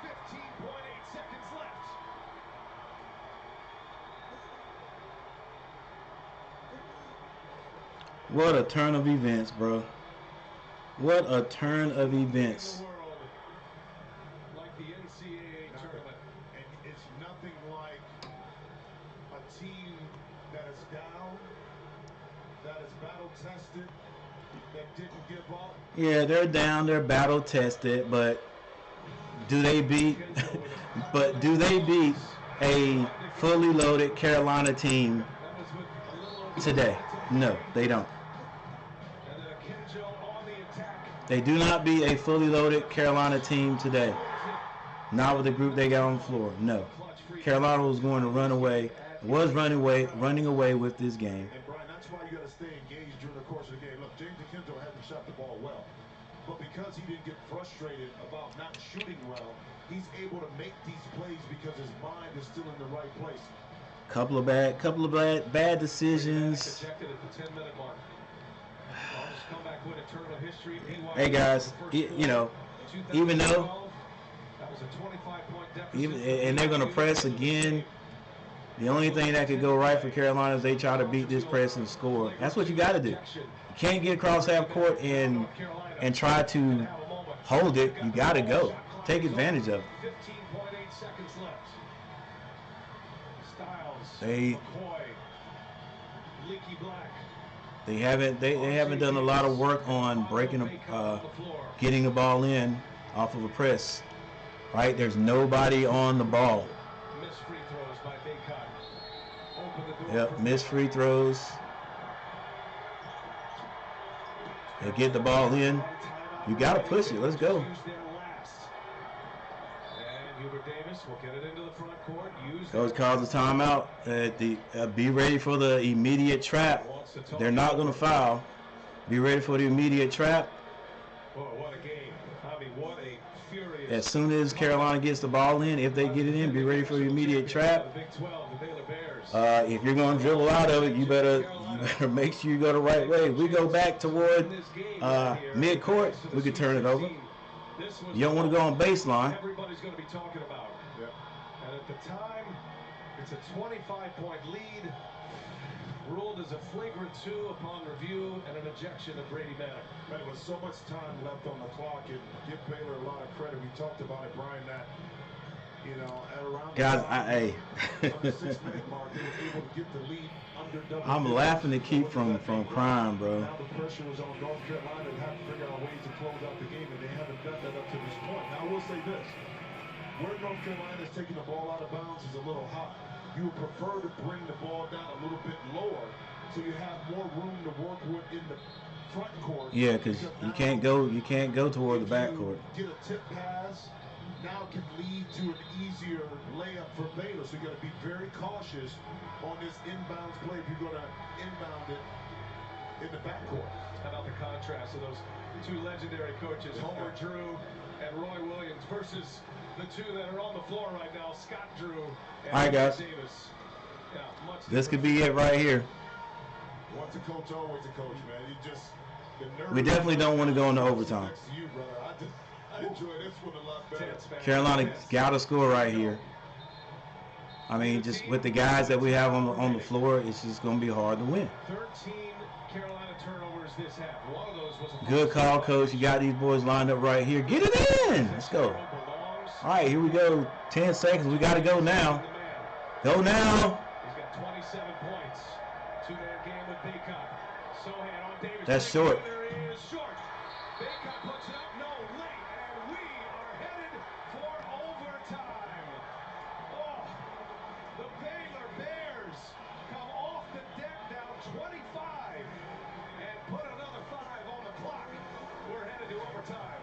80. 15.8 seconds left. What a turn of events, bro. What a turn of events. Like the NCAA tournament. And it's nothing like a team that is down, that is battle tested, that didn't give up. Yeah, they're down, they're battle tested, but do they beat a fully loaded Carolina team today? No, they don't. They do not beat a fully loaded Carolina team today. Not with the group they got on the floor. No. Carolina was going to run away, running away with this game. And Brian, that's why you got to stay engaged during the course of the game. Look, James DeKinto hasn't shot the ball well, but because he didn't get frustrated about not shooting well, he's able to make these plays because his mind is still in the right place. Couple of bad decisions. Hey guys, you know, even though, and they're going to press again. The only thing that could go right for Carolina is they try to beat this press and score. That's what you got to do. You can't get across half court and try to hold it. You got to go. Take advantage of it. 15.8 seconds left. Styles, They McCoy, Leaky Black. They haven't done a lot of work on getting the ball in off of a press. Right? There's nobody on the ball. Missed free throws by Baycott. Open the door. Yep, missed free throws. They get the ball in. You got to push it. Let's go. Coach calls a timeout. Be ready for the immediate trap. They're not going to foul. Be ready for the immediate trap. What a game. I mean, what a furious. As soon as Carolina gets the ball in, if they get it in, be ready for the immediate trap. If you're going to dribble out of it, you better make sure you go the right way. We go back toward mid-court, we could turn it over. You don't want to go on baseline. Everybody's going to be talking about. Yep. And at the time, it's a 25-point lead. Ruled as a flagrant 2 upon review and an ejection of Brady Manning. But with so much time left on the clock, and give Baylor a lot of credit. We talked about it, Brian, that You know, at around guys, the 6-minute mark, they were able to get the lead under double I'm digits. laughing to So keep what does that from mean? crying, bro. Now the pressure was on North Carolina to have to figure out ways to close out the game, and they haven't done that up to this point. Now, I will say this. Where North Carolina is taking the ball out of bounds is a little high. You would prefer to bring the ball down a little bit lower so you have more room to work with in the front court. Yeah, because you can't go toward the back court. Get a tip pass, now can lead to an easier layup for Baylor. So you got to be very cautious on this inbounds play if you're going to inbound it in the backcourt. How about the contrast of those two legendary coaches, Homer Drew and Roy Williams, versus the two that are on the floor right now, Scott Drew and all right, guys. Davis. Yeah, this could be it right here. Once a coach, always a coach, man. You just we definitely don't want to go into overtime. You, brother. I enjoy this one a lot better. Carolina got to score right here. I mean, just with the guys that we have on the floor, it's just going to be hard to win. 13 Carolina turnovers this half. One of those was a good call, coach. You got these boys lined up right here. Get it in. Let's go. All right, here we go. 10 seconds. We got to go now. Go now. He's got 27 points. Two-man game with Baycott. Sohan on Davis. That's short. There he is, short. Baycott puts it up, no, late, and we are headed for overtime. Oh, the Baylor Bears come off the deck down 25 and put another 5 on the clock. We're headed to overtime.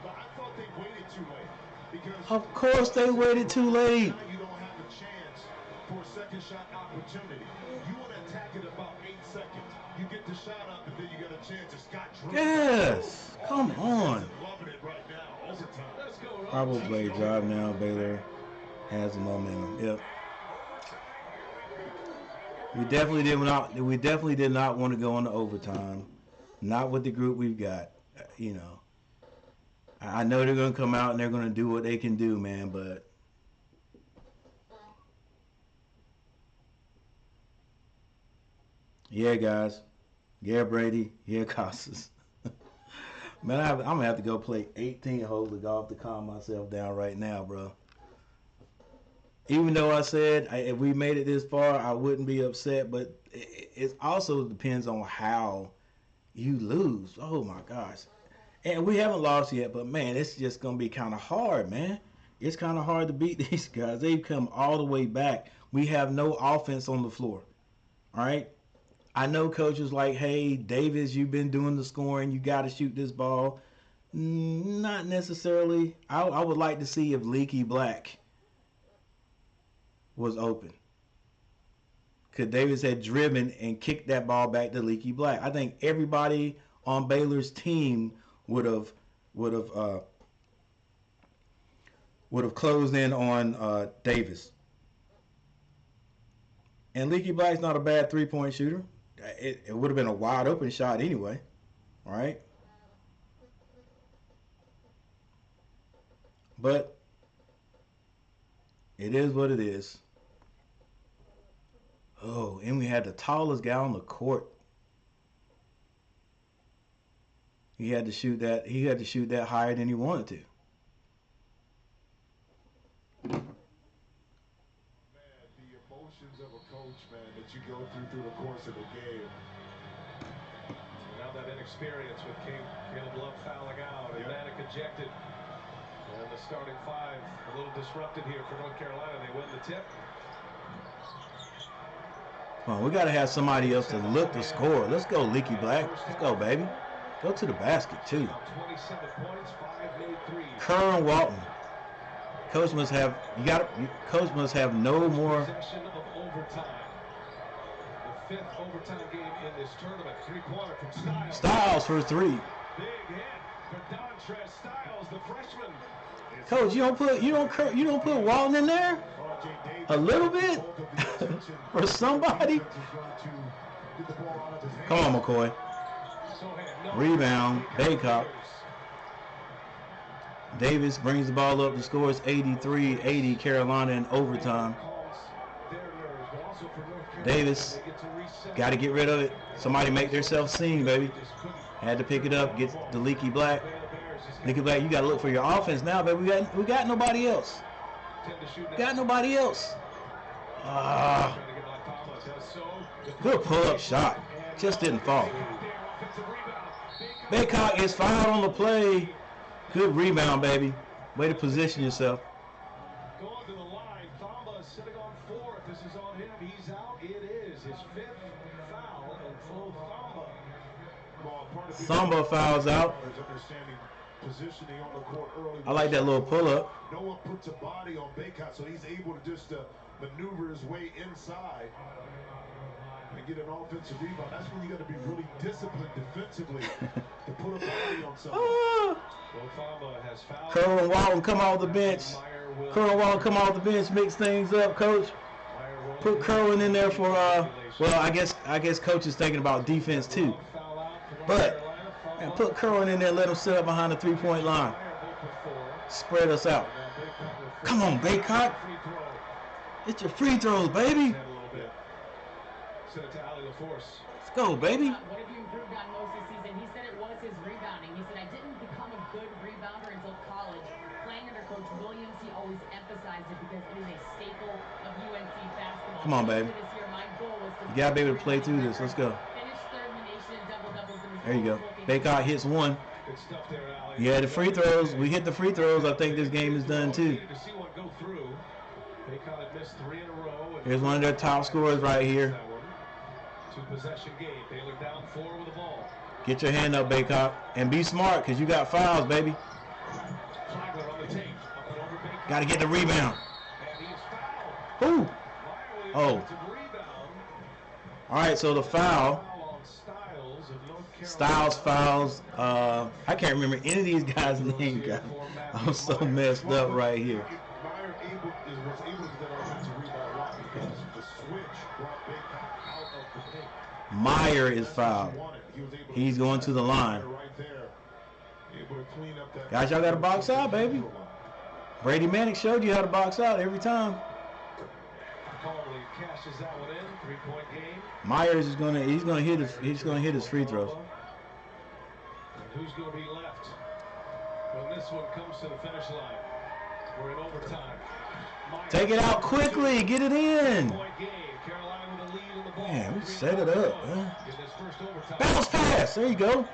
But I thought they waited too late. Because of course they waited too late. You don't have a chance for a second shot opportunity. You want to attack it about 8 seconds. You get the shot up, and then you got a chance. It's Scott Drew. Yes, come on. Loving it right now. Overtime. Let's go. Probably drive now. Baylor has the momentum. Yep. We definitely did not want to go into overtime. Not with the group we've got. You know. I know they're going to come out and they're going to do what they can do, man, but yeah, guys. Yeah, Brady. Yeah, Costas. Man, I'm going to have to go play 18 holes of golf to calm myself down right now, bro. Even though I said if we made it this far, I wouldn't be upset, but it also depends on how you lose. Oh, my gosh. And we haven't lost yet, but, man, it's just going to be kind of hard, man. It's kind of hard to beat these guys. They've come all the way back. We have no offense on the floor, all right? I know coaches like, hey, Davis, you've been doing the scoring. You got to shoot this ball. Not necessarily. I would like to see if Leaky Black was open. Could Davis had driven and kicked that ball back to Leaky Black? I think everybody on Baylor's team would have closed in on Davis. And Leaky Black's not a bad three-point shooter. It would have been a wide open shot anyway. All right? But it is what it is. Oh, and we had the tallest guy on the court. He had to shoot that higher than he wanted to. Man, the emotions of a coach, man, that you go through the course of the game. And now that inexperience with Caleb Love fouling out, and Manek ejected. And the starting 5 a little disrupted here for North Carolina. They win the tip. Come on, we got to have somebody else to look to score. Let's go, Leaky Black. Let's go, baby. Go to the basket, too. 27 points, 5 made threes. Kerr and Walton. Coach must have no more. Possession of overtime. The 5th overtime game in this tournament. 3-pointer from Styles. Styles for 3. Big hit for Dontrez Styles, the freshman. Coach, you don't put Walton in there? A little bit? For somebody? Come on, McCoy. Rebound, Baycott. Davis brings the ball up. The score is 83-80, Carolina in overtime. Davis, got to get rid of it. Somebody make themselves sing, baby. Had to pick it up, get the Leaky Black. Leaky Black, you got to look for your offense now, baby. We got nobody else. Got nobody else. Good pull-up shot. Just didn't fall. Baycock is fouled on the play. Good rebound, baby. Way to position yourself. Going to the line. Thamba sitting on 4. If this is on him, he's out. It is his 5th foul, and Flo Thamba fouls out. Positioning on the court early. I like that little pull-up. No one puts a body on Baycott, so he's able to just maneuver his way inside and get an offensive rebound. That's when you got to be really disciplined defensively to put a body on someone. Curl and Walton come off the bench. Curl and Walton come off the bench, mix things up, coach. Put Kerwin in there for well, I guess coach is thinking about defense too. But and put Kerwin in there, let him sit up behind the three-point line. Spread us out. Come on, Baycock. It's your free throws, baby. Let's go, baby. What have you improved on most this season? He said it was his rebounding. He said, I didn't become a good rebounder until college. Playing under Coach Williams, he always emphasized it because it is a staple of UNC basketball. Come on, baby. This year, my goal was to You got to be able to play through this. Let's go. finish third in the nation in double-doubles. There you go. Baycock hits one. Yeah, the free throws. We hit the free throws. I think this game is done too. Here's one of their top scorers right here. Two-possession game. Baylor down 4 with the ball. Get your hand up, Baycock, and be smart because you got fouls, baby. Got to get the rebound. Ooh. Oh. All right, so the foul. Styles fouls. I can't remember any of these guys' names, guys. I'm so messed up right here. Was able to get that offensive rebound right because the switch brought Baycott out of the paint. Meyer is fouled. He's going to the line. Guys, y'all got to box out, baby. Brady Manick showed you how to box out every time. Myers is gonna hit his free throws. Who's going to be left when this one comes to the finish line? We're in overtime. Take it out quickly. Get it in. Man, we set it up, man. Bounce pass. There you go.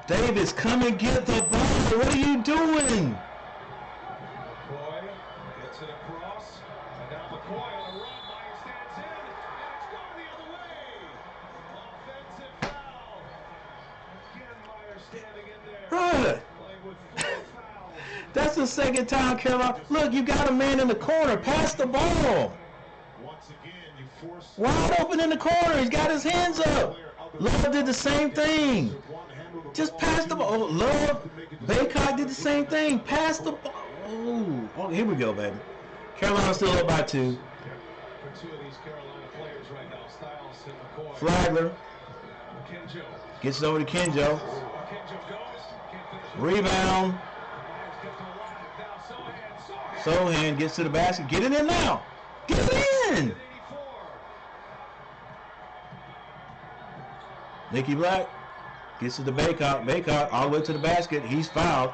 Davis, come and get the ball. What are you doing? McCoy gets it across. And now McCoy on the run. Meyer stands in. And it's going the other way. Offensive foul. Again, Meyer standing in there. Right. That's the second time, Carolina. Look, you got a man in the corner. Pass the ball. Wide open in the corner. He's got his hands up. Love did the same thing. Just pass the ball. Oh, Love, Baycock did the same thing. Pass the ball. Oh, here we go, baby. Carolina's still up by 2. For 2 of these Carolina players right now, Styles and McCoy. Flagler gets it over to Kenjo. Rebound. Sohan gets to the basket. Get it in now. Get it in. Nicky Black gets to the Baycock. Baycock all the way to the basket. He's fouled.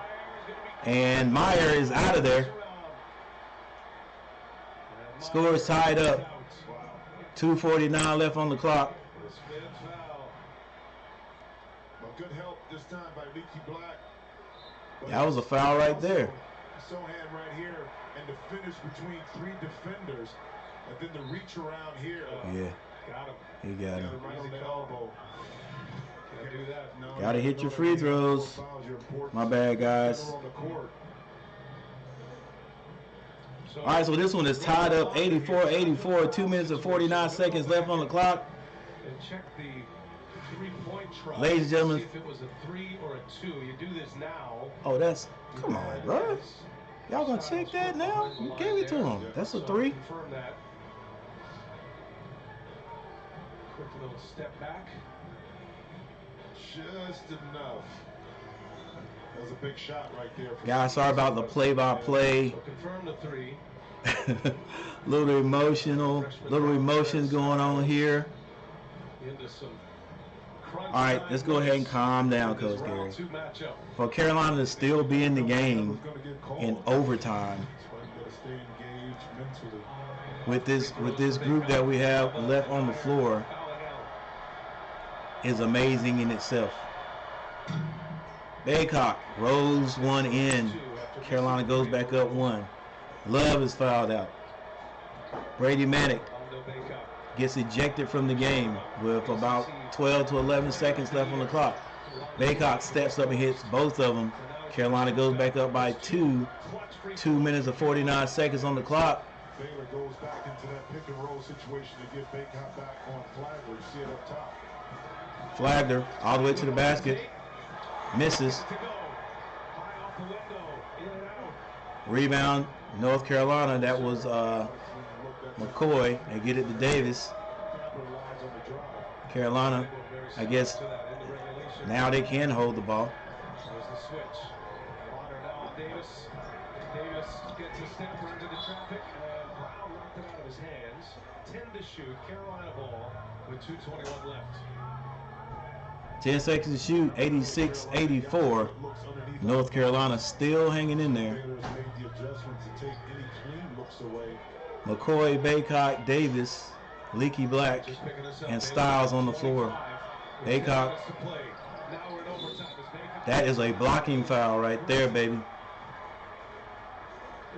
And Meyer is out of there. Score is tied up. 2:49 left on the clock. Good help this time by Nicky Black. That was a foul right there. Sohan right here, and the finish between 3 defenders, and then the reach around here. Yeah. Got him. He got him. Right on the elbow. Can't do that. No. Gotta hit your free throws. My bad, guys. All right, so this one is tied up 84-84. 2 minutes and 49 seconds left on the clock. And check the 3-point try. Ladies and gentlemen. See if it was a 3 or a 2. You do this now. Oh, that's, come on, bro. Y'all gonna check that now? You gave it to him. That's a 3. Confirm that. Quick little step back. Just enough. That was a big shot right there. Guys, sorry about the play-by-play. Confirm the 3. Little emotions going on here. Into some crunch All right, time let's go ahead and calm down, for this Coach Gary. round 2 matchup. For Carolina to still be in the game in overtime with this group that we have left on the floor is amazing in itself. Baycock rolls one in. Carolina goes back up 1. Love is fouled out. Brady Manick gets ejected from the game with about 12 to 11 seconds left on the clock. Baycock steps up and hits both of them. Carolina goes back up by 2. 2 minutes and 49 seconds on the clock. Baylor goes back into that pick and roll situation to get Baycott back on Flagler. You see it up top. Flagler all the way to the basket. Misses. Rebound, North Carolina. That was McCoy. They get it to Davis. Carolina, I guess now they can hold the ball. There's the switch. Bonner now on Davis. Davis gets a step into the traffic, and Brown knocked it out of his hands. 10 to shoot. Carolina ball with 2:21 left. 10 seconds to shoot. 86-84. North Carolina still hanging in there. McCoy, Baycock, Davis, Leaky Black, and Styles on the floor. Baycock. That is a blocking foul right there, baby. It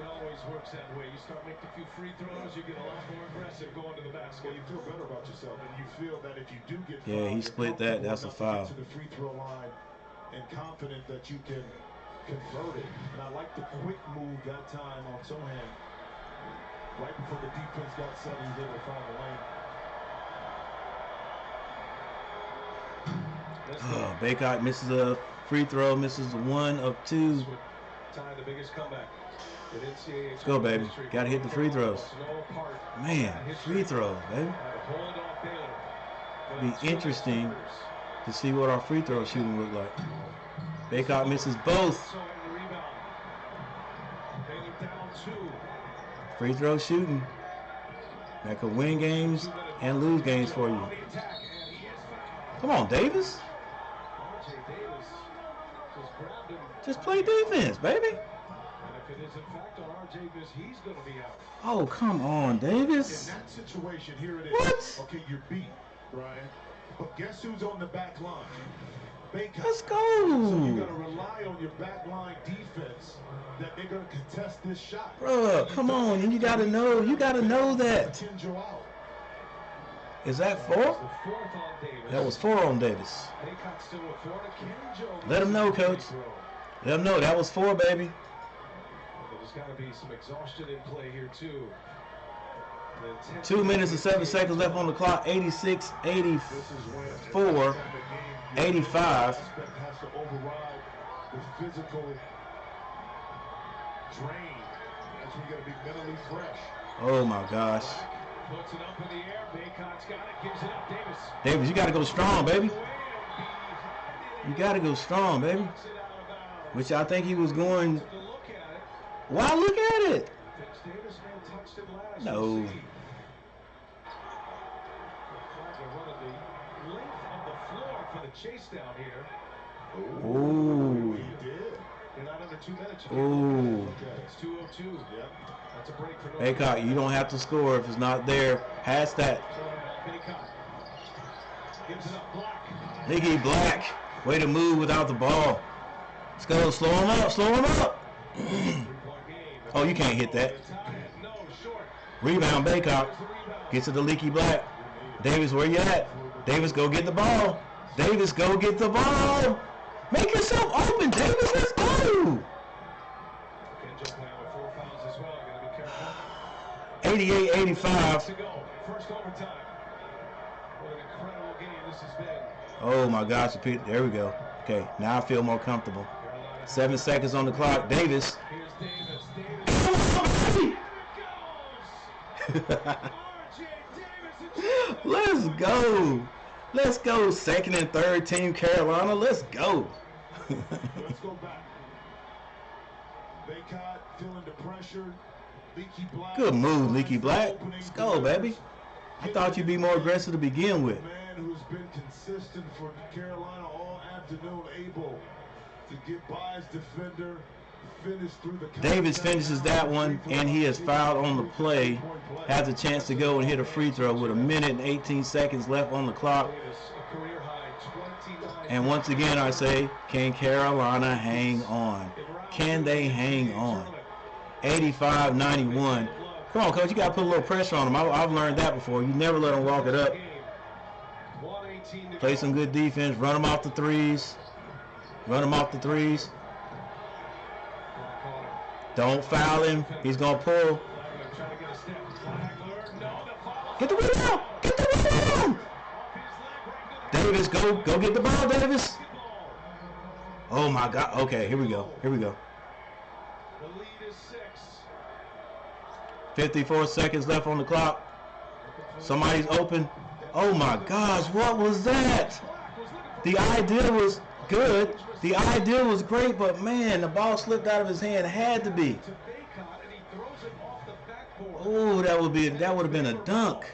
always works that way. You start making a few free throws, you get a lot more aggressive going to the basket. Well, you feel better about yourself, and you feel that if you do get yeah, he split that. That's a foul. To the free throw line, and confident that you can convert it. And I like the quick move that time on Sohan. Right before the defense got set, he was able to find the lane. Baycock misses a free throw, misses 1 of 2. Tie the biggest comeback. Let's go, baby. Got to hit the free throws. Man, free throws, baby. It'll be interesting to see what our free throw shooting look like. Baycock misses both. Free throw shooting. That could win games and lose games for you. Come on, Davis. Just play defense, baby. Oh, come on, Davis. In that situation, here it is. What? Okay, you're beat, Brian. But guess who's on the back line? Baycott. Let's go. So you got to rely on your back line defense that they're going to contest this shot. Bruh, come on. And you got to know. You got to know that. Is that 4? That was 4 on Davis. Let him know, Coach. Let him know. That was 4, baby. There's got to be some exhaustion in play here, too. 2 minutes and 7 seconds left on the clock. 86, 84, 85. Has to override the physical drain. That's when you got to be mentally fresh. Oh, my gosh. Puts it up in the air. Baycott's got it. Gives it up. Davis. Davis, you got to go strong, baby. You got to go strong, baby. Which I think he was going. Why look at it? No. Ooh. Ooh. Baycock, you don't have to score if it's not there. Pass that. Leaky Black. Way to move without the ball. Let's go. Slow him up. Slow him up. Oh, you can't hit that. Rebound, Baycock. Gets to the Leaky Black. Davis, where you at? Davis, go get the ball. Davis, go get the ball. Make yourself open, Davis. Let's go. 88-85. Oh, my gosh. There we go. Okay, now I feel more comfortable. 7 seconds on the clock. Davis. Come on, baby. Let's go. Let's go. 2nd and 3rd team Carolina. Let's go. Let's go back. Baycott feeling the pressure. Leaky Black. Good move, Leaky Black. Let's go, baby. I thought you'd be more aggressive to begin with. Man, man who's been consistent for Carolina all afternoon, able to get by his defender, finish through the. Davis finishes that one, and he is fouled on the play. Has a chance to go and hit a free throw with 1 minute and 18 seconds left on the clock. And once again, I say, can Carolina hang on? Can they hang on? 85-91. Come on, coach, you got to put a little pressure on them. I've learned that before. You never let them walk it up. Play some good defense. Run them off the threes. Run him off the threes. Don't foul him. He's going to pull. Get the rebound. Get the rebound. Davis, go get the ball, Davis. Oh, my God. Okay, here we go. Here we go. 54 seconds left on the clock. Somebody's open. Oh, my gosh. What was that? The idea was good. The idea was great, but man, the ball slipped out of his hand. It had to be. Oh, that would have been a dunk.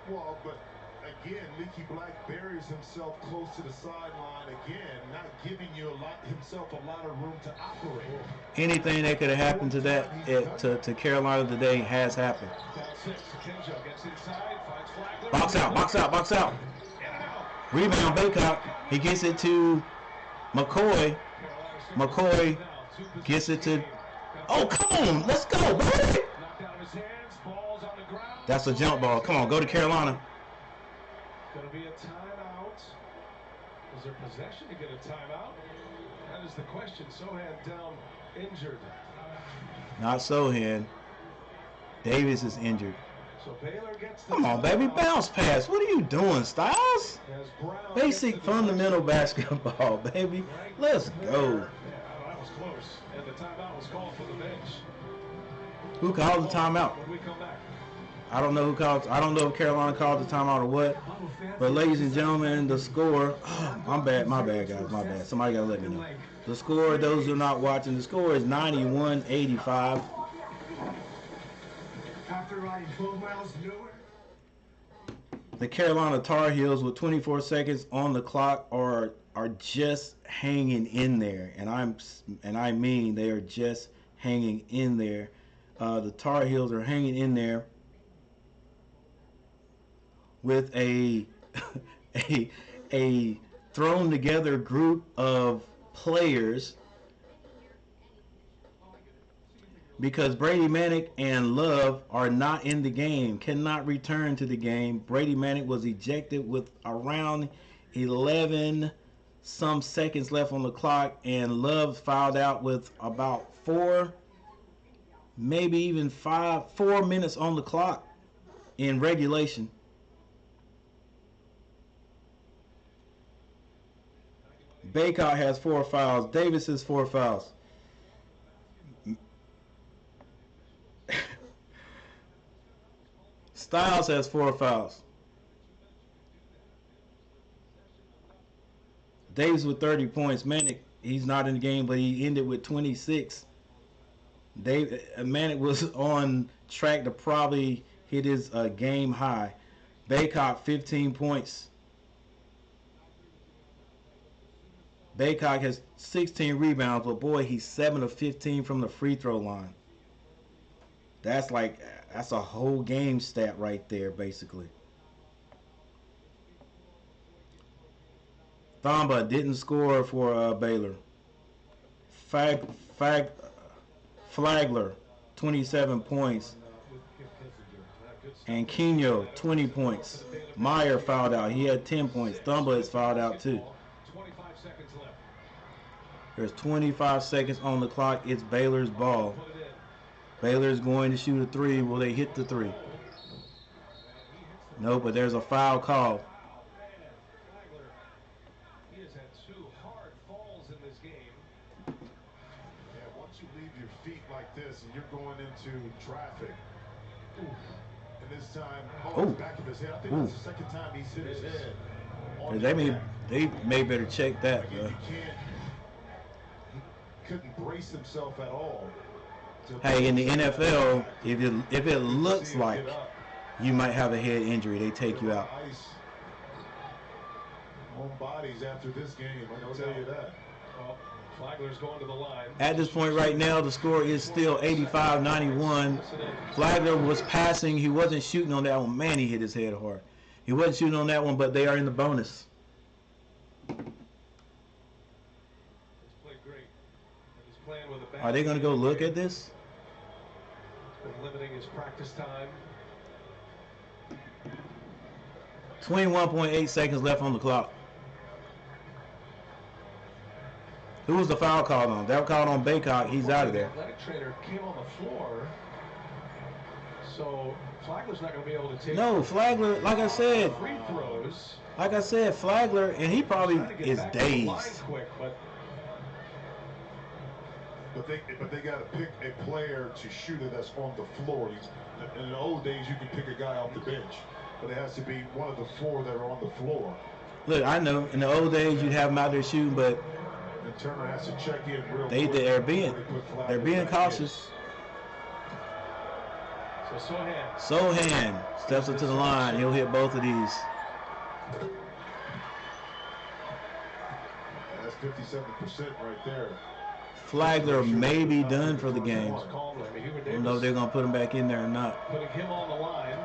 Well, but again, Leaky Black buries himself close to the sideline again, not giving you himself a lot of room to operate. Anything that could have happened to that to Carolina today has happened. Box out, box out, box out. Rebound, Baycott. He gets it to McCoy. McCoy gets it to... Oh, come on. Let's go, baby. That's a jump ball. Come on, go to Carolina. Going to be a timeout. Is there possession to get a timeout? That is the question. Sohan down injured. Not Sohan. Davis is injured. So Baylor gets the Come on, baby. Bounce pass. What are you doing, Styles? Basic fundamental basketball, baby. Let's go. Yeah, that was close. And the timeout was called for the bench. Who called the timeout? When we come back. I don't know who called. I don't know if Carolina called the timeout or what. But ladies and gentlemen, the score. Oh, I'm bad. My bad, guys. My bad. Somebody gotta let me know. The score. Those who are not watching, the score is 91-85. After riding 12 miles nowhere. The Carolina Tar Heels with 24 seconds on the clock are just hanging in there, and I mean they are just hanging in there. The Tar Heels are hanging in there with a thrown together group of players, because Brady Manick and Love are not in the game, cannot return to the game. Brady Manick was ejected with around 11 some seconds left on the clock, and Love fouled out with about 4 minutes on the clock in regulation. Baycott has 4 fouls. Davis has 4 fouls. Styles has 4 fouls. Davis with 30 points. Manick, he's not in the game, but he ended with 26. Manick was on track to probably hit his game high. Baycott, 15 points. Baycott has 16 rebounds, but boy, he's 7 of 15 from the free throw line. That's a whole game stat right there, basically. Thamba didn't score for Baylor. Flagler, 27 points. And Quino, 20 points. Meyer fouled out. He had 10 points. Thamba is fouled out too. There's 25 seconds on the clock. It's Baylor's ball. Baylor's going to shoot a 3. Will they hit the 3? No, but there's a foul call. He has had 2 hard falls in this game. Yeah, once you leave your feet like this and you're going into traffic, and this time, back of his head. I think that's the second time he's hit his head. They may better check that. He couldn't brace himself at all. Hey, in the NFL, if it looks like you might have a head injury. They take you out. Ice on bodies after this game, I can tell you that. Well, Flagler's going to the line. At this point right now, the score is still 85-91. Flagler was passing. He wasn't shooting on that one. Man, he hit his head hard. He wasn't shooting on that one, but they are in the bonus. He's played great. He's playing with a bad Are they going to go look at this? Been limiting his practice time. 21.8 seconds left on the clock. Who was the foul called on? That was called on Baycock. He's out of there. The athletic trainer came on the floor, so Flagler's not going to be able to take. No, Flagler, like I said, free throws. Like I said, Flagler, and he probably is dazed. Quick, but they got to pick a player to shoot it that's on the floor. In the old days, you could pick a guy off the bench, but it has to be one of the four that are on the floor. Look, I know in the old days you'd have them out there shooting, but and Turner has to check in real they're being cautious. So Sohan steps up to the line. He'll hit both of these. That's 57% right there. Flagler may be done for the game. I don't know if they're going to put him back in there or not. Putting him on the line.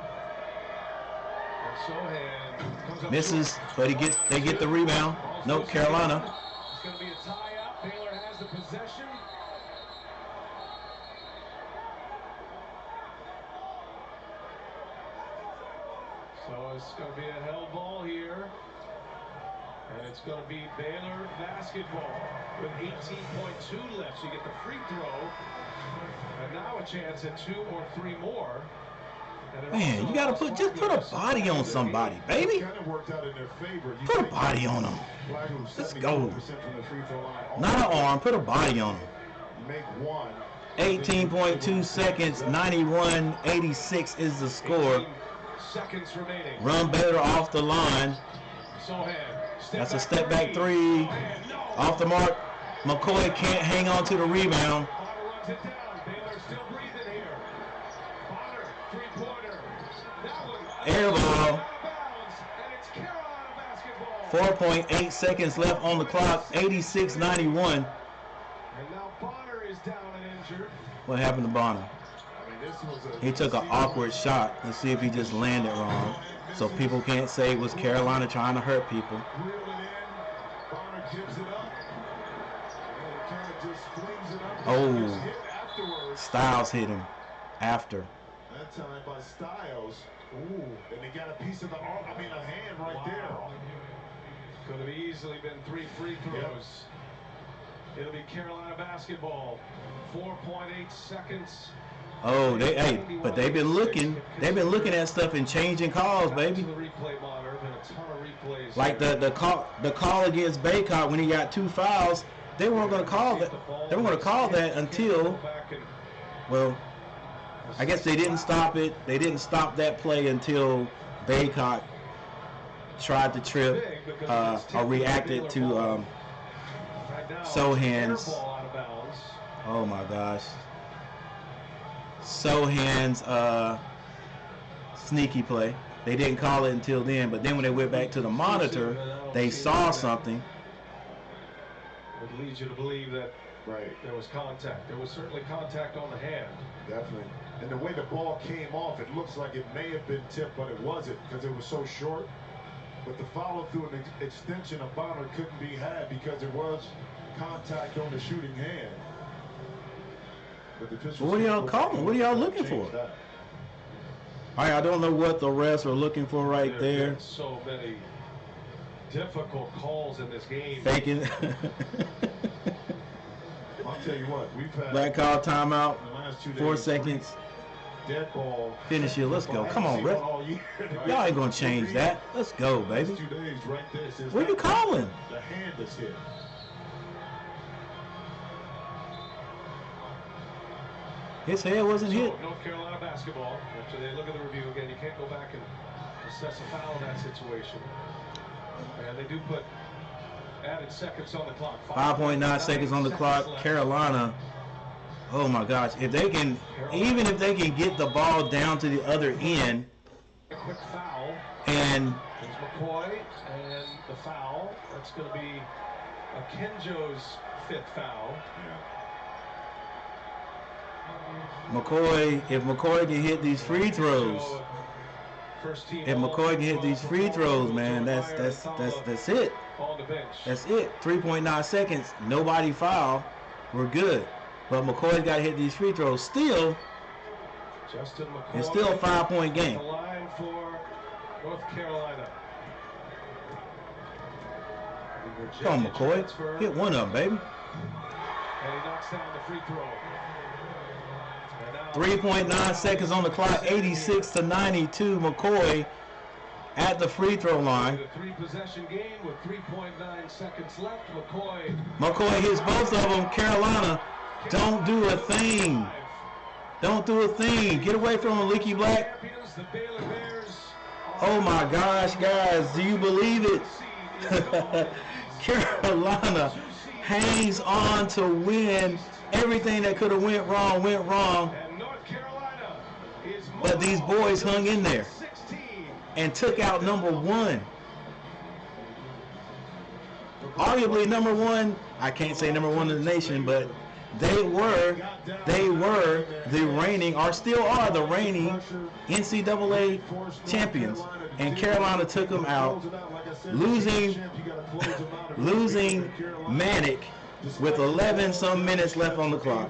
Misses, but they get the rebound. Nope, Carolina. It's going to be a tie-up. Baylor has the possession. So it's going to be a held ball here. And it's going to be Baylor basketball with 18.2 left. So you get the free throw. And now a chance at 2 or 3 more. Man, you gotta put a body on somebody, baby. Put a body on them. Let's go. Not an arm, put a body on them. 18.2 seconds, 91-86 is the score. Seconds remaining. Run Baylor off the line. That's a step back three. Off the mark. McCoy can't hang on to the rebound. Air ball. 4.8 seconds left on the clock. 86-91. And now Bonner is down and injured. What happened to Bonner? He took an awkward shot. Let's see if he just landed wrong. So people can't say it was Carolina trying to hurt people. Oh, Styles hit him after. That time by Styles. Ooh, and he got a piece of the arm, a hand right there. Could have easily been 3 free throws. Yep. It'll be Carolina basketball. 4.8 seconds. Oh, but they've been looking. They've been looking at stuff and changing calls, baby. Like the call against Baycott when he got 2 fouls. They weren't going to call that. They weren't going to call that until, well, I guess they didn't stop it. They didn't stop that play until Baycott tried to trip or reacted to Sohan's. Oh my gosh. Sohan's sneaky play. They didn't call it until then, but then when they went back to the monitor, they saw something. It leads you to believe that there was contact. There was certainly contact on the hand. Definitely. And the way the ball came off, it looks like it may have been tipped, but it wasn't because it was so short. But the follow-through and extension of Bonner couldn't be had because there was contact on the shooting hand. Well, what are y'all calling? What are y'all looking for? I don't know what the refs are looking for right there. So many difficult calls in this game. Faking. I'll tell you what, we've had black call timeout. 4 seconds. Dead ball. Finish here. Let's go. Come on, ref. Y'all ain't gonna change that. Let's go, baby. What are you calling? The hand is hit. His head wasn't hit. North Carolina basketball. After they look at the review again, you can't go back and assess a foul in that situation. And they do put added seconds on the clock. 5.9 seconds on the clock. Carolina. Oh my gosh! If they can, even if they can get the ball down to the other end, A quick foul. And there's McCoy and the foul. That's going to be Akinjo's 5th foul. McCoy, if McCoy can hit these free throws, man, that's it. That's it. 3.9 seconds, nobody foul, we're good. But McCoy's got to hit these free throws. Still, it's still a 5-point game. The line for North Carolina. Come on, McCoy, hit one of them, baby. And he knocks down the free throw. 3.9 seconds on the clock, 86-92. McCoy at the free throw line. A 3-possession game with 3.9 seconds left. McCoy hits both of them. Carolina, don't do a thing. Don't do a thing. Get away from him, Leaky Black. Oh my gosh, guys, do you believe it? Carolina hangs on to win. Everything that could have went wrong. But these boys hung in there and took out number 1. Arguably number 1. I can't say number 1 in the nation, but they were the reigning, or still are the reigning NCAA champions. And Carolina took them out, losing Manic with 11 some minutes left on the clock,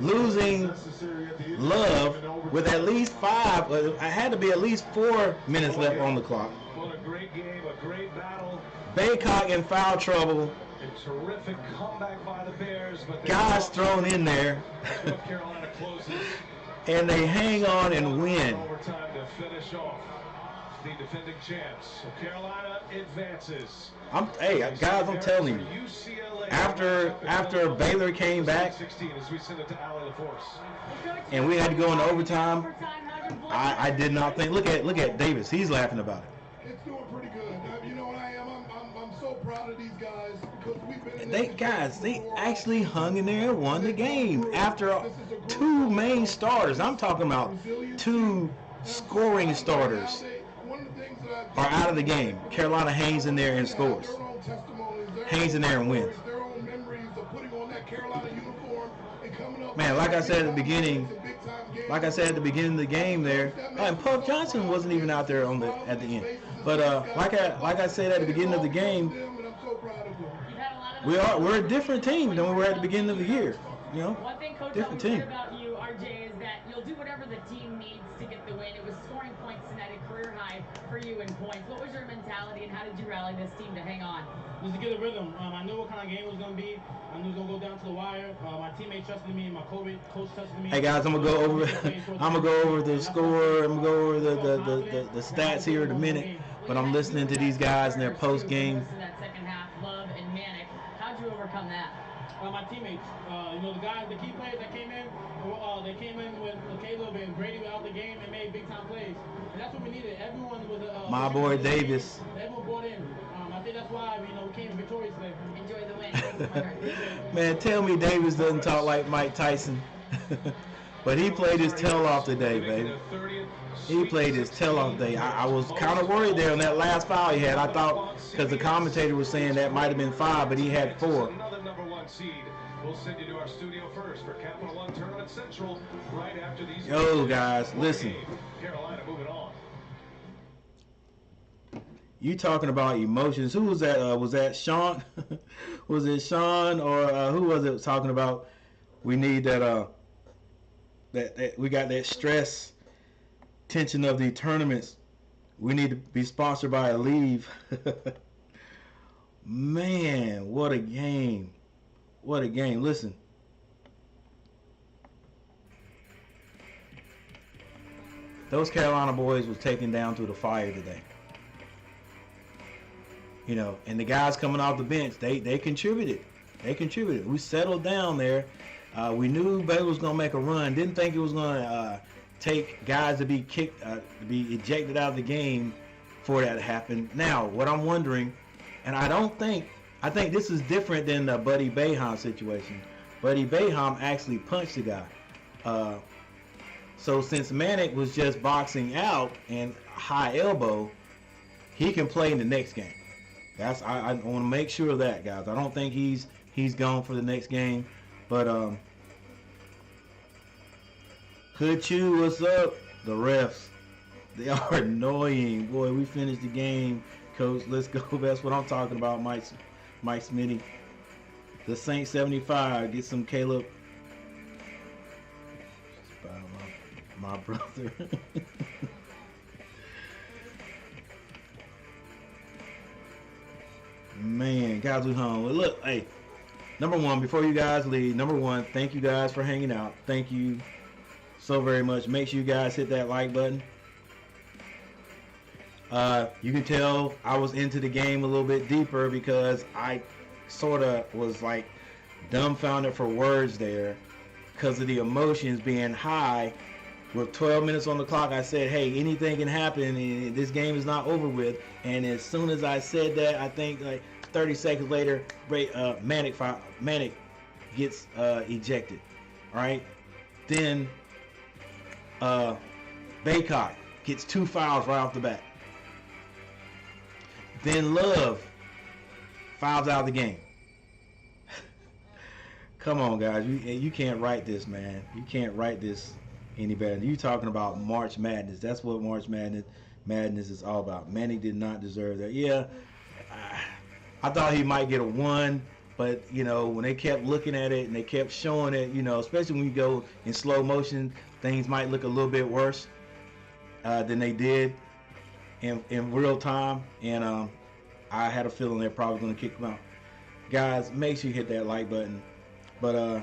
losing Love with at least 5, I had to be at least 4 minutes left on the clock. What a great game, a great battle. Baycock in foul trouble. A terrific comeback by the Bears, but guys thrown in there. North Carolina closes. And they hang on and win. Overtime to finish off the defending champs. So Carolina advances. Hey guys, I'm telling you, after Baylor came back and we had to go into overtime, I did not think. Look at Davis. He's laughing about it. It's doing pretty good. You know what I am? I'm so proud of these guys because we've been. They actually hung in there and won the game after 2 main starters. I'm talking about 2 scoring starters are out of the game. Carolina hangs in there and scores. Hangs in there and wins. Man, like I said at the beginning of the game there, and Puff Johnson wasn't even out there at the end. But like I said at the beginning of the game, we're a different team than we were at the beginning of the year. You know, one thing Coach different team. About you, RJ, is that you'll do whatever the team needs to get the win. It was scoring points tonight, a career high for you in points. What was your mentality, and how did you rally this team to hang on? Just to get a rhythm. I knew what kind of game it was going to be. I knew it was going to go down to the wire. My teammates trusted me, and my coach trusted me. Hey guys, I'm gonna go over the score. I'm gonna go over the stats here in a minute. But I'm listening to these guys in their post game. That second half, Love and Manic. How'd you overcome that? My teammates, the key players that came in, they came in with Caleb and Brady out the game and made big time plays. And that's what we needed. Everyone was my boy Davis. Everyone bought in. I think that's why we came victorious today. Enjoy the win. Man, tell me Davis doesn't talk like Mike Tyson. But he played his tail off today, baby. He played his tail off today. I was kind of worried there on that last foul he had. I thought, because the commentator was saying that might have been 5, but he had 4. Another number 1 seed. We'll send you to our studio first for Capital One Tournament Central right after these. Yo, guys, listen. Carolina moving on. You talking about emotions? Who was that? Was that Sean? Was it Sean or who was it talking about? We need that. That we got that stress, tension of the tournaments. We need to be sponsored by Aleve. Man, what a game! What a game! Listen. Those Carolina boys was taken down through the fire today. You know, and the guys coming off the bench, they contributed. They contributed. We settled down there. We knew Baylor was going to make a run. Didn't think it was going to take guys to be kicked, to be ejected out of the game for that to happen. Now, what I'm wondering, and I think this is different than the Buddy Boeheim situation. Buddy Boeheim actually punched the guy. So since Manic was just boxing out and high elbow, he can play in the next game. I want to make sure of that, guys. I don't think he's gone for the next game, but Hood Chew, what's up? The refs, they are annoying. Boy, we finished the game, coach. Let's go. That's what I'm talking about, Mike Smitty. The Saint 75. Get some Caleb. My brother. Man, guys, we home. Well, look, hey, number one, before you guys leave, thank you guys for hanging out. Thank you so very much. Make sure you guys hit that like button. You can tell I was into the game a little bit deeper because I sort of was like dumbfounded for words there because of the emotions being high. With 12 minutes on the clock, I said, hey, anything can happen, and this game is not over with. And as soon as I said that, I think like 30 seconds later, Manic gets ejected. All right? Then Baycott gets 2 fouls right off the bat. Then Love fouls out of the game. Come on, guys. You can't write this, man. You can't write this any better. You talking about March Madness. That's what March Madness is all about. Manny did not deserve that. Yeah, I thought he might get a 1, but, you know, when they kept looking at it and they kept showing it, you know, especially when you go in slow motion, things might look a little bit worse than they did in real time. And I had a feeling they're probably going to kick him out. Guys, make sure you hit that like button. But,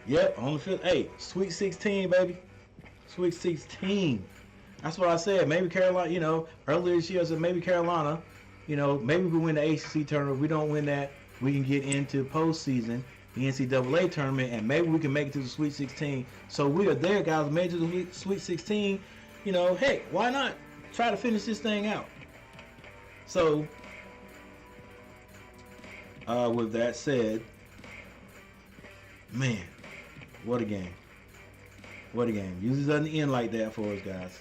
yep, on the field. Hey, Sweet 16, baby. Sweet 16. That's what I said. Maybe Carolina, you know, earlier this year I said maybe Carolina, you know, maybe we win the ACC tournament. If we don't win that, we can get into postseason, the NCAA tournament, and maybe we can make it to the Sweet 16. So we are there, guys. Made it to the Sweet 16. You know, hey, why not try to finish this thing out? So, with that said, man, what a game. What a game. Usually doesn't end like that for us, guys.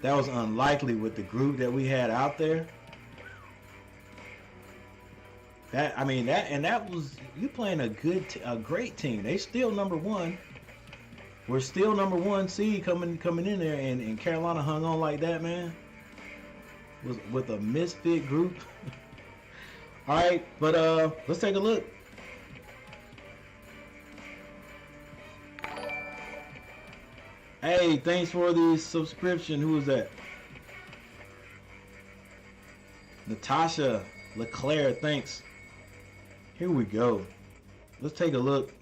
That was unlikely with the group that we had out there. That was you playing a great team. They still number one. We're still number 1 seed coming in there, and Carolina hung on like that, man. Was with a misfit group. All right, but let's take a look. Hey, thanks for the subscription. Who is that? Natasha LeClaire, thanks. Here we go. Let's take a look.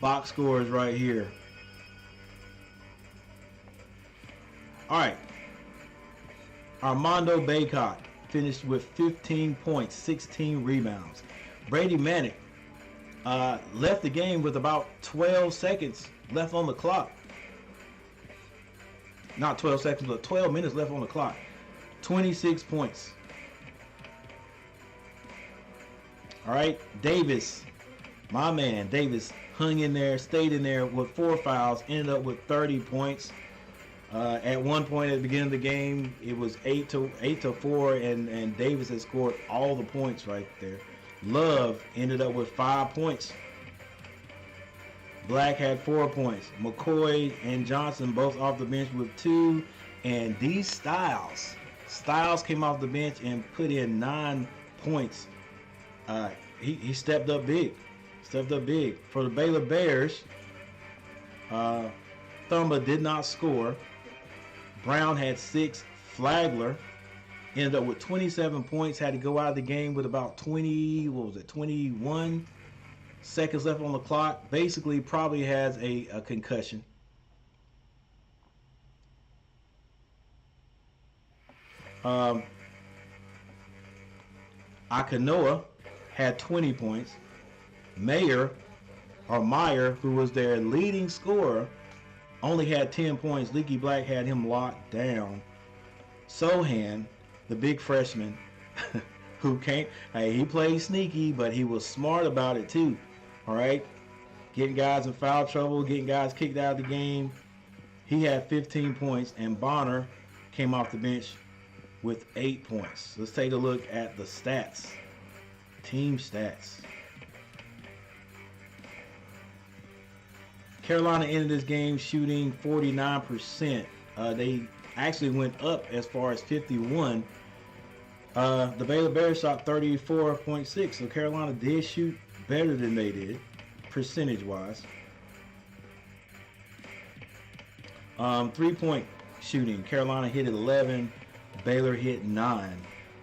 Box scores right here. All right. Armando Baycott finished with 15 points, 16 rebounds. Brady Manic left the game with about 12 seconds left on the clock. Not 12 seconds, but 12 minutes left on the clock. 26 points. All right, Davis, my man, Davis hung in there, stayed in there with 4 fouls, ended up with 30 points. At one point at the beginning of the game, it was 8-4, and Davis had scored all the points right there. Love ended up with 5 points. Black had 4 points. McCoy and Johnson both off the bench with 2. And these Styles came off the bench and put in 9 points. He stepped up big. For the Baylor Bears, Thumba did not score. Brown had 6. Flagler ended up with 27 points. Had to go out of the game with about 21 seconds left on the clock. Basically, probably has a concussion. Akinoa had 20 points. Meyer, who was their leading scorer, only had 10 points. Leaky Black had him locked down. Sohan, the big freshman, who he played sneaky, but he was smart about it too. All right, getting guys in foul trouble, getting guys kicked out of the game. He had 15 points, and Bonner came off the bench with 8 points. Let's take a look at the stats. Team stats. Carolina ended this game shooting 49%. They actually went up as far as 51. The Baylor Bears shot 34.6, so Carolina did shoot better than they did, percentage-wise. 3-point shooting, Carolina hit 11, Baylor hit 9.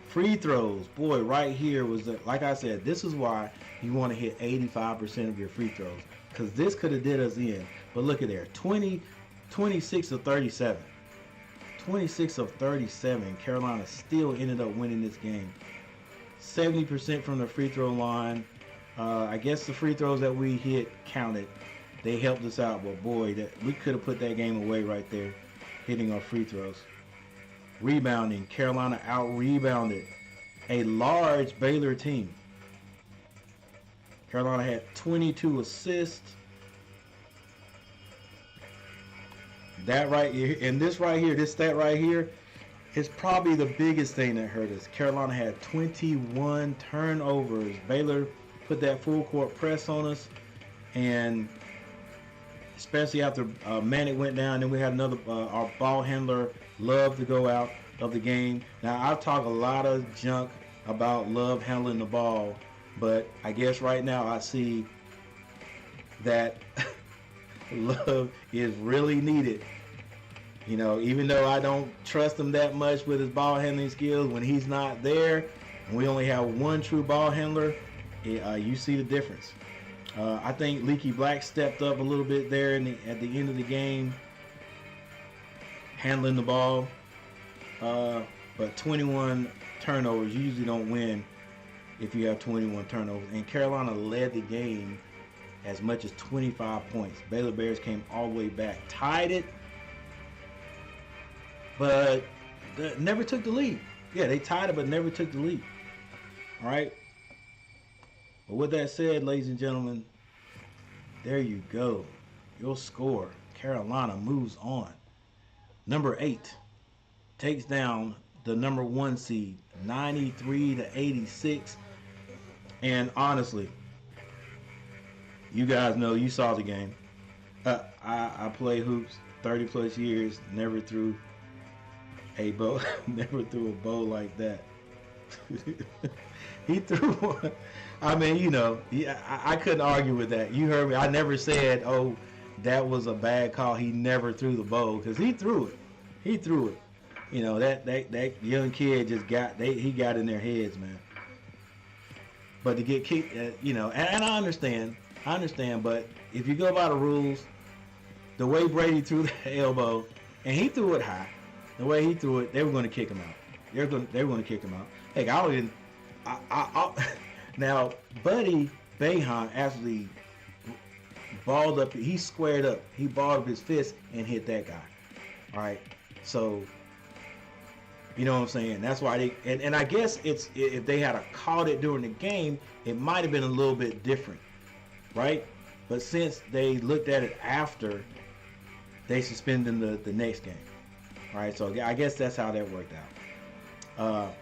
Free throws, boy, right here was, like I said, this is why you want to hit 85% of your free throws, because this could have did us in. But look at there, 26 of 37. 26 of 37. Carolina still ended up winning this game. 70% from the free throw line. I guess the free throws that we hit counted. They helped us out, but boy, we could have put that game away right there, hitting our free throws. Rebounding, Carolina out-rebounded a large Baylor team. Carolina had 22 assists. That right here, and this right here, this stat right here, is probably the biggest thing that hurt us. Carolina had 21 turnovers. Baylor put that full court press on us, and especially after Manic went down, then we had another, our ball handler, Love, to go out of the game. Now, I've talked a lot of junk about Love handling the ball, but I guess right now I see that Love is really needed. You know, even though I don't trust him that much with his ball handling skills, when he's not there, and we only have one true ball handler, you see the difference. I think Leaky Black stepped up a little bit there at the end of the game, handling the ball. But 21 turnovers, you usually don't win if you have 21 turnovers. And Carolina led the game as much as 25 points. Baylor Bears came all the way back, tied it, but never took the lead. Yeah, they tied it, but never took the lead. All right. But with that said, ladies and gentlemen, there you go. Your score. Carolina moves on. Number 8 takes down the number 1 seed, 93-86. And honestly, you guys know, you saw the game. I play hoops 30 plus years, never threw a bow, never threw a bow like that. He threw one. I mean, you know, I couldn't argue with that. You heard me. I never said, oh, that was a bad call. He never threw the bow, because he threw it. He threw it. You know, that young kid just he got in their heads, man. But to get kicked, you know, and I understand, but if you go by the rules, the way Brady threw the elbow, and he threw it high, the way he threw it, they were going to kick him out. They were going to kick him out. Heck, now, Buddy Boeheim actually balled up. He squared up. He balled up his fist and hit that guy. All right. So, you know what I'm saying? That's why they, and I guess if they had caught it during the game, it might have been a little bit different, right? But since they looked at it after, they suspended the next game. All right. So I guess that's how that worked out.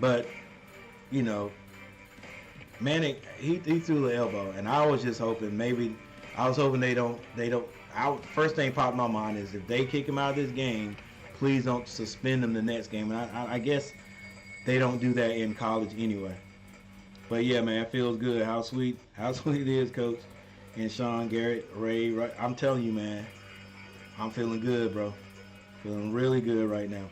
But, you know, Manic, he threw the elbow, and I was just hoping they don't. First thing popped in my mind is if they kick him out of this game, please don't suspend him the next game. And I guess they don't do that in college anyway. But yeah, man, it feels good. How sweet it is, Coach, and Sean, Garrett, Ray. Right, I'm telling you, man, I'm feeling good, bro. Feeling really good right now.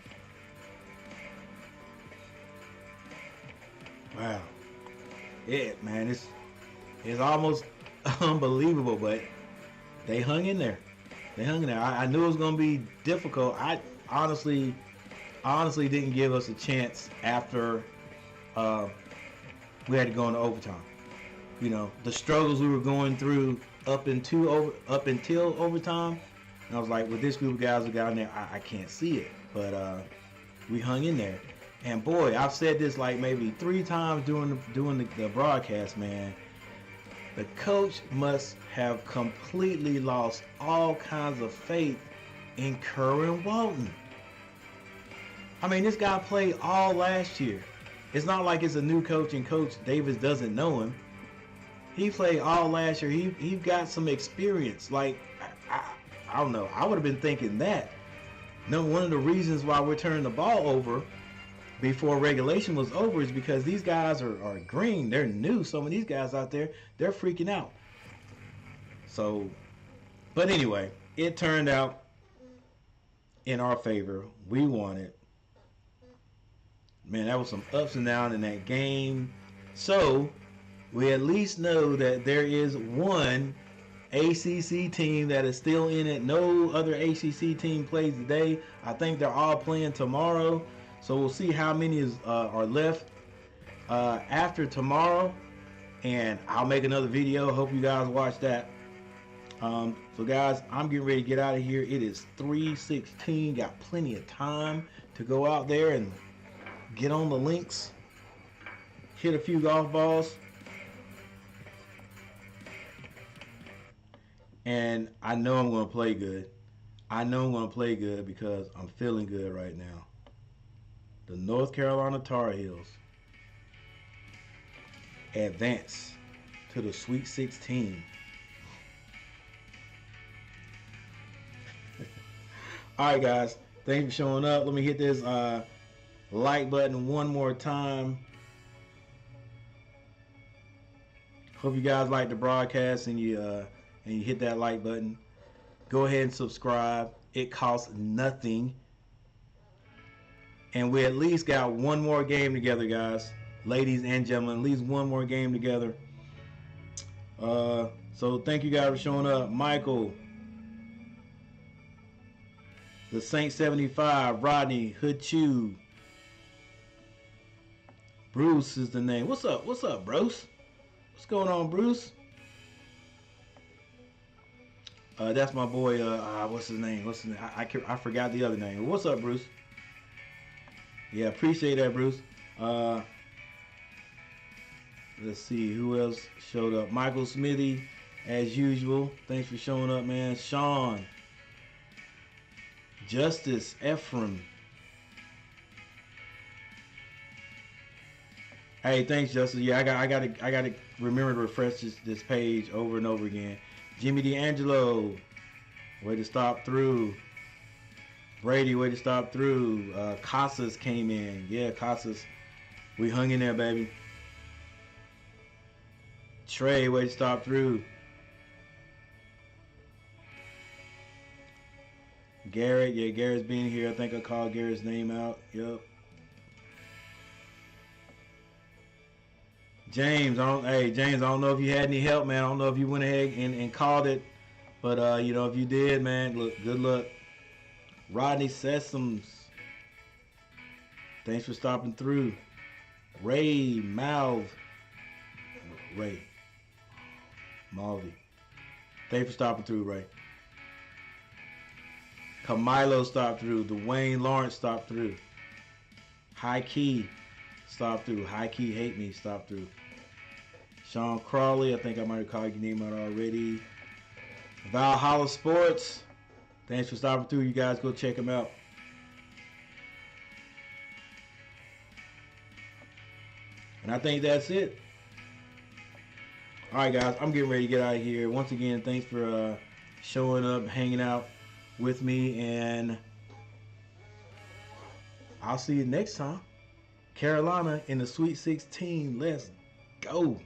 Wow. Yeah, man, it's almost unbelievable, but they hung in there. I knew it was going to be difficult. I honestly didn't give us a chance after we had to go into overtime. You know, the struggles we were going through up until overtime, and I was like, with this group of guys who got in there, I can't see it. But we hung in there. And boy, I've said this like maybe 3 times during the broadcast, man. The coach must have completely lost all kinds of faith in Kerwin Walton. I mean, this guy played all last year. It's not like it's a new coach and Coach Davis doesn't know him. He played all last year. He got some experience. Like, I don't know. I would have been thinking that. No, one of the reasons why we're turning the ball over before regulation was over is because these guys are green. They're new. Some of these guys out there, they're freaking out. So, but anyway, it turned out in our favor. We won it. Man, that was some ups and downs in that game. So, we at least know that there is one ACC team that is still in it. No other ACC team plays today. I think they're all playing tomorrow. So we'll see how many are left after tomorrow. And I'll make another video. Hope you guys watch that. So guys, I'm getting ready to get out of here. It is 3:16. Got plenty of time to go out there and get on the links. Hit a few golf balls. And I know I'm going to play good. I know I'm going to play good because I'm feeling good right now. The North Carolina Tar Heels advance to the Sweet 16. All right, guys. Thanks for showing up. Let me hit this like button one more time. Hope you guys like the broadcast and you hit that like button. Go ahead and subscribe. It costs nothing. And we at least got one more game together, guys. Ladies and gentlemen, at least one more game together. So thank you guys for showing up. Michael, the Saint 75, Rodney, Hood Chew. Bruce is the name. What's up? What's up, Bruce? What's going on, Bruce? That's my boy. What's his name? I forgot the other name. What's up, Bruce? Yeah, appreciate that, Bruce. Let's see who else showed up. Michael Smithy, as usual. Thanks for showing up, man. Sean, Justice, Ephraim. Hey, thanks, Justice. Yeah, I gotta remember to refresh this page over and over again. Jimmy D'Angelo, way to stop through. Brady, way to stop through. Casas came in. Yeah, Casas. We hung in there, baby. Trey, way to stop through. Garrett, yeah, Garrett's been here. I think I called Garrett's name out. Yep. James, James, I don't know if you had any help, man. I don't know if you went ahead and called it. But, you know, if you did, man, look, good luck. Rodney Sessoms, thanks for stopping through. Ray Malvey, thanks for stopping through, Ray. Camilo stopped through. Dwayne Lawrence stopped through. High Key stopped through. High Key Hate Me stopped through. Sean Crawley, I think I might have called your name out already. Valhalla Sports, thanks for stopping through. You guys go check them out. And I think that's it. All right, guys, I'm getting ready to get out of here. Once again, thanks for showing up, hanging out with me, and I'll see you next time. Carolina in the Sweet 16. Let's go.